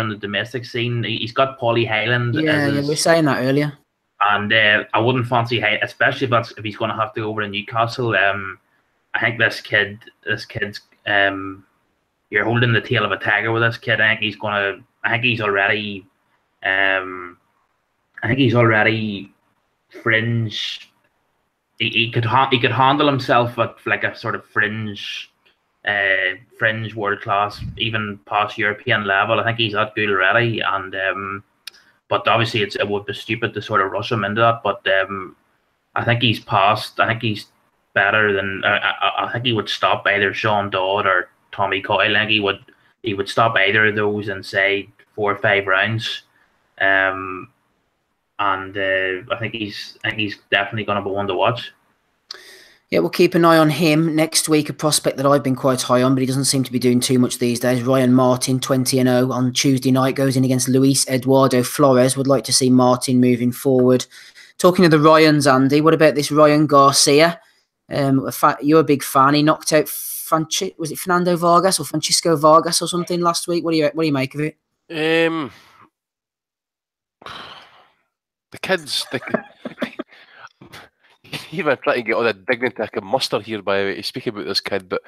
[SPEAKER 9] the domestic scene? He's got Paulie Highland.
[SPEAKER 1] Yeah, we were saying that earlier.
[SPEAKER 9] And I wouldn't fancy, especially if he's going to have to go over to Newcastle. I think this kid's you're holding the tail of a tiger with this kid. I think he's already fringe. He could handle himself at like a sort of fringe world class, even past European level. I think he's that good already, and But obviously, it would be stupid to sort of rush him into that. But I think he's past. I think he's better than. I think he would stop either Sean Dodd or Tommy Coyle. I think he would stop either of those in say 4 or 5 rounds. And I think he's definitely going to be one to watch.
[SPEAKER 1] Yeah, we'll keep an eye on him next week. A prospect that I've been quite high on, but he doesn't seem to be doing too much these days. Ryan Martin, 20-0 on Tuesday night, goes in against Luis Eduardo Flores. Would like to see Martin moving forward. Talking of the Ryans, Andy, what about this Ryan Garcia? You're a big fan. He knocked out was it Fernando Vargas or Francisco Vargas or something last week? What do you make of it?
[SPEAKER 3] The kids. Even trying to get all the dignity I can muster here by speaking about this kid, but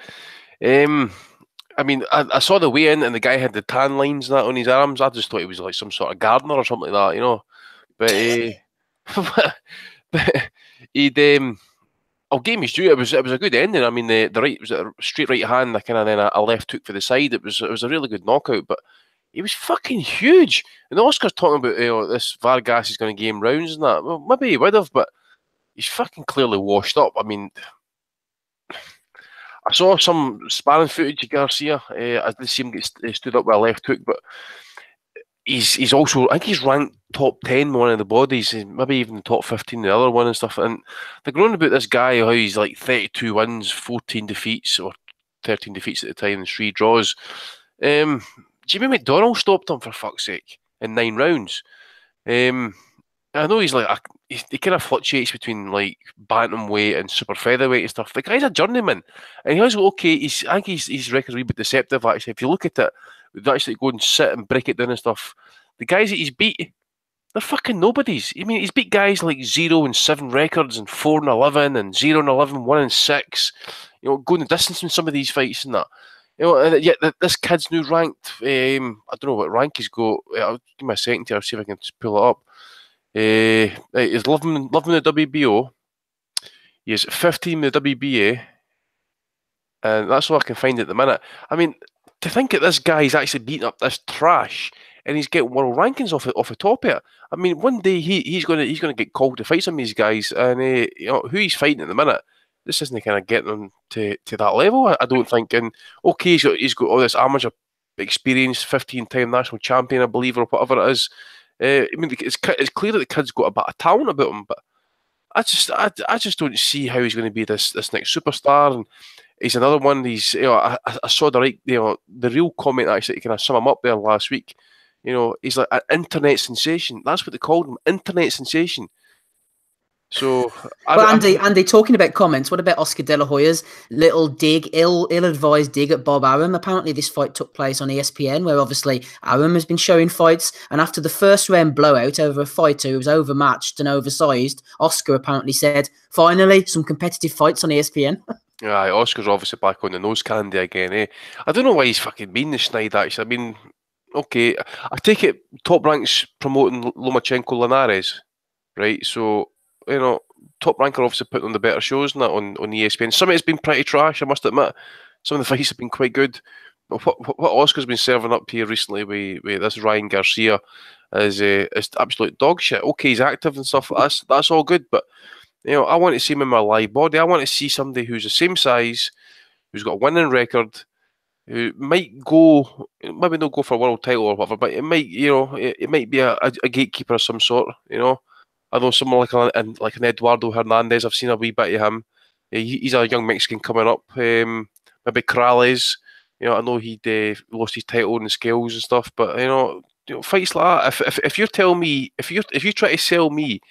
[SPEAKER 3] I mean, I saw the weigh in and the guy had the tan lines and that on his arms. I just thought he was like some sort of gardener or something like that, you know. But but he'd I'll give him his due. It was a good ending. I mean, the right was a straight right hand, kind of then a left hook for the side. It was a really good knockout, but he was fucking huge. And Oscar's talking about this Vargas is going to give him rounds and that. Well, maybe he would have, but he's fucking clearly washed up. I mean, I saw some sparring footage of Garcia. I did see him get stood up with a left hook, but he's also, I think he's ranked top 10 one of the bodies, maybe even top 15 the other one and stuff. And they're going about this guy, how he's like 32 wins, 14 defeats, or 13 defeats at the time, and 3 draws. Jimmy McDonnell stopped him, for fuck's sake, in 9 rounds. I know he's like he kind of fluctuates between like bantamweight and super featherweight and stuff. The guy's a journeyman, and he was okay. I think his record's a wee bit deceptive actually. If you look at it, we'd actually go and sit and break it down and stuff. The guys that he's beat, they're fucking nobodies. I mean, he's beat guys like 0-7 records and 4-11 and 0-11, 1-6. You know, going the distance in some of these fights and that. You know, and yet this kid's new ranked. I don't know what rank he's got. I'll give me a second here. I'll see if I can just pull it up. He's loving the WBO. He is 15 with the WBA, and that's all I can find at the minute. I mean, to think that this guy's actually beating up this trash, and he's getting world rankings off the top of it. I mean, one day he's gonna get called to fight some of these guys, and you know who he's fighting at the minute. This isn't kind of getting him to that level. I don't think. And okay, he's got all this amateur experience, 15-time national champion, I believe, or whatever it is. I mean, it's clear that the kid's got a bit of talent about him, but I just don't see how he's going to be this next superstar. And he's another one. He's I saw the real comment actually to kind of sum him up there last week. You know, he's like an internet sensation. That's what they called him, internet sensation. So,
[SPEAKER 1] Andy, talking about comments, what about Oscar De La Hoya's little dig, ill-advised dig at Bob Arum? Apparently, this fight took place on ESPN, where obviously Arum has been showing fights, and after the first round blowout over a fighter who was overmatched and oversized, Oscar apparently said, "Finally, some competitive fights on ESPN."
[SPEAKER 3] Yeah, Oscar's obviously back on the nose candy again. I don't know why he's fucking mean this night. Actually, I mean, okay, I take it Top Rank's promoting Lomachenko Linares, right? So. You know, Top Rank are obviously putting on the better shows and that on ESPN. Some of it's been pretty trash, I must admit. Some of the fights have been quite good. But what Oscar's been serving up here recently with this Ryan Garcia is absolute dog shit. Okay, he's active and stuff. That's all good, but you know, I want to see him in my live body. I want to see somebody who's the same size, who's got a winning record, who might maybe not go for a world title or whatever, but it might, you know, it might be a gatekeeper of some sort, you know. I know someone like an Eduardo Hernandez. I've seen a wee bit of him. He's a young Mexican coming up. Maybe Corrales. You know, I know he'd lost his title in the scales and stuff. But you know, fights like that. If you're telling me, if you try to sell me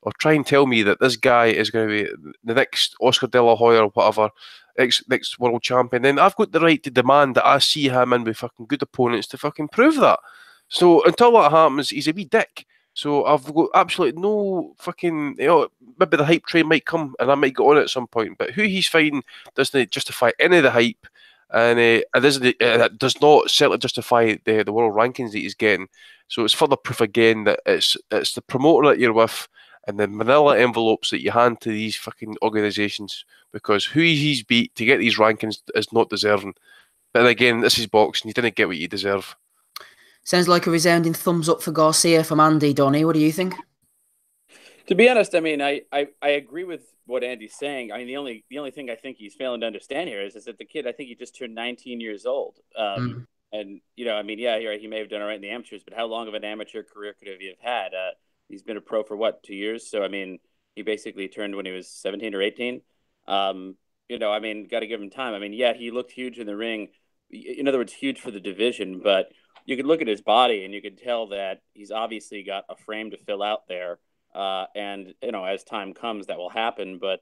[SPEAKER 3] or try and tell me that this guy is going to be the next Oscar De La Hoya or whatever, next world champion, then I've got the right to demand that I see him in with fucking good opponents to fucking prove that. So until that happens, he's a wee dick. So I've got absolutely no fucking, you know, maybe the hype train might come and I might get on it at some point, but who he's fighting doesn't justify any of the hype, and it does not certainly justify the world rankings that he's getting. So it's further proof again that it's the promoter that you're with and the manila envelopes that you hand to these fucking organisations, because who he's beat to get these rankings is not deserving. But again, this is boxing, you didn't get what you deserve.
[SPEAKER 1] Sounds like a resounding thumbs up for Garcia from Andy. Donny, what do you think?
[SPEAKER 4] To be honest, I mean, I agree with what Andy's saying. I mean, the only thing I think he's failing to understand here is that the kid, I think he just turned 19 years old. And, you know, I mean, yeah, he may have done all right in the amateurs, but how long of an amateur career could he have had? He's been a pro for, 2 years? So, I mean, he basically turned when he was 17 or 18. You know, I mean, got to give him time. I mean, yeah, he looked huge in the ring. In other words, huge for the division. But you could look at his body and you could tell that he's obviously got a frame to fill out there. And, you know, as time comes, that will happen. But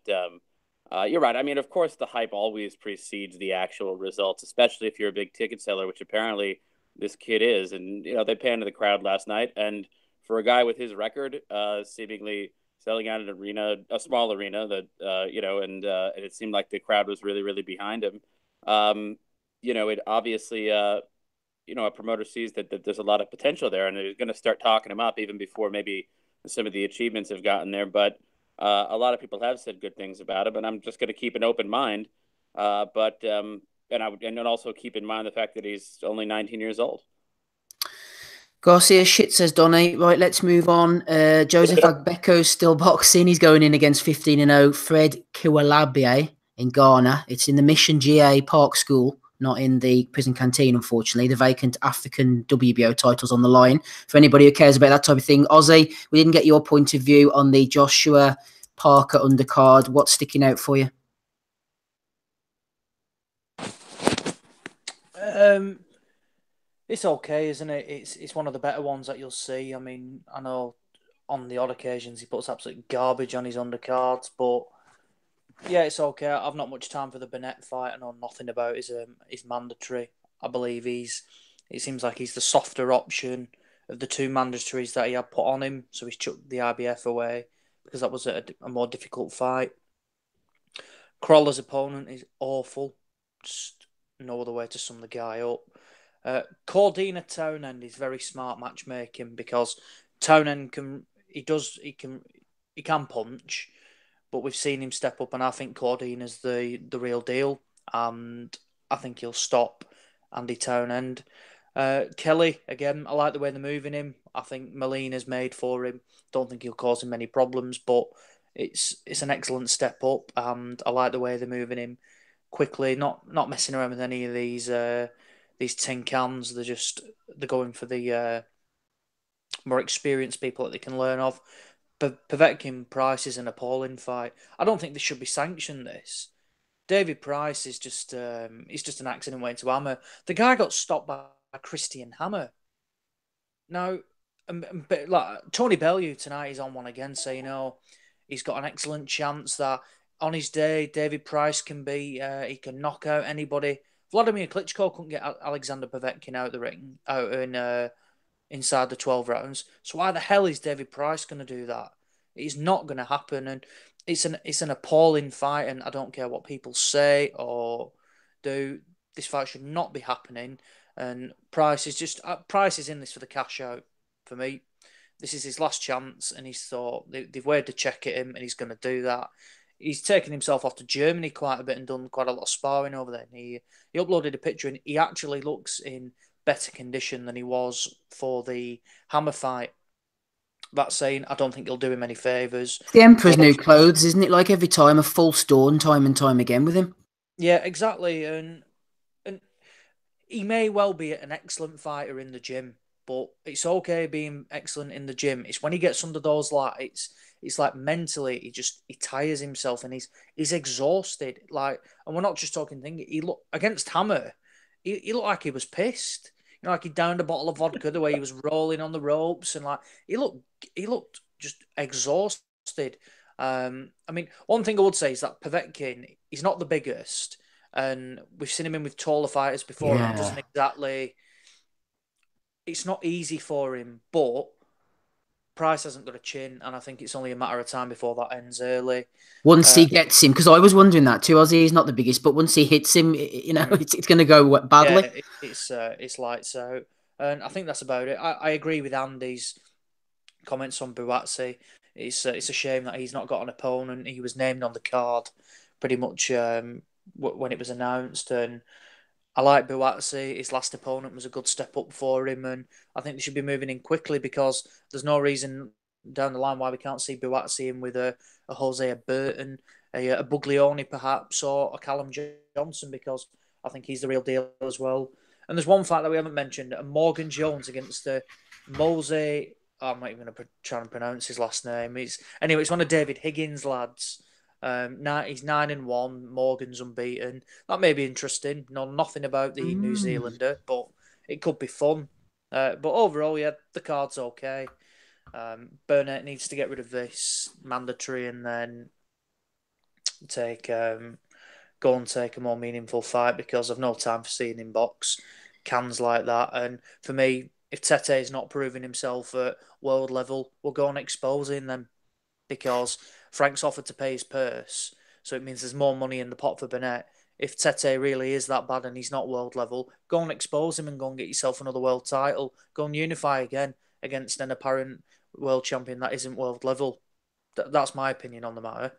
[SPEAKER 4] you're right. I mean, of course, the hype always precedes the actual results, especially if you're a big ticket seller, which apparently this kid is. And, you know, they panned the crowd last night. And for a guy with his record, seemingly selling out an arena, a small arena that, you know, and it seemed like the crowd was really, really behind him. You know, it obviously, you know, a promoter sees that there's a lot of potential there and they're going to start talking him up even before maybe some of the achievements have gotten there. But a lot of people have said good things about him, and I'm just going to keep an open mind. And also keep in mind the fact that he's only 19 years old.
[SPEAKER 1] Garcia, shit, says Donny. Right, let's move on. Joseph Agbeko's still boxing. He's going in against 15-0 Fred Kiwalabie in Ghana. It's in the Mission GA Park School, not in the prison canteen, unfortunately. The vacant African WBO titles on the line. For anybody who cares about that type of thing, Ozzy, we didn't get your point of view on the Joshua Parker undercard. What's sticking out for you?
[SPEAKER 2] It's okay, isn't it? It's one of the better ones that you'll see. I mean, I know on the odd occasions he puts absolute garbage on his undercards, but yeah, it's okay. I've not much time for the Burnett fight. I know nothing about his mandatory. I believe it seems like he's the softer option of the two mandatories that he had put on him, so he's chucked the IBF away because that was a more difficult fight. Crawler's opponent is awful. Just no other way to sum the guy up. Cordina Townend is very smart matchmaking because Townend can punch, but we've seen him step up, and I think Cordina's the real deal, and I think he'll stop Andy Townend. Kelly, again, I like the way they're moving him. I think Molina's made for him. Don't think he'll cause him any problems, but it's an excellent step up, and I like the way they're moving him quickly, not messing around with any of these tin cans. They're going for the more experienced people that they can learn of. Povetkin Price is an appalling fight. I don't think they should be sanctioned this. David Price is just he's just an accident waiting to hammer. The guy got stopped by Christian Hammer. Now, but like Tony Bellew tonight, he's on one again, so you know he's got an excellent chance that on his day David Price can be he can knock out anybody. Vladimir Klitschko couldn't get Alexander Povetkin out the ring, inside the 12 rounds. So why the hell is David Price going to do that? It's not going to happen, and it's an appalling fight. And I don't care what people say or do. This fight should not be happening. And Price is in this for the cash out for me. This is his last chance, and he's thought they've waited to check at him, and he's going to do that. He's taken himself off to Germany quite a bit and done quite a lot of sparring over there. And he uploaded a picture, and he actually looks in better condition than he was for the Hammer fight. That saying, I don't think he'll do him any favours.
[SPEAKER 1] The Emperor's new clothes, isn't it? Like every time, a false dawn, time and time again with him.
[SPEAKER 2] Yeah, exactly. And he may well be an excellent fighter in the gym, but it's okay being excellent in the gym. It's when he gets under those lights, it's like mentally he tires himself and he's exhausted. Like, and we're not just talking thing. He looked against Hammer. He looked like he was pissed. You know, like he downed a bottle of vodka the way he was rolling on the ropes, and like he looked just exhausted. I mean, one thing I would say is that Povetkin, he's not the biggest, and we've seen him in with taller fighters before.
[SPEAKER 1] Yeah.
[SPEAKER 2] And it doesn't exactly. It's not easy for him, but Price hasn't got a chin, and I think it's only a matter of time before that ends early.
[SPEAKER 1] Once he gets him, because I was wondering that too. Ozzy is not the biggest, but once he hits him, you know, it's going to go badly.
[SPEAKER 2] Yeah, it's lights out, and I think that's about it. I agree with Andy's comments on Buatsi. It's a shame that he's not got an opponent. He was named on the card pretty much when it was announced, and I like Buatsi. His last opponent was a good step up for him, and I think they should be moving in quickly because there's no reason down the line why we can't see Buatsi in with a Jose Burton, a Buglioni perhaps, or a Callum Johnson, because I think he's the real deal as well. And there's one fact that we haven't mentioned: Morgan Jones against Mose. I'm not even going to try and pronounce his last name. It's one of David Higgins' lads. He's 9-1. Morgan's unbeaten. That may be interesting. Know nothing about the New Zealander, but it could be fun. But overall, yeah, the card's okay. Burnett needs to get rid of this mandatory and then go and take a more meaningful fight, because I've no time for seeing him box cans like that. And for me, if Tete is not proving himself at world level, we'll go and expose him then, because Frank's offered to pay his purse, so it means there's more money in the pot for Burnett. If Tete really is that bad and he's not world level, go and expose him and go and get yourself another world title. Go and unify again against an apparent world champion that isn't world level. That's my opinion on the matter.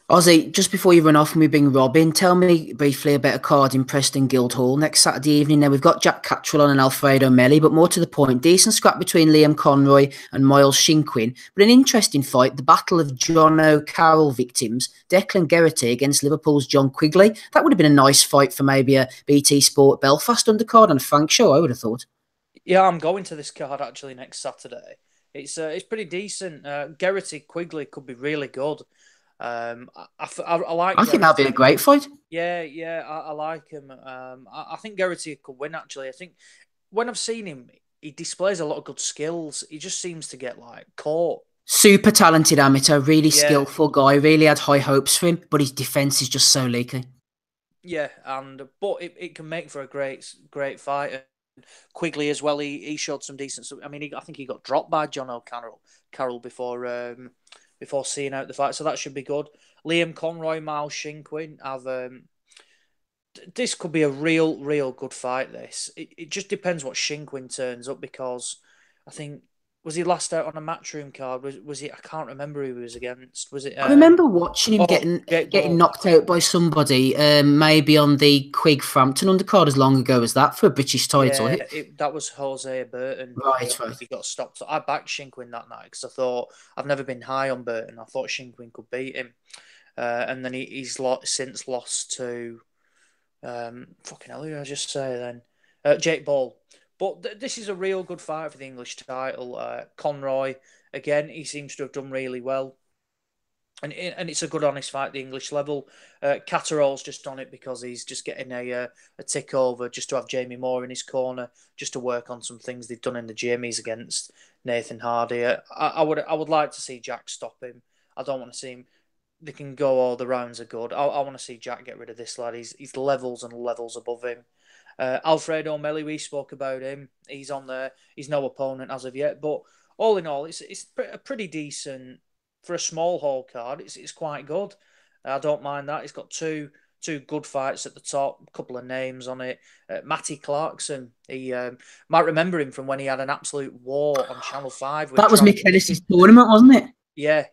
[SPEAKER 1] Ozzy, just before you run off and we bring Robin, tell me briefly about a card in Preston Guildhall next Saturday evening. Now, we've got Jack Cattrall on and Alfredo Melli, but more to the point, decent scrap between Liam Conroy and Miles Shinkwin, but an interesting fight, the battle of John O'Carroll victims, Declan Geraghty against Liverpool's John Quigley. That would have been a nice fight for maybe a BT Sport Belfast undercard and a Frank show, I would have thought.
[SPEAKER 2] Yeah, I'm going to this card actually next Saturday. It's pretty decent. Geraghty Quigley could be really good. I like.
[SPEAKER 1] I think that'd be a great fight.
[SPEAKER 2] Yeah, I like him. I think Geraghty could win. Actually, I think when I've seen him, he displays a lot of good skills. He just seems to get caught.
[SPEAKER 1] Super talented amateur, really skillful guy. Really had high hopes for him, but his defense is just so leaky.
[SPEAKER 2] Yeah, but it can make for a great fight. Quigley as well. He showed some decent. I mean, I think he got dropped by John O'Carroll before seeing out the fight, so that should be good. Liam Conroy, Miles Shinkwin this could be a real good fight. It just depends what Shinkwin turns up, because I think, was he last out on a matchroom card? Was he? I can't remember who he was against. Was it?
[SPEAKER 1] I remember watching him getting knocked out by somebody, maybe on the Quig Frampton undercard as long ago as that for a British title.
[SPEAKER 2] Yeah, that was Jose Burton.
[SPEAKER 1] Right.
[SPEAKER 2] He got stopped. So I backed Shinkwin that night because I thought, I've never been high on Burton. I thought Shinkwin could beat him, and then he's since lost to fucking hell. Who did I just say then? Jake Ball. But this is a real good fight for the English title. Conroy, again, he seems to have done really well. And it's a good, honest fight at the English level. Catterall's just on it because he's just getting a tick over just to have Jamie Moore in his corner, just to work on some things they've done in the Jamies against Nathan Hardy. I would like to see Jack stop him. I don't want to see him. They can go all the rounds are good. I want to see Jack get rid of this lad. He's levels and levels above him. Alfredo Melli, we spoke about him. He's on there. He's no opponent as of yet, but all in all, it's a pretty decent for a small hall card. It's quite good. I don't mind that. It's got two good fights at the top. A couple of names on it. Matty Clarkson. He might remember him from when he had an absolute war on Channel 5.
[SPEAKER 1] That was Mick Ellis's tournament, wasn't it?
[SPEAKER 2] Yeah.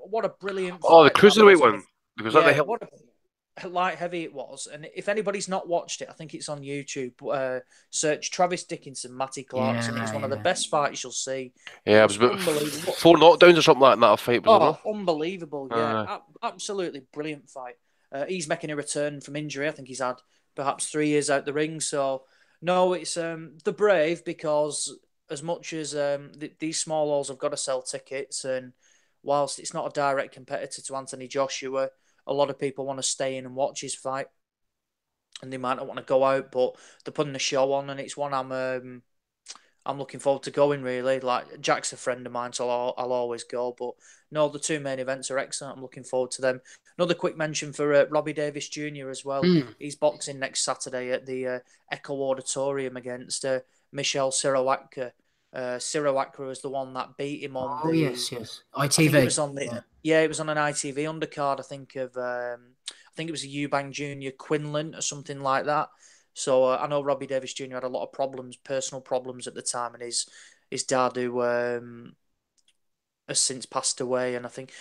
[SPEAKER 2] What a brilliant fight.
[SPEAKER 3] Oh, the cruiserweight one. Was that the hell?
[SPEAKER 2] What a light heavy it was. And if anybody's not watched it, I think it's on YouTube. Search Travis Dickinson, Matty Clarkson. It's one of the best fights you'll see.
[SPEAKER 3] Yeah, it was about 4 knockdowns or something like that. A fight, was it?
[SPEAKER 2] Unbelievable! Yeah, absolutely brilliant fight. He's making a return from injury. I think he's had perhaps 3 years out the ring. So no, it's the Brave, because as much as these small halls have got to sell tickets, and whilst it's not a direct competitor to Anthony Joshua, a lot of people want to stay in and watch his fight, and they might not want to go out, but they're putting a show on, and it's one I'm looking forward to going, really. Like, Jack's a friend of mine, so I'll always go. But no, the 2 main events are excellent. I'm looking forward to them. Another quick mention for Robbie Davis Jr. as well. He's boxing next Saturday at the Echo Auditorium against Michelle Sirowatka. Sirowatka is the one that beat him on
[SPEAKER 1] yes. ITV.
[SPEAKER 2] It was on it was on an ITV undercard. I think it was a Eubank Jr. Quinlan or something like that. So I know Robbie Davis Jr. had a lot of problems, personal problems at the time, and his dad, who has since passed away, and I think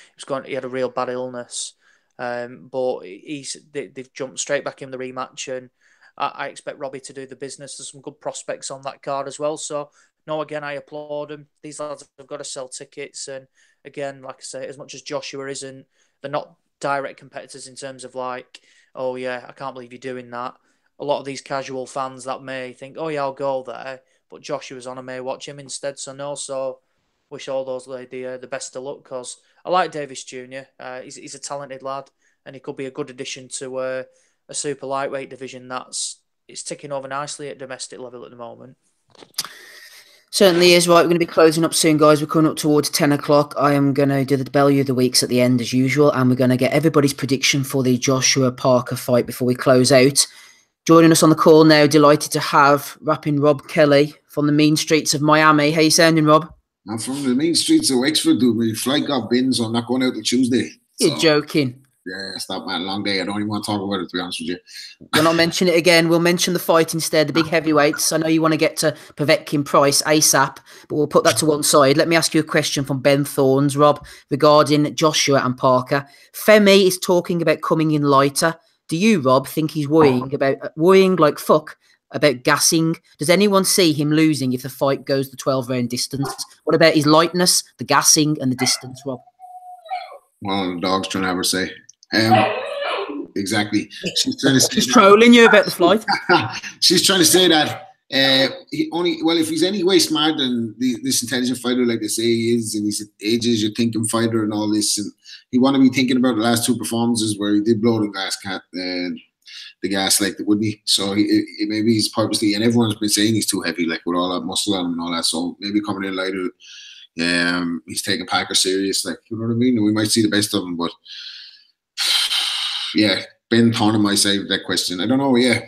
[SPEAKER 2] he had a real bad illness. But they've jumped straight back in the rematch, and I expect Robbie to do the business. There's some good prospects on that card as well. So, no, again, I applaud him. These lads have got to sell tickets. And again, like I say, as much as Joshua isn't, they're not direct competitors in terms of like, oh, yeah, I can't believe you're doing that. A lot of these casual fans that may think, oh, yeah, I'll go there. But Joshua's on, I may watch him instead. So, no, so wish all those the best of luck because I like Davis Jr. He's a talented lad and he could be a good addition to a super lightweight division it's ticking over nicely at domestic level at the moment.
[SPEAKER 1] Certainly is. Right, we're going to be closing up soon, guys. We're coming up towards 10 o'clock. I am going to do the Bellew of the Weeks at the end as usual, and we're going to get everybody's prediction for the Joshua Parker fight before we close out. Joining us on the call now, delighted to have rapping Rob Kelly from the mean streets of Miami. How you sounding, Rob?
[SPEAKER 10] I'm from the mean streets of Wexford, dude. My flight got binned, so I'm not going out till Tuesday.
[SPEAKER 1] You're joking.
[SPEAKER 10] Yeah, stop, man. Long day. I don't even want to talk about it, to be honest with you.
[SPEAKER 1] We'll not mention it again. We'll mention the fight instead, the big heavyweights. I know you want to get to Povetkin Price ASAP, but we'll put that to one side. Let me ask you a question from Ben Thorns, Rob, regarding Joshua and Parker. Femi is talking about coming in lighter. Do you, Rob, think he's worrying like fuck about gassing? Does anyone see him losing if the fight goes the 12-round distance? What about his lightness, the gassing, and the distance, Rob?
[SPEAKER 10] Well, the dog's trying to have her say. Exactly. She's trying to say
[SPEAKER 1] She's trolling you about the flight.
[SPEAKER 10] She's trying to say that if he's any way smarter than this intelligent fighter like they say he is, and he's ages your thinking fighter and all this, and he want to be thinking about the last two performances where he did blow the gas like wouldn't he? So maybe he's purposely, and everyone's been saying he's too heavy, like with all that muscle on him and all that. So maybe coming in lighter, he's taking Parker serious, like, you know what I mean? And we might see the best of him, but yeah, Ben Thorne on my side with that question. I don't know. Yeah,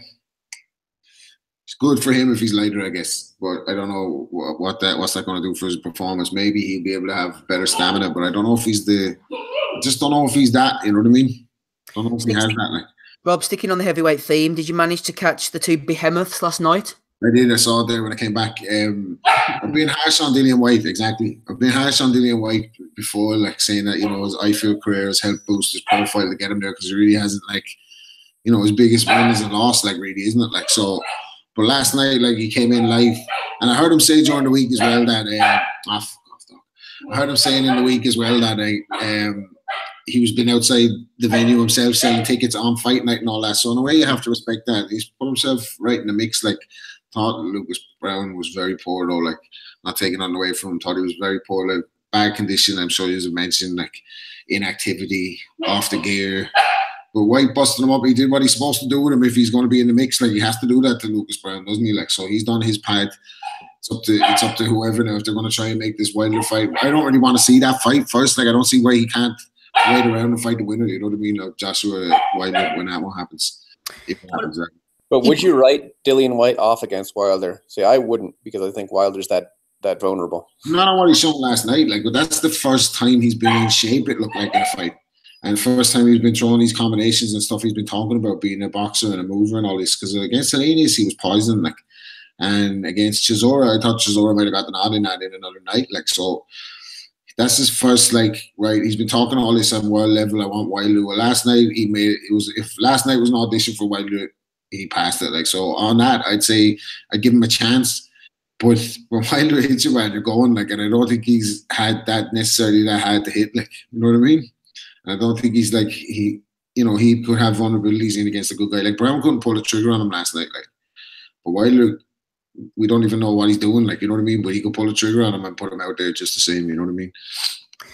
[SPEAKER 10] it's good for him if he's lighter, I guess. But I don't know what's that going to do for his performance. Maybe he'll be able to have better stamina, but I don't know if he's just don't know if he's that. You know what I mean? Don't know if he has that. Like,
[SPEAKER 1] Rob, sticking on the heavyweight theme, did you manage to catch the two behemoths last night?
[SPEAKER 10] I did. I saw it there when I came back. I've been harsh on DILLIAN WHYTE, exactly. I've been harsh on DILLIAN WHYTE before, like saying that, you know, his IFL career has helped boost his profile to get him there because he really hasn't, like, you know, his biggest win is a loss, like, really, isn't it? Like, so, but last night, like, he came in live, and I heard him say during the week as well that, I heard him saying in the week as well that he was been outside the venue himself selling tickets on fight night and all that. So in a way, you have to respect that. He's put himself right in the mix, like, thought Lucas Browne was very poor though, like, not taking on away from him, thought he was very poor, like, bad condition. I'm sure you have mentioned, like, inactivity, off the gear. But White busted him up. He did what he's supposed to do with him if he's going to be in the mix. Like, he has to do that to Lucas Browne, doesn't he? Like, so he's done his part. It's up to whoever now if they're going to try and make this Wilder fight. I don't really want to see that fight first. Like, I don't see why he can't wait around and fight the winner. You know what I mean? Like Joshua Wilder when that one happens. If it happens, right?
[SPEAKER 8] But would you write DILLIAN WHYTE off against Wilder? See, I wouldn't, because I think Wilder's that vulnerable.
[SPEAKER 10] Not on what he showed last night, like, but that's the first time he's been in shape, it looked like, in a fight. And first time he's been throwing these combinations and stuff. He's been talking about being a boxer and a mover and all this. Because against Salinas, he was poisoned, like. And against Chisora, I thought Chisora might have got the nod in that in another night, like. So that's his first, like, right. He's been talking all this on world level. I want Wilder. Well, last night if last night was an audition for Wilder, he passed it. Like, so on that, I'd say I'd give him a chance. But when Wilder hits you, man, you're going, like, and I don't think he's had that necessarily that hard to hit, like, you know what I mean? And I don't think he's like, he could have vulnerabilities in against a good guy. Like, Brown couldn't pull the trigger on him last night, like. But Wilder, we don't even know what he's doing, like, you know what I mean? But he could pull the trigger on him and put him out there just the same, you know what I mean?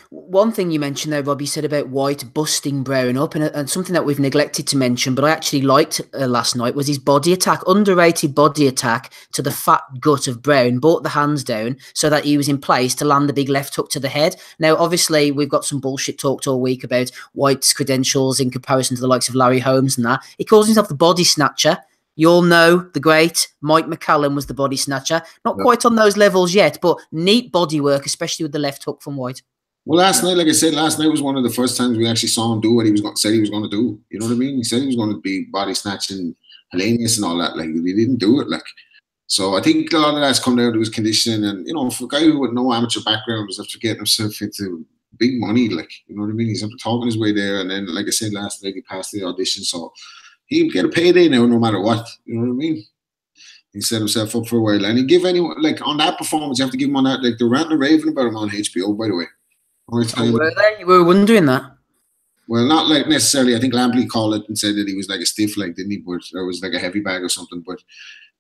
[SPEAKER 1] One thing you mentioned there, Rob, you said about White busting Brown up, and something that we've neglected to mention, but I actually liked last night, was his body attack, underrated body attack to the fat gut of Brown, brought the hands down so that he was in place to land the big left hook to the head. Now, obviously, we've got some bullshit talked all week about White's credentials in comparison to the likes of Larry Holmes and that. He calls himself the body snatcher. You all know the great Mike McCallum was the body snatcher. Not quite on those levels yet, but neat body work, especially with the left hook from White.
[SPEAKER 10] Well, last night, like I said, last night was one of the first times we actually saw him do what he said he was going to do. You know what I mean? He said he was going to be body snatching Hellenius and all that. Like, he didn't do it. Like, so I think a lot of that's come down to his conditioning. And, you know, for a guy who with no amateur background was after getting himself into big money, like, you know what I mean? He's after talking his way there. And then, like I said, last night he passed the audition. So he'll get a payday now, no matter what. You know what I mean? He set himself up for a while, and he give anyone like on that performance. You have to give him on that. Like they're ranting and raving about him on HBO, by the way.
[SPEAKER 1] Were they? You were wondering that.
[SPEAKER 10] Well, not like necessarily. I think Lampley called it and said that he was like a stiff, like didn't he? But or was like a heavy bag or something. But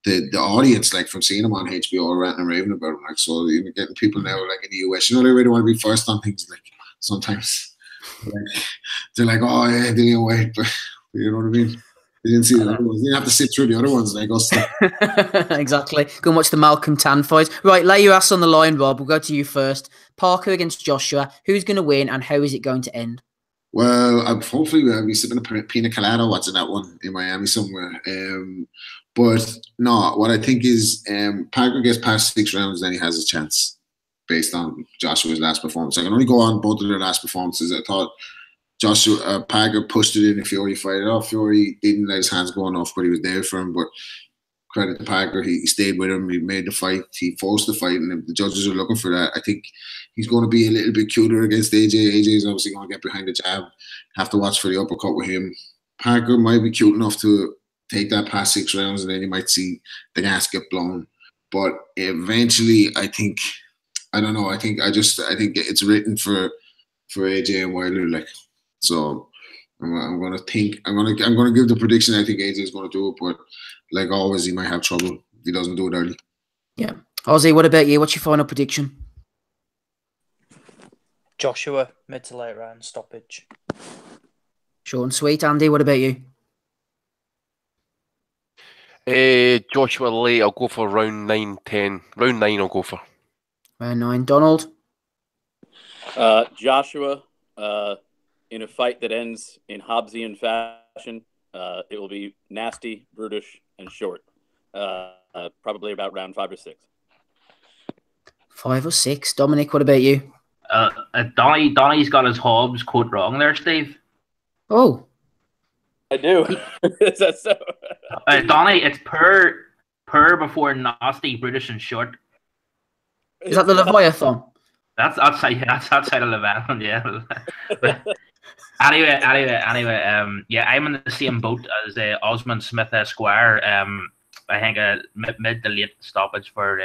[SPEAKER 10] the audience, like from seeing him on HBO, are ranting and raving about him. Like so, you're getting people now like in the US. You know, they really want to be first on things. Like sometimes, like, they're like, "Oh yeah, Dillian White," but you know what I mean. They didn't see the other ones. They didn't have to sit through the other ones like us.
[SPEAKER 1] Exactly. Go and watch the Malcolm Tan fight. Right, lay your ass on the line, Rob. We'll go to you first. Parker against Joshua. Who's going to win, and how is it going to end?
[SPEAKER 10] Well, hopefully we'll be sipping a pina colada watching that one in Miami somewhere. But no, what I think is Parker gets past 6 rounds, then he has a chance based on Joshua's last performance. I can only go on both of their last performances. I thought Parker pushed it in the Fury fight. Fury didn't let his hands go enough, but he was there for him. But credit to Parker, he stayed with him. He made the fight. He forced the fight, and if the judges are looking for that, I think he's going to be a little bit cuter against AJ. AJ is obviously going to get behind the jab. Have to watch for the uppercut with him. Parker might be cute enough to take that past 6 rounds, and then you might see the gas get blown. But eventually, I think it's written for AJ and Wilder. Like, so I'm gonna give the prediction. I think AJ is going to do it, but like always, he might have trouble if he doesn't do it early.
[SPEAKER 1] Yeah, Ozzy, what about you? What's your final prediction?
[SPEAKER 2] Joshua, mid to late round stoppage.
[SPEAKER 1] Short and sweet. Andy, what about you?
[SPEAKER 3] Joshua late. I'll go for round 9, 10. Round 9 I'll go for.
[SPEAKER 1] Round 9. Donald?
[SPEAKER 4] Joshua, in a fight that ends in Hobbesian fashion, it will be nasty, brutish, and short. Probably about round 5 or 6.
[SPEAKER 1] 5 or 6. Dominic, what about you?
[SPEAKER 9] Donnie's got his Hobbs quote wrong there, Steve.
[SPEAKER 1] Oh.
[SPEAKER 4] I do. Is that so?
[SPEAKER 9] Donnie, it's per before nasty, brutish, and short.
[SPEAKER 1] Is that the Leviathan?
[SPEAKER 9] That's outside of Leviathan, yeah. Anyway, yeah, I'm in the same boat as Osmond Smith Esquire. I think a mid to late stoppage for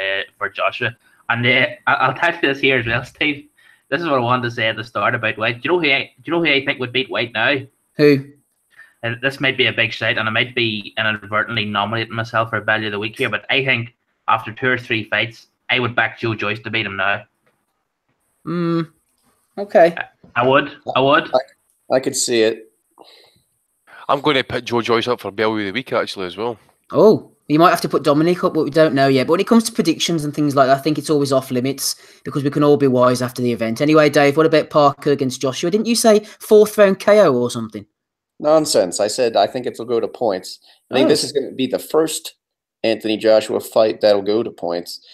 [SPEAKER 9] Joshua. And I'll tell you this here as well, Steve. This is what I wanted to say at the start about White. Do you know who I think would beat White now?
[SPEAKER 1] Who?
[SPEAKER 9] This might be a big shout, and I might be inadvertently nominating myself for Belly of the Week here, but I think after 2 or 3 fights, I would back Joe Joyce to beat him now.
[SPEAKER 1] Okay.
[SPEAKER 9] I would.
[SPEAKER 8] I could see it.
[SPEAKER 3] I'm going to put Joe Joyce up for Belly of the Week actually as well.
[SPEAKER 1] Oh, you might have to put Dominic up, but we don't know yet. But when it comes to predictions and things like that, I think it's always off limits because we can all be wise after the event. Anyway, Dave, what about Parker against Joshua? Didn't you say 4th round KO or something?
[SPEAKER 8] Nonsense. I said I think it'll go to points. I think this is going to be the first Anthony Joshua fight that'll go to points.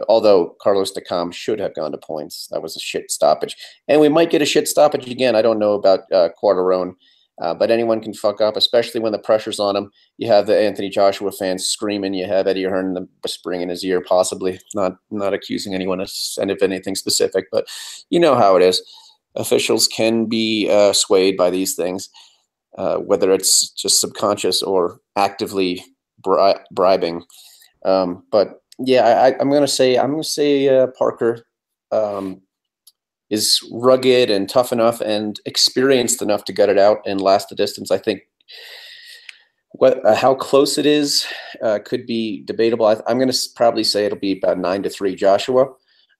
[SPEAKER 8] Although Carlos Takam should have gone to points. That was a shit stoppage. And we might get a shit stoppage again. I don't know about Quarterone. But anyone can fuck up, especially when the pressure's on him. You have the Anthony Joshua fans screaming. You have Eddie Hearn whispering in his ear, possibly. Not accusing anyone of anything specific, but you know how it is. Officials can be swayed by these things, whether it's just subconscious or actively bribing. But yeah, I'm gonna say Parker is rugged and tough enough and experienced enough to gut it out and last the distance. I think how close it is could be debatable. I'm going to probably say it'll be about 9-3 Joshua.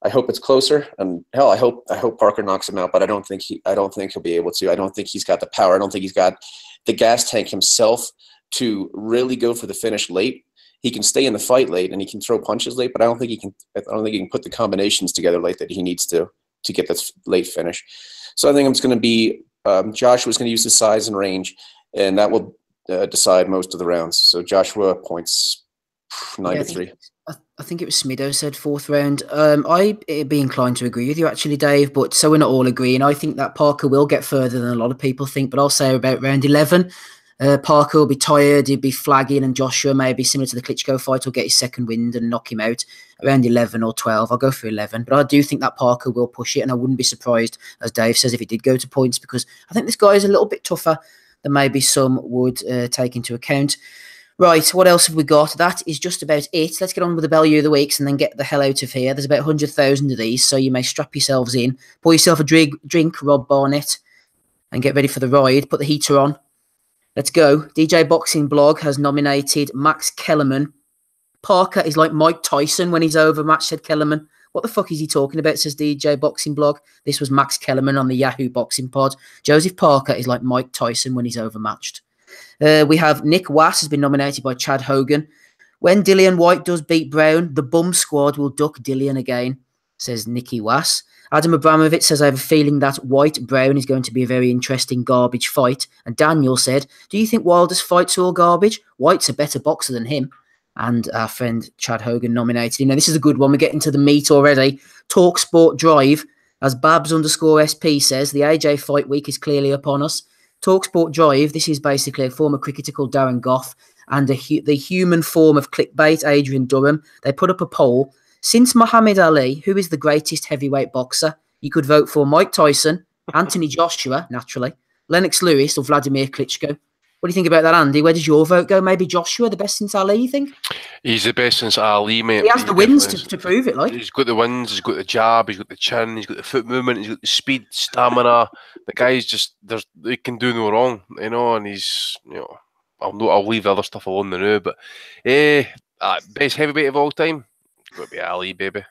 [SPEAKER 8] I hope it's closer, and hell, I hope Parker knocks him out. But I don't think he'll be able to. I don't think he's got the power. I don't think he's got the gas tank himself to really go for the finish late. He can stay in the fight late and he can throw punches late, but I don't think he can put the combinations together late that he needs to get this late finish. So I think it's going to be Joshua's going to use his size and range, and that will decide most of the rounds. So Joshua points 9-3.
[SPEAKER 1] I think it was Smido said 4th round. I'd be inclined to agree with you actually, Dave, but so we're not all agreeing. I think that Parker will get further than a lot of people think, but I'll say about round 11. Parker will be tired, he'll be flagging, and Joshua maybe similar to the Klitschko fight will get his second wind and knock him out around 11 or 12. I'll go for 11, but I do think that Parker will push it, and I wouldn't be surprised, as Dave says, if he did go to points, because I think this guy is a little bit tougher that maybe some would take into account. Right, what else have we got? That is just about it. Let's get on with the Bellew of the Weeks and then get the hell out of here. There's about 100,000 of these, so you may strap yourselves in. Pour yourself a drink, Rob Barnett, and get ready for the ride. Put the heater on. Let's go. DJ Boxing Blog has nominated Max Kellerman. Parker is like Mike Tyson when he's overmatched, said Kellerman. What the fuck is he talking about, says DJ Boxing Blog. This was Max Kellerman on the Yahoo Boxing Pod. Joseph Parker is like Mike Tyson when he's overmatched. We have Nick Wass has been nominated by Chad Hogan. When Dillian White does beat Brown, the bum squad will duck Dillian again, says Nicky Wass. Adam Abramovich says, I have a feeling that White-Brown is going to be a very interesting garbage fight. And Daniel said, do you think Wilder's fights are all garbage? White's a better boxer than him. And our friend Chad Hogan nominated him. Now, this is a good one. We're getting to the meat already. Talk Sport Drive, as Babs_SP says, the AJ fight week is clearly upon us. Talksport Drive, this is basically a former cricketer called Darren Gough and the human form of clickbait, Adrian Durham. They put up a poll. Since Muhammad Ali, who is the greatest heavyweight boxer? You could vote for Mike Tyson, Anthony Joshua, naturally, Lennox Lewis or Vladimir Klitschko. What do you think about that, Andy? Where does your vote go? Maybe Joshua, the best since Ali, you think?
[SPEAKER 3] He's the best since Ali, mate.
[SPEAKER 1] He has the wins to prove it, like.
[SPEAKER 3] He's got the wins, he's got the jab, he's got the chin, he's got the foot movement, he's got the speed, stamina. The guy's just, he can do no wrong, you know, and he's, you know, I'll leave the other stuff alone now, but best heavyweight of all time, got to be Ali, baby.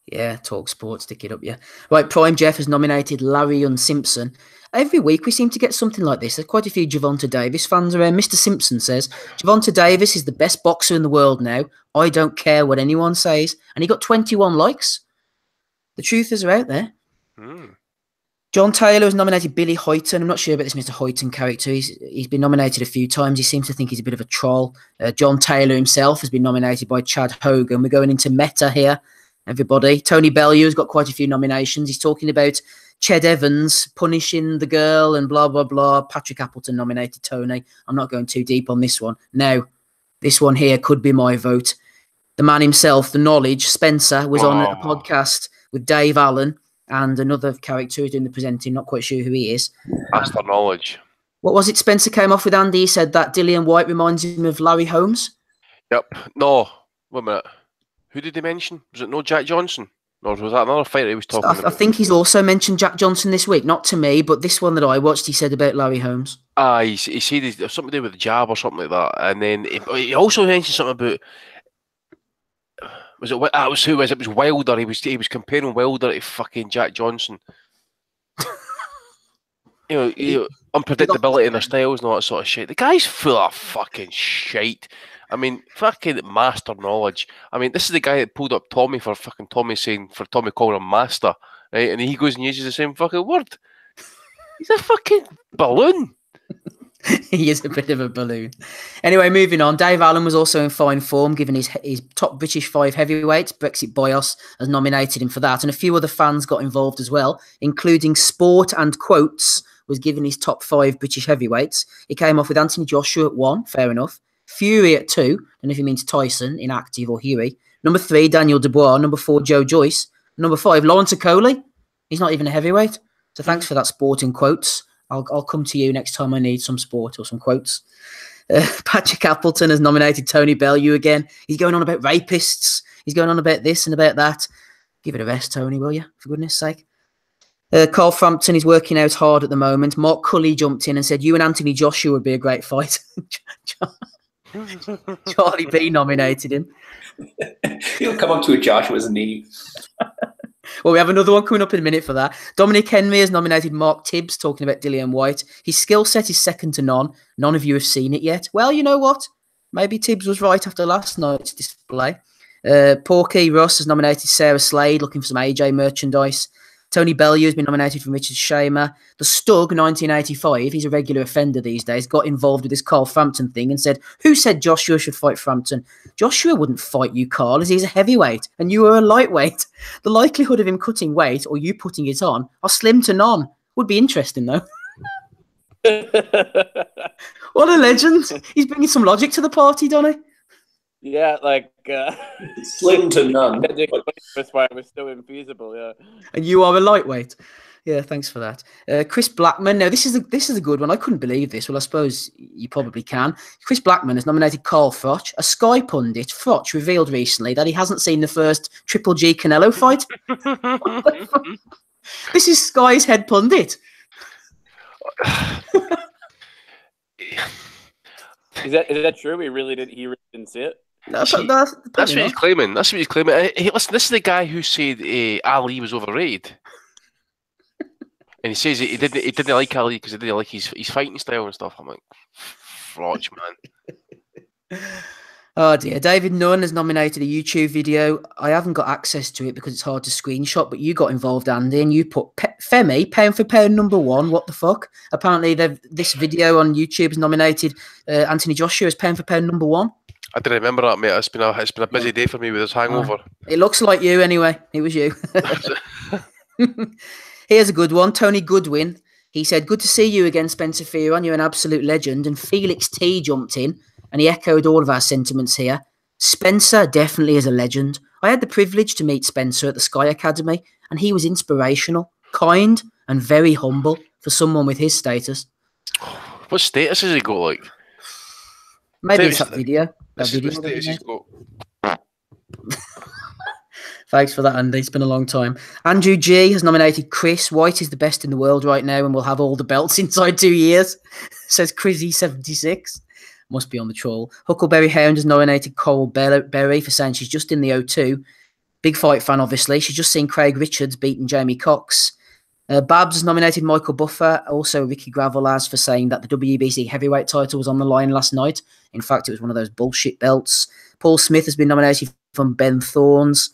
[SPEAKER 1] Yeah, Talk Sport, stick it up, yeah. Right, Prime Jeff has nominated Larry and Simpson. Every week we seem to get something like this. There's quite a few Gervonta Davis fans around. Mr. Simpson says, Gervonta Davis is the best boxer in the world now. I don't care what anyone says. And he got 21 likes. The truthers are out there. John Taylor has nominated Billy Hoyton. I'm not sure about this Mr. Hoyton character. He's been nominated a few times. He seems to think he's a bit of a troll. John Taylor himself has been nominated by Chad Hogan. We're going into meta here, everybody. Tony Bellew has got quite a few nominations. He's talking about Ched Evans punishing the girl and blah, blah, blah. Patrick Appleton nominated Tony. I'm not going too deep on this one. Now, this one here could be my vote. The man himself, the knowledge, Spencer, was on a podcast with Dave Allen and another character who's doing the presenting. Not quite sure who he is.
[SPEAKER 3] Master Knowledge.
[SPEAKER 1] What was it Spencer came off with, Andy? He said that Dillian White reminds him of Larry Holmes.
[SPEAKER 3] Yep. No. Wait a minute. Who did he mention? Was it no Jack Johnson? Or was that another fighter he was talking about?
[SPEAKER 1] I think he's also mentioned Jack Johnson this week. Not to me, but this one that I watched, he said about Larry Holmes.
[SPEAKER 3] He said there's something to do with the jab or something like that. And then he also mentioned something about... Was it who was it? It was Wilder. He was comparing Wilder to fucking Jack Johnson. you know, unpredictability in their styles and all that sort of shit. The guy's full of fucking shite. I mean, fucking Master Knowledge. I mean, this is the guy that pulled up Tommy for fucking Tommy calling him Master, right? And he goes and uses the same fucking word. He's a fucking balloon.
[SPEAKER 1] He is a bit of a balloon. Anyway, moving on. Dave Allen was also in fine form, given his top British 5 heavyweights. Brexit Bios has nominated him for that. And a few other fans got involved as well, including Sport and Quotes was given his top 5 British heavyweights. He came off with Anthony Joshua at 1, fair enough. Fury at 2, I don't know if he means Tyson, inactive, or Huey. Number 3, Daniel Dubois. Number 4, Joe Joyce. Number 5, Lawrence Okoli. He's not even a heavyweight. So thanks for that, Sport and Quotes. I'll come to you next time I need some sport or some quotes. Patrick Appleton has nominated Tony Bellew again. He's going on about rapists. He's going on about this and about that. Give it a rest, Tony, will you? For goodness sake. Carl Frampton is working out hard at the moment. Mark Cully jumped in and said, you and Anthony Joshua would be a great fight. Charlie B nominated him.
[SPEAKER 8] He'll come up to a Joshua's knee.
[SPEAKER 1] Well, we have another one coming up in a minute for that. Dominic Henry has nominated Mark Tibbs, talking about Dillian White. His skill set is second to none. None of you have seen it yet. Well, you know what? Maybe Tibbs was right after last night's display. Porky Russ has nominated Sarah Slade, looking for some AJ merchandise. Tony Bellew has been nominated from Richard Shamer. The Stug, 1985, he's a regular offender these days, got involved with this Carl Frampton thing and said, who said Joshua should fight Frampton? Joshua wouldn't fight you, Carl, as he's a heavyweight and you are a lightweight. The likelihood of him cutting weight or you putting it on are slim to none. Would be interesting, though. What a legend. He's bringing some logic to the party, Donny.
[SPEAKER 4] Yeah, like...
[SPEAKER 8] slim to none.
[SPEAKER 4] That's why it was so infeasible, yeah.
[SPEAKER 1] And you are a lightweight. Yeah, thanks for that. Chris Blackman. Now, this is a good one. I couldn't believe this. Well, I suppose you probably can. Chris Blackman has nominated Carl Froch. A Sky pundit, Froch, revealed recently that he hasn't seen the first Triple G Canelo fight. This is Sky's head pundit.
[SPEAKER 4] Is that true? He really didn't see it.
[SPEAKER 3] That's what he's claiming. That's what he's claiming. Hey, listen, this is the guy who said Ali was overrated. And he says he didn't like Ali because he didn't like his fighting style and stuff. I'm like, Froch, man.
[SPEAKER 1] Oh dear. David Nunn has nominated a YouTube video. I haven't got access to it because it's hard to screenshot, but you got involved, Andy, and you put Femi, pound for pound #1. What the fuck? Apparently this video on YouTube has nominated Anthony Joshua as pound for pound #1. I
[SPEAKER 3] didn't remember that, mate. It's been a busy day for me with this hangover.
[SPEAKER 1] It looks like you anyway. It was you. Here's a good one. Tony Goodwin. He said, "Good to see you again, Spencer Fearon. You're an absolute legend." And Felix T jumped in and he echoed all of our sentiments here. Spencer definitely is a legend. I had the privilege to meet Spencer at the Sky Academy, and he was inspirational, kind, and very humble for someone with his status.
[SPEAKER 3] What status has he got, like?
[SPEAKER 1] Maybe it's that video. That video.
[SPEAKER 3] Status he's got.
[SPEAKER 1] Thanks for that, Andy. It's been a long time. Andrew G has nominated Chris. White is the best in the world right now and will have all the belts inside 2 years, says Chrissy76. Must be on the troll. Huckleberry Hound has nominated Coral Berry for saying she's just in the O2. Big fight fan, obviously. She's just seen Craig Richards beating Jamie Cox. Babs has nominated Michael Buffer. Also, Ricky Gravel has for saying that the WBC heavyweight title was on the line last night. In fact, it was one of those bullshit belts. Paul Smith has been nominated from Ben Thorns.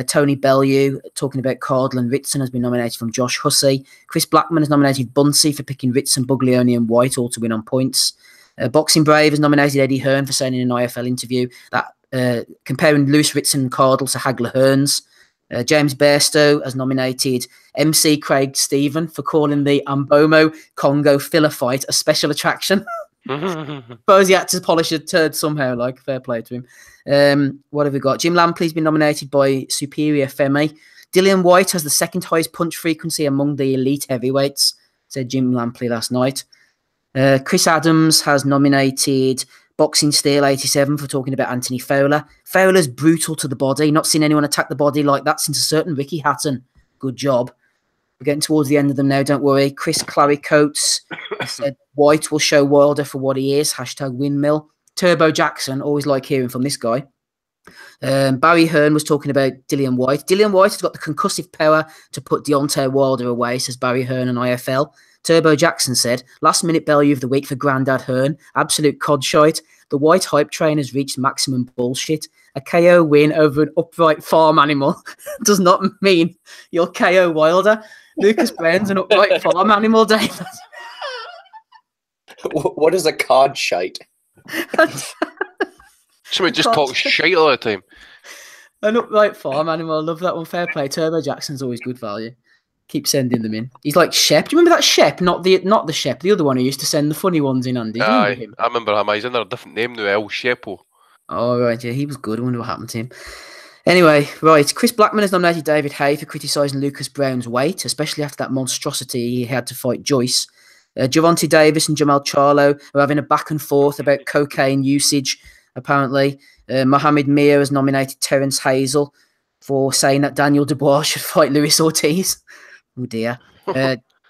[SPEAKER 1] Tony Bellew, talking about Cardle and Ritson, has been nominated from Josh Hussey. Chris Blackman has nominated Bunsey for picking Ritson, Buglioni and White all to win on points. Boxing Brave has nominated Eddie Hearn for saying in an IFL interview that comparing Lewis Ritson and Cardle to Hagler Hearns. James Bairstow has nominated MC Craig Stephen for calling the Ambomo Congo filler fight a special attraction. Suppose he had to polish a turd somehow, like, fair play to him. What have we got? Jim Lampley's been nominated by Superior Femi. Dillian White has the second highest punch frequency among the elite heavyweights, said Jim Lampley last night. Chris Adams has nominated Boxing Steel 87 for talking about Anthony Fowler. Fowler's brutal to the body. Not seen anyone attack the body like that since a certain Ricky Hatton. Good job. We're getting towards the end of them now, don't worry. Chris Clary Coates said White will show Wilder for what he is. Hashtag windmill. Turbo Jackson, always like hearing from this guy. Barry Hearn was talking about Dillian White. Dillian White has got the concussive power to put Deontay Wilder away, says Barry Hearn on IFL. Turbo Jackson said, last minute value of the week for Grandad Hearn. Absolute codshite. The White hype train has reached maximum bullshit. A KO win over an upright farm animal does not mean you're KO Wilder. Lucas Brown's an upright farm animal, David.
[SPEAKER 8] What is a cod shite?
[SPEAKER 3] Somebody just talks shite all the time.
[SPEAKER 1] An upright farm animal. I love that one. Fair play. Turbo Jackson's always good value. Keep sending them in. He's like Shep. Do you remember that Shep? Not the Shep. The other one who used to send the funny ones in, Andy.
[SPEAKER 3] I remember him. He's under a different name now. El Shepo.
[SPEAKER 1] Oh, right. Yeah, he was good. I wonder what happened to him. Anyway, right. Chris Blackman has nominated David Hay for criticising Lucas Brown's weight, especially after that monstrosity he had to fight Joyce. Javonte Davis and Jamal Charlo are having a back and forth about cocaine usage, apparently. Mohamed Mir has nominated Terence Hazel for saying that Daniel Dubois should fight Luis Ortiz. Oh, dear.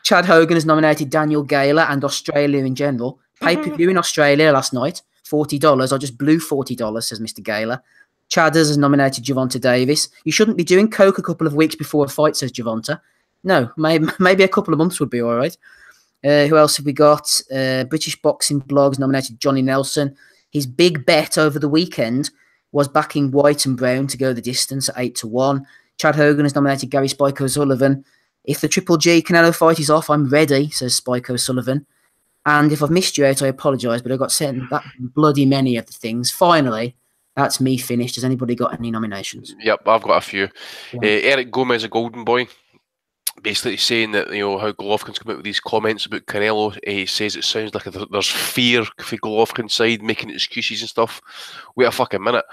[SPEAKER 1] Chad Hogan has nominated Daniel Gayler and Australia in general. Pay-per-view in Australia last night, $40. I just blew $40, says Mr. Gayler. Chadders has nominated Javonte Davis. You shouldn't be doing coke a couple of weeks before a fight, says Javonte. No, maybe a couple of months would be all right. Who else have we got? British Boxing Blogs nominated Johnny Nelson. His big bet over the weekend was backing White and Brown to go the distance at 8-1. Chad Hogan has nominated Gary Spike O'Sullivan. If the Triple G Canelo fight is off, I'm ready, says Spike O'Sullivan. And if I've missed you out, I apologise, but I got sent that bloody many of the things. Finally, that's me finished. Has anybody got any nominations?
[SPEAKER 3] Yep, I've got a few. Eric Gomez, a golden boy, basically saying that, you know, how Golovkin's come out with these comments about Canelo. He says it sounds like there's fear for Golovkin's side, making excuses and stuff. Wait a fucking minute.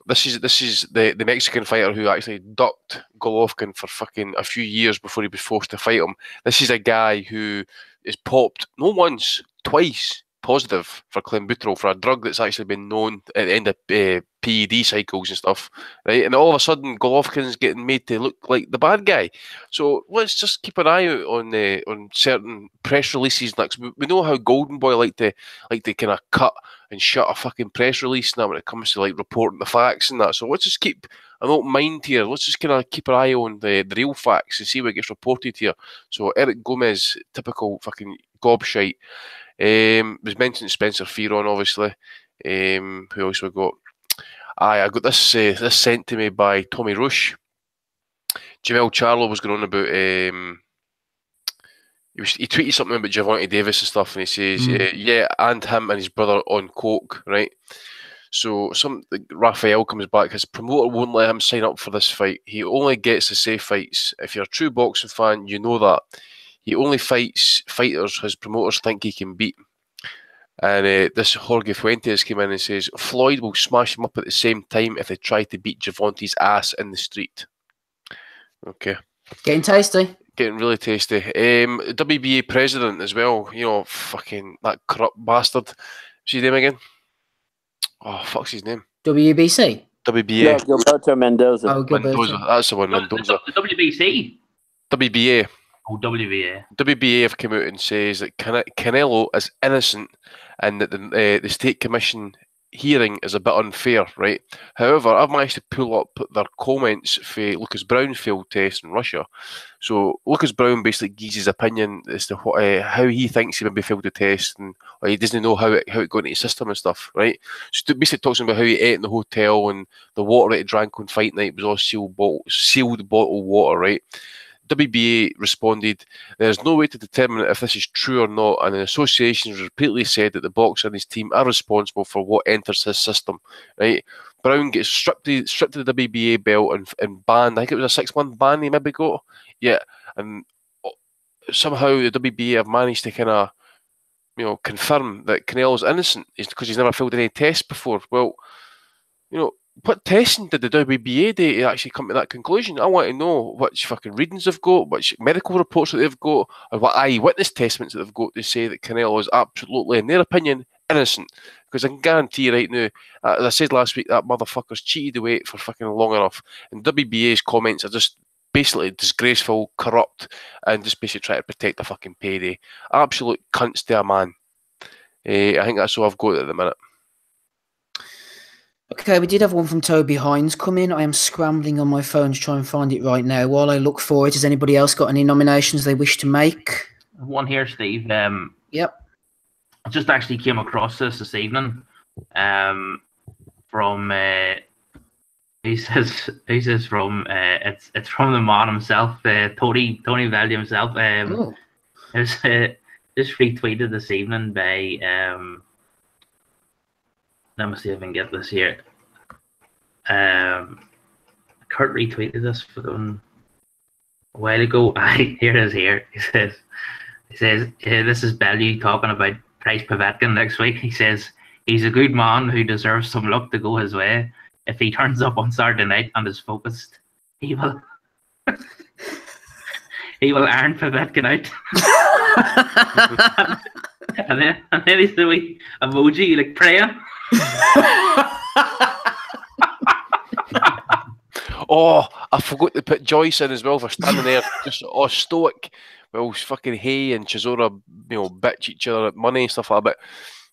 [SPEAKER 3] This is the Mexican fighter who actually ducked Golovkin for fucking a few years before he was forced to fight him. This is a guy who is popped not once, twice positive for clenbuterol, for a drug that's actually been known at the end of PED cycles and stuff, right? And all of a sudden, Golovkin's getting made to look like the bad guy. So let's just keep an eye out on certain press releases. Like, we know how Golden Boy like to kind of cut and shut a fucking press release now when it comes to like reporting the facts and that. So let's just keep an open mind here. Let's just kind of keep an eye on the real facts and see what gets reported here. So Eric Gomez, typical fucking gobshite. Was mentioned Spencer Fearon, obviously. Who else we got? I got this sent to me by Tommy Rush. Jamel Charlo was going on about he tweeted something about Javante Davis and stuff, and he says yeah, and him and his brother on coke, right? So Raphael comes back. His promoter won't let him sign up for this fight. He only gets to say fights. If you're a true boxing fan, you know that. He only fights fighters his promoters think he can beat. And this Jorge Fuentes came in and says, Floyd will smash him up at the same time if they try to beat Javante's ass in the street. Okay.
[SPEAKER 1] Getting tasty.
[SPEAKER 3] Getting really tasty. WBA president as well. You know, fucking that corrupt bastard. What's his name again? Oh, fuck's his name?
[SPEAKER 1] WBC?
[SPEAKER 3] WBA.
[SPEAKER 4] No, Gilberto Mendoza.
[SPEAKER 1] Oh,
[SPEAKER 3] Mendoza. That's the one, Mendoza.
[SPEAKER 9] The WBC?
[SPEAKER 3] WBA.
[SPEAKER 9] Oh, WBA.
[SPEAKER 3] WBA have come out and says that Canelo is innocent and that the State Commission hearing is a bit unfair, right? However, I've managed to pull up their comments for Lucas Browne's failed test in Russia. So Lucas Browne basically gives his opinion as to how he thinks he maybe failed the test, and he doesn't know how it got into his system and stuff, right? So basically talks about how he ate in the hotel and the water that he drank on fight night was all sealed bottled water, right? WBA responded, there's no way to determine if this is true or not, and the association has repeatedly said that the boxer and his team are responsible for what enters his system, right? Browne gets stripped of the WBA belt and banned. I think it was a 6-month ban he maybe got. Yeah, and somehow the WBA have managed to kind of, confirm that Canelo's innocent is because he's never filled any tests before. Well, what testing did the WBA do to actually come to that conclusion? I want to know which fucking readings they've got, which medical reports that they've got, and what eyewitness testaments that they've got to say that Canelo is absolutely, in their opinion, innocent. Because I can guarantee you right now, as I said last week, that motherfucker's cheated away for fucking long enough. And WBA's comments are just basically disgraceful, corrupt, and just basically try to protect the fucking payday. Absolute cunts to a man. I think that's all I've got at the minute.
[SPEAKER 1] Okay, we did have one from Toby Hines come in. I am scrambling on my phone to try and find it right now. While I look for it, has anybody else got any nominations they wish to make?
[SPEAKER 9] One here, Steve.
[SPEAKER 1] Yep.
[SPEAKER 9] I just actually came across this evening. From he says from it's from the man himself, Tony Velli himself. It's just retweeted this evening by let me see if I can get this here. Kurt retweeted this a while ago. Here it is. Here he says this is Bellew talking about Price Povetkin next week. He says he's a good man who deserves some luck to go his way. If he turns up on Saturday night and is focused, he will iron Povetkin out. and then he's the wee emoji like praying.
[SPEAKER 3] Oh, I forgot to put Joyce in as well for standing there just stoic. Well, fucking Hay and Chisora, bitch each other at money and stuff like that. But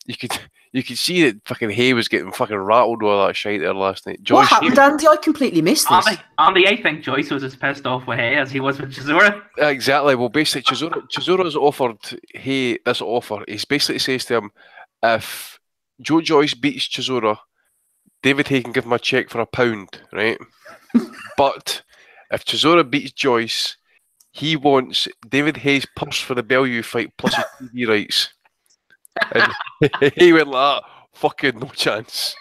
[SPEAKER 3] you could see that fucking Hay was getting fucking rattled with all that shite there last night. Joyce,
[SPEAKER 1] what happened, Andy? I completely missed this.
[SPEAKER 9] Andy, I think Joyce was as pissed off with Hay as he was with Chisora.
[SPEAKER 3] Exactly. Well, basically, Chisora's offered Hay this offer. He basically says to him, if Joe Joyce beats Chisora, David Hay can give him a check for £1, right? But if Chisora beats Joyce, he wants David Hay's purse for the Bellew fight plus his TV rights. And he went like that. Fucking no chance.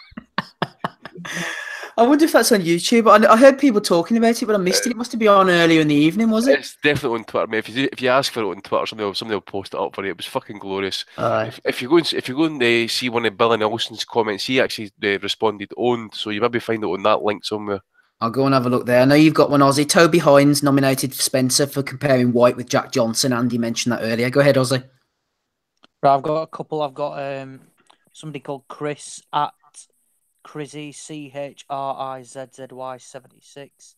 [SPEAKER 1] I wonder if that's on YouTube. I heard people talking about it, but I missed it. It must have been on earlier in the evening, was it?
[SPEAKER 3] It's definitely on Twitter, mate. If you ask for it on Twitter, somebody will post it up for you. It was fucking glorious. If you go and see one of Billy Nelson's comments, he actually responded owned, so you maybe find it on that link somewhere.
[SPEAKER 1] I'll go and have a look there. I know you've got one, Ozzy. Toby Hines nominated Spencer for comparing White with Jack Johnson. Andy mentioned that earlier. Go ahead, Ozzy.
[SPEAKER 2] Right, I've got a couple. I've got somebody called Chris at Chrizzy, CHRIZZY76.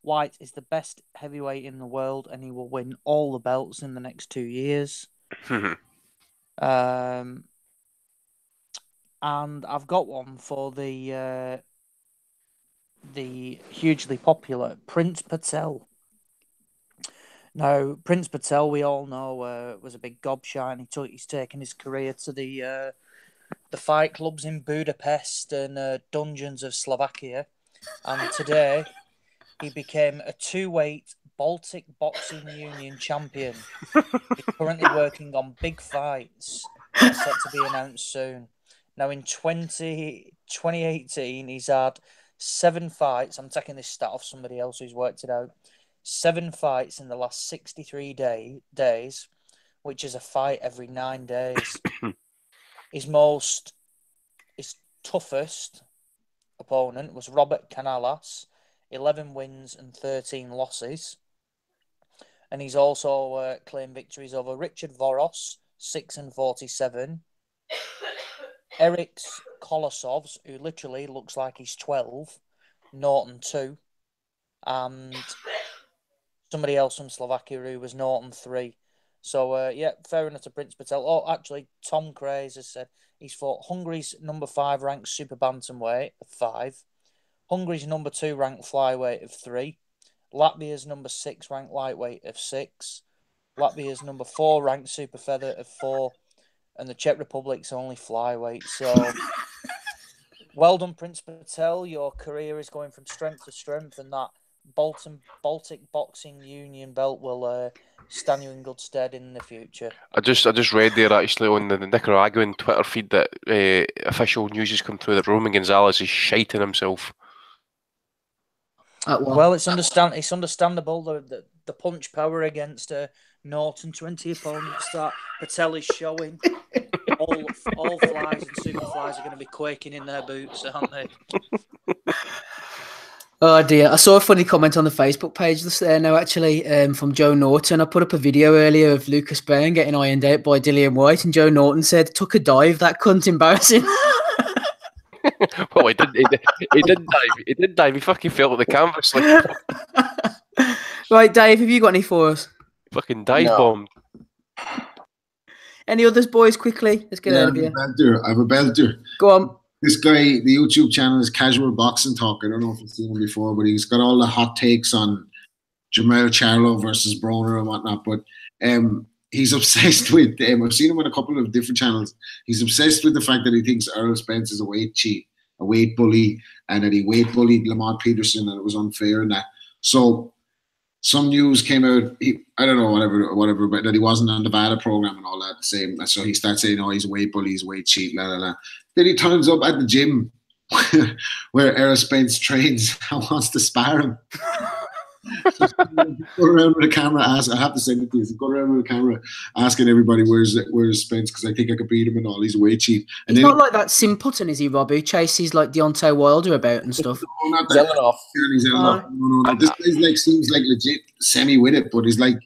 [SPEAKER 2] White is the best heavyweight in the world, and he will win all the belts in the next 2 years. And I've got one for the hugely popular Prince Patel. Now, Prince Patel, we all know, was a big gobshite, and he's taken his career to the fight clubs in Budapest and dungeons of Slovakia. And today, he became a 2-weight Baltic Boxing Union champion. He's currently working on big fights set to be announced soon. Now, in 2018, he's had 7 fights. I'm taking this stat off somebody else who's worked it out. 7 fights in the last 63 days, which is a fight every 9 days. His toughest opponent was Robert Canales, 11 wins and 13 losses. And he's also claimed victories over Richard Voros, 6-47. Eric Kolosovs, who literally looks like he's 12, 0-2. And somebody else from Slovakia who was 0-3. So, fair enough to Prince Patel. Oh, actually, Tom Craze has said he's fought Hungary's number 5 ranked super bantamweight of 5, Hungary's number 2 ranked flyweight of 3, Latvia's number 6 ranked lightweight of 6, Latvia's number 4 ranked super feather of 4, and the Czech Republic's only flyweight. So, well done, Prince Patel. Your career is going from strength to strength, and that Baltic Boxing Union belt will stand you in good stead in the future.
[SPEAKER 3] I just read there actually on the Nicaraguan Twitter feed that official news has come through that Roman Gonzalez is shiting himself.
[SPEAKER 2] Well, it's understandable the punch power against Norton 20 opponents that Patel is showing. All flies and super flies are going to be quaking in their boots, aren't they?
[SPEAKER 1] Oh dear! I saw a funny comment on the Facebook page that's there now, actually, from Joe Norton. I put up a video earlier of Lucas Bairn getting ironed out by Dillian White, and Joe Norton said, "Took a dive. That cunt embarrassing."
[SPEAKER 3] Well, he didn't dive. He didn't dive. He fucking fell at the canvas. Like...
[SPEAKER 1] Right, Dave, have you got any for us?
[SPEAKER 3] Fucking dive bombed.
[SPEAKER 1] Any others, boys? Quickly, let's get out of here.
[SPEAKER 10] I have a belter.
[SPEAKER 1] Go on.
[SPEAKER 10] This guy, the YouTube channel is Casual Boxing Talk. I don't know if you've seen him before, but he's got all the hot takes on Jamel Charlo versus BROWNE and whatnot. But he's obsessed with, I've seen him on a couple of different channels. He's obsessed with the fact that he thinks Errol Spence is a weight cheat, a weight bully, and that he weight bullied Lamont Peterson and it was unfair and that. So some news came out, I don't know, whatever, but that he wasn't on the Nevada program and all that. So he starts saying, oh, he's a weight bully, he's a weight cheat, la la la. Then he turns up at the gym where Errol Spence trains and wants to spar him. So go around with the camera, I have to send it to you. So go around with the camera asking everybody where's Spence because I think I could beat him and all. He's a weight cheat. And
[SPEAKER 1] he's not like that Sim Putton, is he, Rob? Who chases like Deontay Wilder about and stuff.
[SPEAKER 10] No, not that. No. This guy seems like legit semi with it, but he's like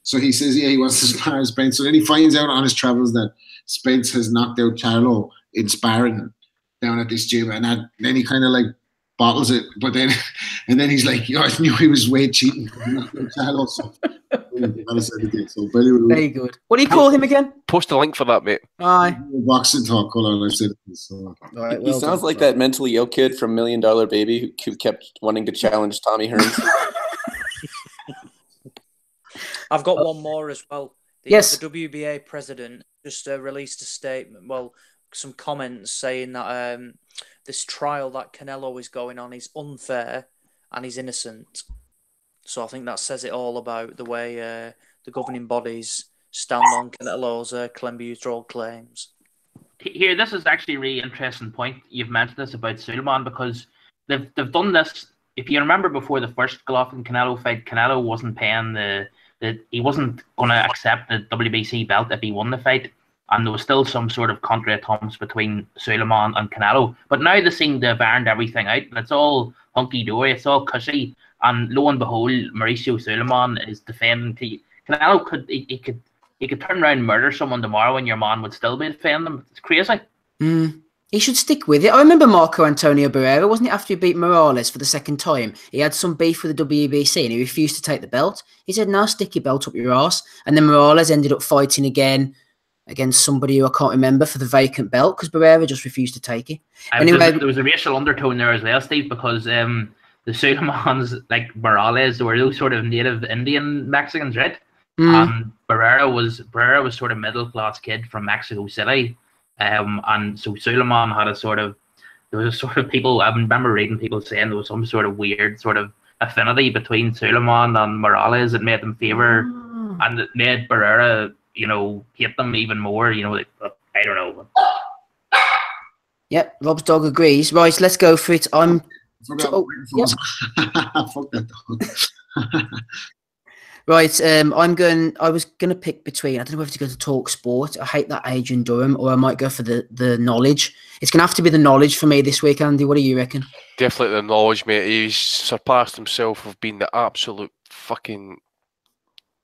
[SPEAKER 10] so he says he wants to spar Spence. So then he finds out on his travels that Spence has knocked out Charlo in sparring down at this gym, and then he kind of like bottles it, but then he's like, I knew he was weight cheating. Charlo, so
[SPEAKER 1] very good. What do you call him again?
[SPEAKER 3] Post a link for that, mate.
[SPEAKER 1] Aye.
[SPEAKER 10] Boxing Talk. Hold on, I've said it. So.
[SPEAKER 8] Right, he sounds like that mentally ill kid from $1 Million Baby who kept wanting to challenge Tommy Hearns.
[SPEAKER 2] I've got one more as well. The WBA president just released a statement, some comments saying that this trial that Canelo is going on is unfair and he's innocent. So I think that says it all about the way the governing bodies stand on Canelo's clenbuterol claims.
[SPEAKER 9] here, this is actually a really interesting point. You've mentioned this about Suleiman because they've done this. If you remember before the first Golovkin Canelo fight, Canelo wasn't paying he wasn't going to accept the WBC belt if he won the fight, and there was still some sort of contra attempts between Suleiman and Canelo. But now they seem to have ironed everything out, and it's all hunky dory, it's all cushy. And lo and behold, Mauricio Suleiman is defending. Canelo could turn around and murder someone tomorrow, and your man would still be defending them. It's crazy.
[SPEAKER 1] He should stick with it. I remember Marco Antonio Barrera, wasn't it, after he beat Morales for the second time? He had some beef with the WBC and he refused to take the belt. He said, "Now stick your belt up your arse." And then Morales ended up fighting again against somebody who I can't remember for the vacant belt because Barrera just refused to take it. Anyway,
[SPEAKER 9] there was a racial undertone there as well, Steve, because the Suleimans, like Morales, were those sort of native Indian Mexicans, right? And Barrera was sort of middle class kid from Mexico City. And so Suleiman had there was a sort of people, I remember reading people saying there was some sort of weird sort of affinity between Suleiman and Morales that made them favor, and it made Barrera, hate them even more, I don't know.
[SPEAKER 1] Yep, Rob's dog agrees. Right, let's go for it.
[SPEAKER 10] Fuck that dog.
[SPEAKER 1] Right, I was gonna pick between. I don't know whether to go to Talk Sport. I hate that Adrian Durham, or I might go for the knowledge. It's gonna have to be the knowledge for me this week, Andy. What do you reckon?
[SPEAKER 3] Definitely the knowledge, mate. He's surpassed himself of being the absolute fucking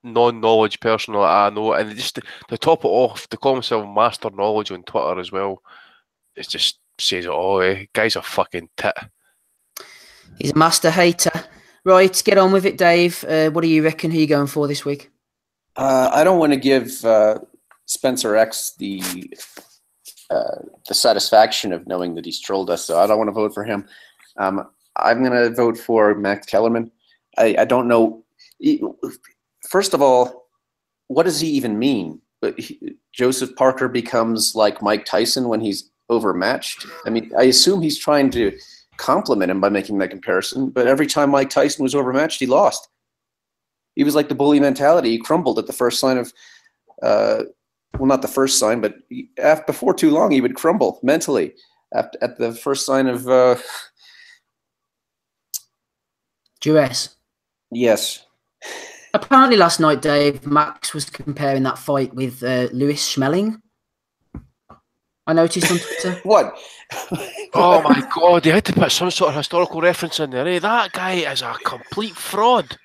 [SPEAKER 3] non-knowledge person that I know, and just to top it off, to call himself Master Knowledge on Twitter as well. It just says it all. Guy's a fucking tit.
[SPEAKER 1] He's a master hater. Right, get on with it, Dave. What do you reckon? Who are you going for this week?
[SPEAKER 8] I don't want to give Spencer X the satisfaction of knowing that he's trolled us, so I don't want to vote for him. I'm going to vote for Max Kellerman. I don't know. First of all, what does he even mean? Joseph Parker becomes like Mike Tyson when he's overmatched? I mean, I assume he's trying to compliment him by making that comparison, but every time Mike Tyson was overmatched, he lost. He was like the bully mentality. He crumbled at the first sign of, well, not the first sign, but before too long, he would crumble mentally at the first sign of
[SPEAKER 1] duress.
[SPEAKER 8] Yes.
[SPEAKER 1] Apparently last night, Dave, Max was comparing that fight with Lewis Schmeling. I noticed on Twitter.
[SPEAKER 8] What?
[SPEAKER 3] Oh my God, they had to put some sort of historical reference in there. That guy is a complete fraud.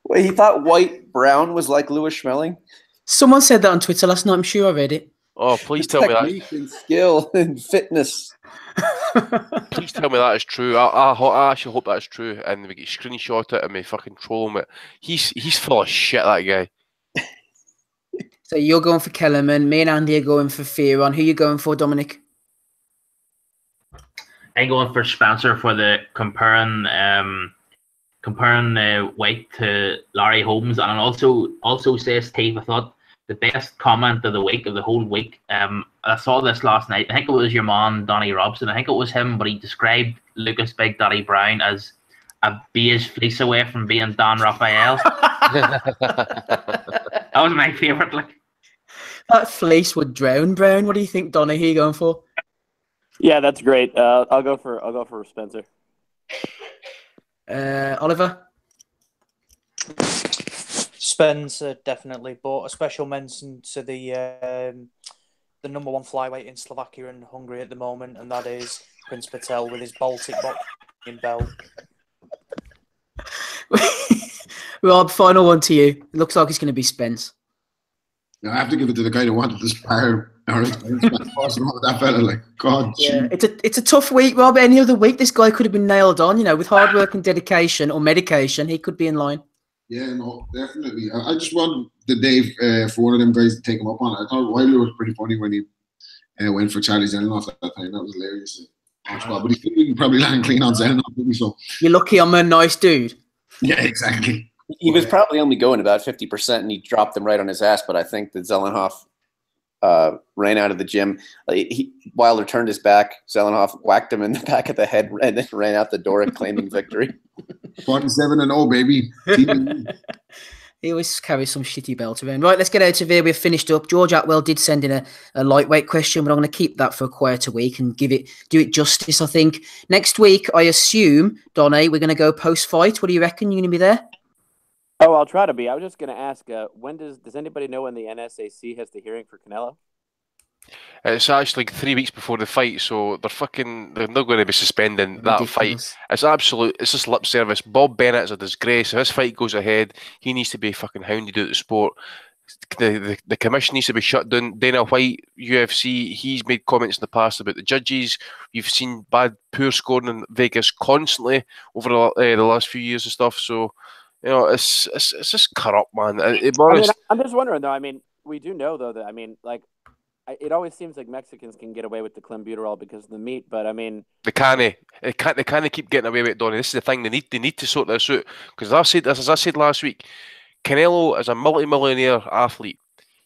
[SPEAKER 8] Wait, he thought White Brown was like Lewis Schmeling?
[SPEAKER 1] Someone said that on Twitter last night. I'm sure I read it.
[SPEAKER 3] Oh, please tell me that.
[SPEAKER 8] And skill and fitness.
[SPEAKER 3] Please tell me that is true. I actually hope that's true, and we get screenshot it and we fucking troll him. He's full of shit, that guy.
[SPEAKER 1] So you're going for Kellerman. Me and Andy are going for Fearon. Who are you going for, Dominic?
[SPEAKER 9] I'm going for Spencer for the comparing White to Larry Holmes, and also says Steve, I thought the best comment of the whole week. I saw this last night. I think it was your man Donnie Robson. I think it was him, but he described Lucas Big Daddy Brown as a beige fleece away from being Dan Raphael. That was my favourite. Like,
[SPEAKER 1] that fleece would drown Brown. What do you think, Donnie? Who are you going for?
[SPEAKER 11] Yeah, that's great. I'll go for Spencer.
[SPEAKER 1] Oliver?
[SPEAKER 2] Spencer, definitely, but a special mention to the number one flyweight in Slovakia and Hungary at the moment, and that is Prince Patel with his Baltic boxing belt.
[SPEAKER 1] Rob, final one to you. It looks like it's going to be Spence.
[SPEAKER 10] I have to give it to the guy who wanted this power. That fella, like, God.
[SPEAKER 1] Yeah, it's a tough week, Rob. Any other week, this guy could have been nailed on. With hard work and dedication or medication, he could be in line.
[SPEAKER 10] Yeah, no, definitely. I just wanted the Dave for one of them guys to take him up on it. I thought Wilder was pretty funny when he went for Charlie Zelenoff at that time. That was hilarious. But he can probably land clean on Zelenoff, didn't he? So
[SPEAKER 1] you're lucky I'm a nice dude.
[SPEAKER 10] Yeah, exactly.
[SPEAKER 8] He was probably only going about 50%, and he dropped them right on his ass. But I think that Zelenoff ran out of the gym. Wilder turned his back. Zelenoff whacked him in the back of the head and then ran out the door claiming victory.
[SPEAKER 10] 47-0, baby.
[SPEAKER 1] He always carries some shitty belt around. Right, let's get out of here. We've finished up. George Atwell did send in a lightweight question, but I'm going to keep that for a quieter week and do it justice, I think. Next week, I assume, Donny, we're going to go post-fight. What do you reckon? You going to be there?
[SPEAKER 11] Oh, I'll try to be. I was just going to ask, when does anybody know when the NSAC has the hearing for Canelo?
[SPEAKER 3] It's actually 3 weeks before the fight, so they're not going to be suspending that fight. It's just lip service. Bob Bennett's a disgrace. If his fight goes ahead, he needs to be fucking hounded out the sport. The commission needs to be shut down. Dana White, UFC, he's made comments in the past about the judges. You've seen poor scoring in Vegas constantly over the last few years and stuff. So, you know, it's just corrupt, man.
[SPEAKER 11] I'm just wondering though. I mean, we do know though that it always seems like Mexicans can get away with the clenbuterol because of the meat, but I mean, they can't keep getting away with it, Donny. This is the thing. They need to sort this out, because as I said last week, Canelo is a multi-millionaire athlete.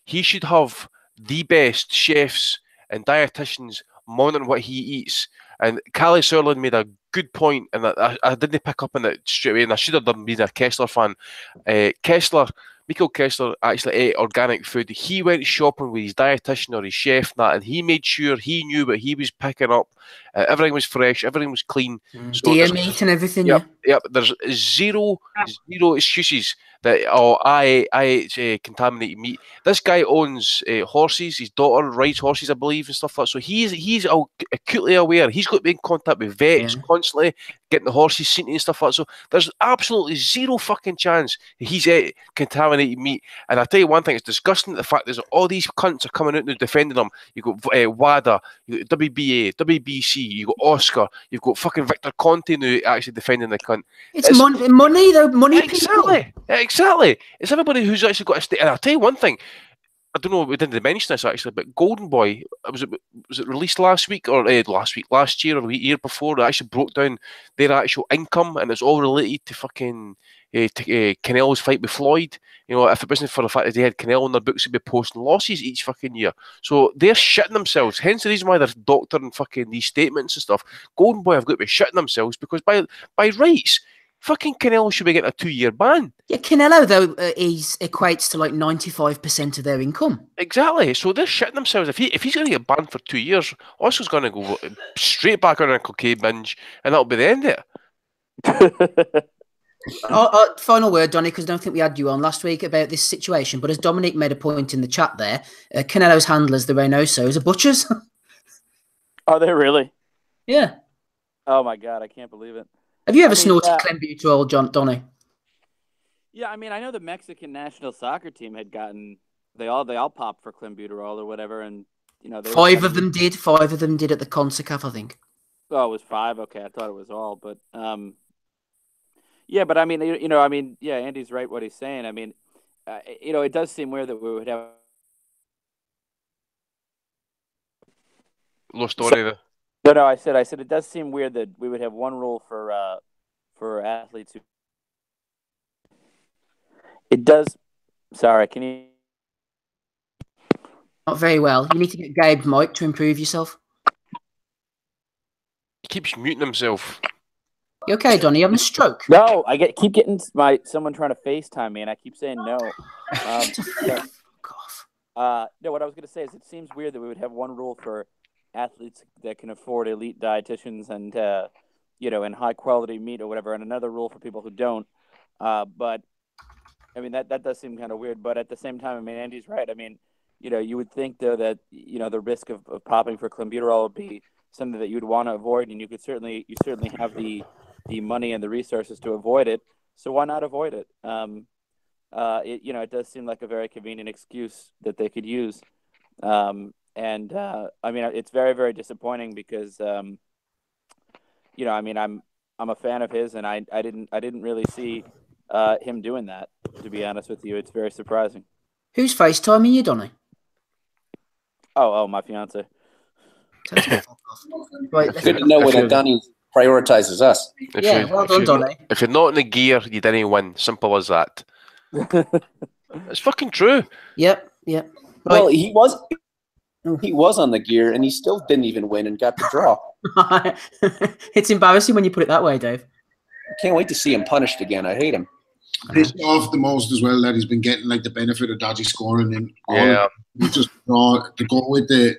[SPEAKER 11] He should have the best chefs and dietitians monitoring what he eats. And Callie Sörlin made a good point, and I didn't pick up on it straight away, and I should have been a Kessler fan. Michael Kessler actually ate organic food. He went shopping with his dietitian or his chef, and he made sure he knew what he was picking up. Everything was fresh, everything was clean.
[SPEAKER 1] Deer meat and everything.
[SPEAKER 3] Yep. There's zero excuses that I ate contaminated meat. This guy owns horses. His daughter rides horses, I believe, and stuff like that. So he's acutely aware. He's got to be in contact with vets constantly, getting the horses seen and stuff like that. So there's absolutely zero fucking chance he's ate contaminated meat. And I tell you one thing, it's disgusting, the fact that all these cunts are coming out and defending them. You've got WADA, you've got WBA, WBC, you've got Oscar, you've got fucking Victor Conte now actually defending the cunt.
[SPEAKER 1] It's money though, money.
[SPEAKER 3] Exactly. It's everybody who's actually got to stay. And I'll tell you one thing, I don't know if we didn't mention this actually, but Golden Boy, was it released last week or last year or the year before? It actually broke down their actual income, and it's all related to fucking Canelo's fight with Floyd. You know, if it wasn't for the fact that they had Canelo in their books, they'd be posting losses each fucking year. So they're shitting themselves. Hence the reason why they're doctoring fucking these statements and stuff. Golden Boy have got to be shitting themselves, because by rights, fucking Canelo should be getting a 2-year ban.
[SPEAKER 1] Yeah, Canelo, though, equates to like 95% of their income.
[SPEAKER 3] Exactly. So they're shitting themselves. If he's going to get banned for 2 years, Oscar's going to go straight back on a cocaine binge, and that'll be the end of it.
[SPEAKER 1] Final word, Donny, because I don't think we had you on last week about this situation, but as Dominic made a point in the chat there, Canelo's handlers, the Reynosos, are butchers.
[SPEAKER 11] Are they really?
[SPEAKER 1] Yeah.
[SPEAKER 11] Oh my God, I can't believe it.
[SPEAKER 1] Have you ever snorted clenbuterol, Donny?
[SPEAKER 11] Yeah, I mean, I know the Mexican national soccer team had gotten they all popped for clenbuterol or whatever, and you know
[SPEAKER 1] five of them did at the CONCACAF, I think.
[SPEAKER 11] Oh, it was 5. Okay, I thought it was all, but yeah, but I mean, yeah, Andy's right what he's saying. I mean, it does seem weird that we would have
[SPEAKER 3] lost Donny there.
[SPEAKER 11] No, I said it does seem weird that we would have one rule for athletes who. It does. Sorry, can you?
[SPEAKER 1] Not very well. You need to get Gabe's mic to improve yourself.
[SPEAKER 3] He keeps muting himself.
[SPEAKER 1] You okay, Donny? You having a stroke?
[SPEAKER 11] No, keep getting someone trying to FaceTime me, and I keep saying no. No, what I was going to say is it seems weird that we would have one rule for athletes that can afford elite dietitians and and high quality meat or whatever, and another rule for people who don't. But I mean that does seem kind of weird. But at the same time, I mean, Andy's right. I mean, you would think though that the risk of popping for clenbuterol would be something that you'd want to avoid, and you certainly have the money and the resources to avoid it. So why not avoid it? It does seem like a very convenient excuse that they could use. I mean, it's very, very disappointing because, I mean, I'm a fan of his, and I didn't really see him doing that. To be honest with you, it's very surprising.
[SPEAKER 1] Who's FaceTiming you, Donny?
[SPEAKER 11] Oh, my fiance.
[SPEAKER 1] Right,
[SPEAKER 8] good to know when Donny prioritizes us.
[SPEAKER 1] Well done, Donny.
[SPEAKER 3] If you're not in the gear, you didn't win. Simple as that. It's fucking true.
[SPEAKER 1] Yep.
[SPEAKER 8] Well, he was on the gear, and he still didn't even win and got the draw.
[SPEAKER 1] It's embarrassing when you put it that way, Dave.
[SPEAKER 8] Can't wait to see him punished again. I hate him.
[SPEAKER 10] pissed me off the most as well that he's been getting like the benefit of dodgy scoring and all. Just to go with the,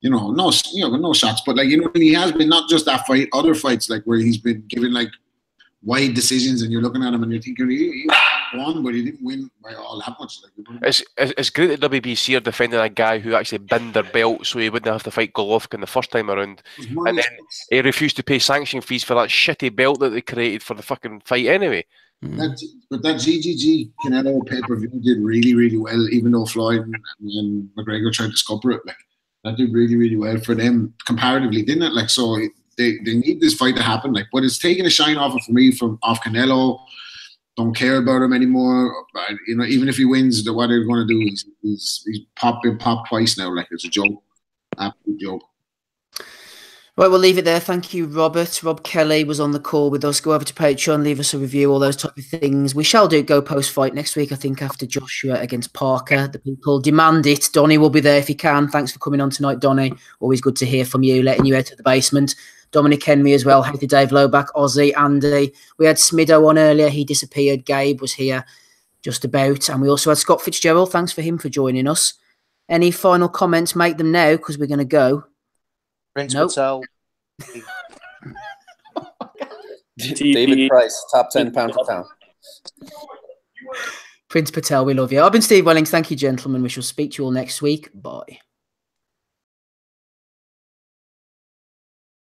[SPEAKER 10] no shots, but like when he has been not just that fight, other fights like where he's been given like wide decisions, and you're looking at him and you're thinking he won, but he didn't win by all that much. Like,
[SPEAKER 3] it's great that WBC are defending a guy who actually binned their belt so he wouldn't have to fight Golovkin the first time around, and then he refused to pay sanction fees for that shitty belt that they created for the fucking fight anyway.
[SPEAKER 10] But that GGG Canelo pay-per-view did really, really well, even though Floyd and McGregor tried to scupper it. Like, that did really, really well for them comparatively, didn't it? Like, so they need this fight to happen. Like, but it's taking a shine off it for me off Canelo. Don't care about him anymore. Even if he wins, what they're going to do is he's been popped twice now. Like, it's a joke, absolute joke.
[SPEAKER 1] Right, we'll leave it there. Thank you, Robert. Rob Kelly was on the call with us. Go over to Patreon, leave us a review, all those type of things. We shall do Go post-fight next week, I think, after Joshua against Parker. The people demand it. Donnie will be there if he can. Thanks for coming on tonight, Donnie. Always good to hear from you, letting you out of the basement. Dominic Henry as well. Hey to Dave Lowback, Ozzy, Andy. We had Smido on earlier. He disappeared. Gabe was here just about. And we also had Scott Fitzgerald. Thanks for him for joining us. Any final comments? Make them now, because we're going to go.
[SPEAKER 2] Prince Patel.
[SPEAKER 8] David Price, top 10 pound for pound.
[SPEAKER 1] Prince Patel, we love you. I've been Steve Wellings. Thank you, gentlemen. We shall speak to you all next week. Bye.